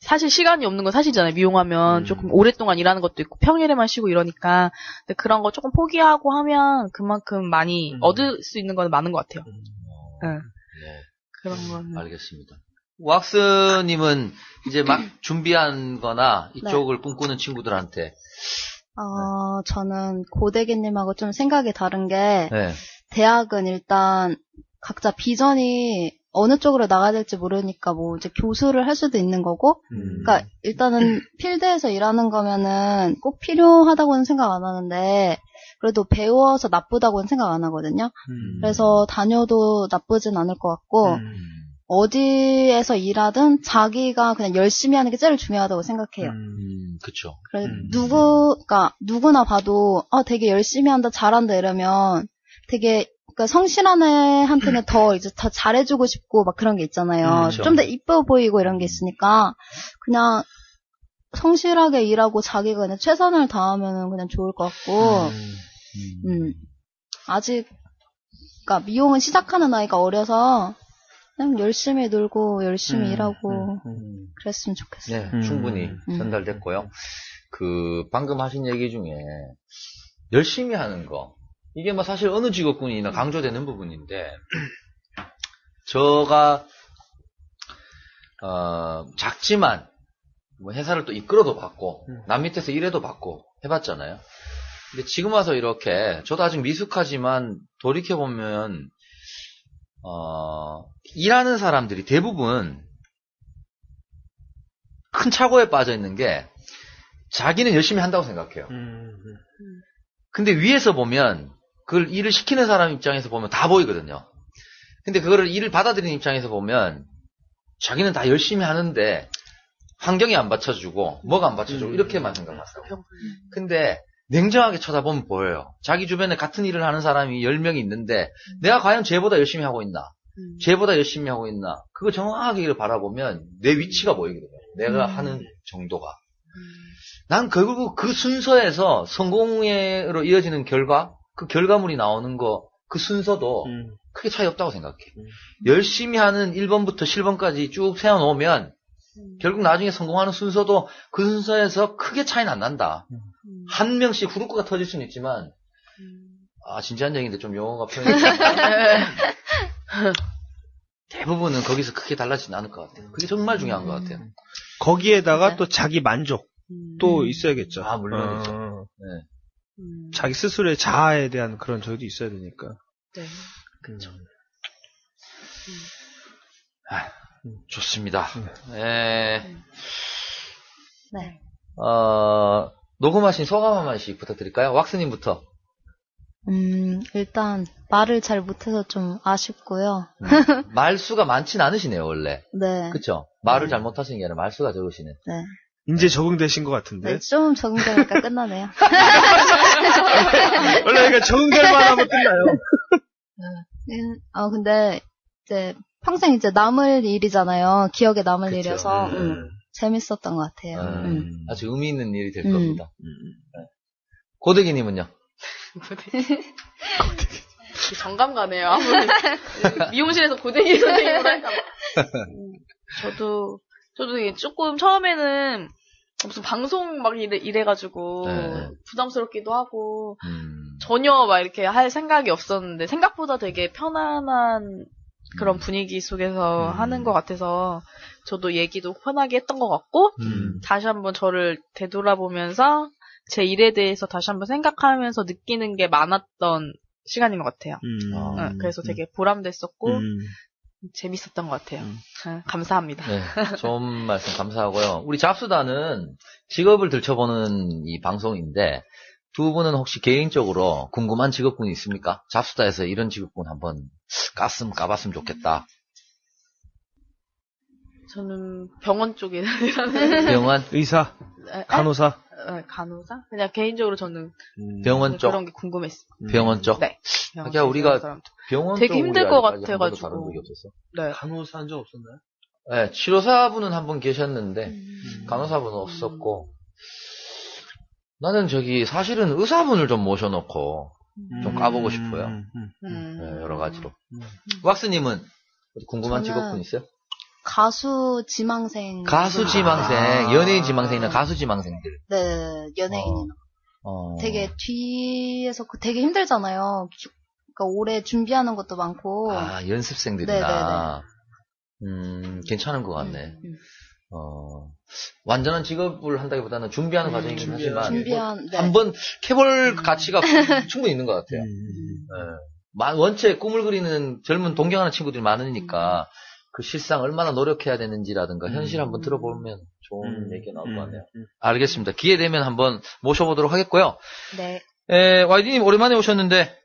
사실 시간이 없는 건 사실이잖아요. 미용하면 조금 오랫동안 일하는 것도 있고 평일에만 쉬고 이러니까 근데 그런 거 조금 포기하고 하면 그만큼 많이 얻을 수 있는 건 많은 것 같아요. 그런 건 알겠습니다. 왁스님은 이제 막 준비한 거나 이쪽을 꿈꾸는 친구들한테 저는 고대기님하고 좀 생각이 다른 게 대학은 일단 각자 비전이 어느 쪽으로 나가야 될지 모르니까 뭐 이제 교수를 할 수도 있는 거고, 그러니까 일단은 필드에서 일하는 거면은 꼭 필요하다고는 생각 안 하는데, 그래도 배워서 나쁘다고는 생각 안 하거든요. 그래서 다녀도 나쁘진 않을 것 같고, 어디에서 일하든 자기가 그냥 열심히 하는 게 제일 중요하다고 생각해요. 그쵸. 그래서 누구나 봐도, 되게 열심히 한다, 잘한다 이러면 되게 그러니까 성실한 애한테는 더 잘해주고 싶고 막 그런 게 있잖아요. 좀 더 이뻐 보이고 이런 게 있으니까 그냥 성실하게 일하고 자기가 그냥 최선을 다하면은 그냥 좋을 것 같고, 아직 그러니까 미용은 시작하는 나이가 어려서 그냥 열심히 놀고 열심히 일하고 그랬으면 좋겠어요. 네, 충분히 전달됐고요. 방금 하신 얘기 중에 열심히 하는 거. 이게 뭐 사실 어느 직업군이나 강조되는 부분인데, 저가, 작지만, 뭐 회사를 또 이끌어도 봤고, 남 밑에서 일해도 봤고, 해봤잖아요. 근데 지금 와서 이렇게, 저도 아직 미숙하지만, 돌이켜보면, 일하는 사람들이 대부분, 큰 착오에 빠져 있는 게, 자기는 열심히 한다고 생각해요. 근데 위에서 보면, 그걸 일을 시키는 사람 입장에서 보면 다 보이거든요. 근데 그거를 일을 받아들이는 입장에서 보면 자기는 다 열심히 하는데 환경이 안 받쳐주고 뭐가 안 받쳐주고 이렇게만 생각하세요. 근데 냉정하게 쳐다보면 보여요. 자기 주변에 같은 일을 하는 사람이 10명이 있는데 내가 과연 쟤보다 열심히 하고 있나? 쟤보다 열심히 하고 있나? 그거 정확하게 바라보면 내 위치가 보이거든요. 내가 하는 정도가. 난 결국 그 순서에서 성공으로 이어지는 결과, 그 결과물이 나오는 거, 그 순서도 크게 차이 없다고 생각해. 열심히 하는 1번부터 7번까지 쭉 세워놓으면 결국 나중에 성공하는 순서도 그 순서에서 크게 차이는 안 난다. 한 명씩 후루꾸가 터질 수는 있지만, 진지한 얘기인데 좀 용어가 표현이 대부분은 거기서 크게 달라지진 않을 것 같아요. 그게 정말 중요한 것 같아요. 거기에다가 또 자기 만족 또 있어야겠죠. 물론이죠. 네. 자기 스스로의 자아에 대한 그런 저희도 있어야 되니까. 네. 그렇죠. 좋습니다. 네. 녹음하신 소감 한 마디씩 부탁드릴까요? 왁스님부터. 일단 말을 잘 못해서 좀 아쉽고요. 말수가 많진 않으시네요, 원래. 네. 그쵸? 말을 잘 못하시는 게 아니라 말수가 적으시네. 네. 이제 적응되신 것 같은데. 네, 좀 적응되니까 끝나네요. 원래 그러니까 적응될 만하면 끝나요. 근데 이제 평생 이제 남을 일이잖아요. 기억에 남을 그쵸. 일이어서 재밌었던 것 같아요. 아주 의미 있는 일이 될 겁니다. 네. 고데기님은요? 정감 가네요. 아무리 미용실에서 고데기 선생님으로 할까 봐. 저도 이게 조금 처음에는 무슨 방송 막 이래가지고 네. 부담스럽기도 하고 전혀 막 이렇게 할 생각이 없었는데 생각보다 되게 편안한 그런 분위기 속에서 하는 것 같아서 저도 얘기도 편하게 했던 것 같고 다시 한번 저를 되돌아보면서 제 일에 대해서 다시 한번 생각하면서 느끼는 게 많았던 시간인 것 같아요. 그래서 되게 보람됐었고 재밌었던 것 같아요. 감사합니다. 네, 좋은 말씀 감사하고요. 우리 잡수다는 직업을 들춰보는 이 방송인데 두 분은 혹시 개인적으로 궁금한 직업군이 있습니까? 잡수다에서 이런 직업군 한번 까봤으면 좋겠다. 저는 병원 쪽에 일하는 병원? 의사, 간호사. 간호사? 그냥 개인적으로 저는 병원 쪽? 그런 게 궁금했어요. 병원 쪽? 네. 하기야 우리가 병원 되게 쪽 힘들 우리 것 아직까지 한 번도 같아가지고. 다룬 적이 없었어. 네. 간호사 한 적 없었나요? 네, 치료사분은 한 분 계셨는데 간호사분은 없었고 나는 사실은 의사분을 좀 모셔놓고 좀 까보고 싶어요. 네, 여러 가지로. 왁스님은 궁금한 저는 직업군 있어요? 가수 지망생. 가수 지망생, 연예인 지망생이나 가수 지망생들. 네, 연예인이나. 되게 뒤에서 되게 힘들잖아요. 그러니까 오래 준비하는 것도 많고. 아, 연습생들이나. 괜찮은 것 같네. 완전한 직업을 한다기보다는 준비하는 과정이긴 하지만 한번 캐볼 가치가 충분히 있는 것 같아요. 원체 꿈을 그리는 젊은 동경하는 친구들이 많으니까 그 실상 얼마나 노력해야 되는지라든가 현실 한번 들어보면 좋은 얘기가 나올 것 같네요. 알겠습니다. 기회 되면 한번 모셔보도록 하겠고요. 네. YD님 오랜만에 오셨는데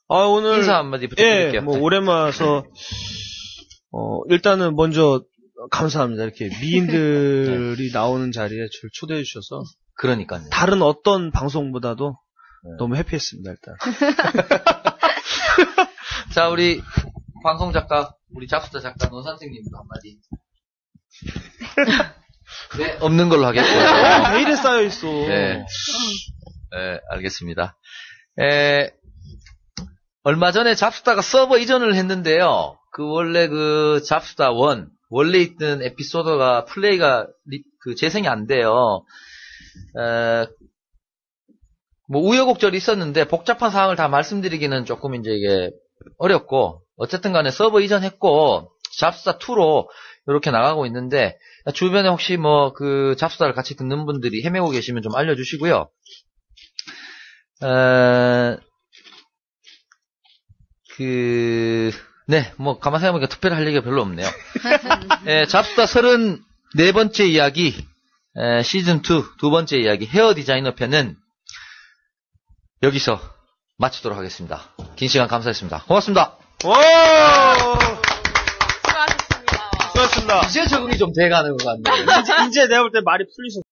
오늘 인사 한마디 부탁드릴게요. 뭐 오랜만에 와서 일단은 먼저 감사합니다. 이렇게 미인들이 나오는 자리에 저를 초대해 주셔서. 그러니까요. 다른 어떤 방송보다도 너무 해피했습니다, 일단. 자, 우리 방송 작가, 우리 잡수다 작가 노선생님도 한마디. 네, 없는 걸로 하겠고요. 메일에 쌓여있어. 네. 알겠습니다. 얼마 전에 잡수다가 서버 이전을 했는데요. 원래 잡수다 1, 원래 있던 에피소드가 플레이가 재생이 안 돼요. 뭐 우여곡절이 있었는데 복잡한 사항을 다 말씀드리기는 조금 이게 어렵고 어쨌든 간에 서버 이전했고 잡수다 2로 이렇게 나가고 있는데 주변에 혹시 잡수다를 같이 듣는 분들이 헤매고 계시면 좀 알려주시고요. 네, 가만 생각해보니까 특별히 할 얘기가 별로 없네요. 잡수다 34번째 이야기, 시즌2 두 번째 이야기, 헤어 디자이너 편은 여기서 마치도록 하겠습니다. 긴 시간 감사했습니다. 고맙습니다. 수고하셨습니다. 수고하셨습니다. 이제 적응이 좀 돼가는 것 같네요. 이제 내가 볼 때 말이 풀리셨어.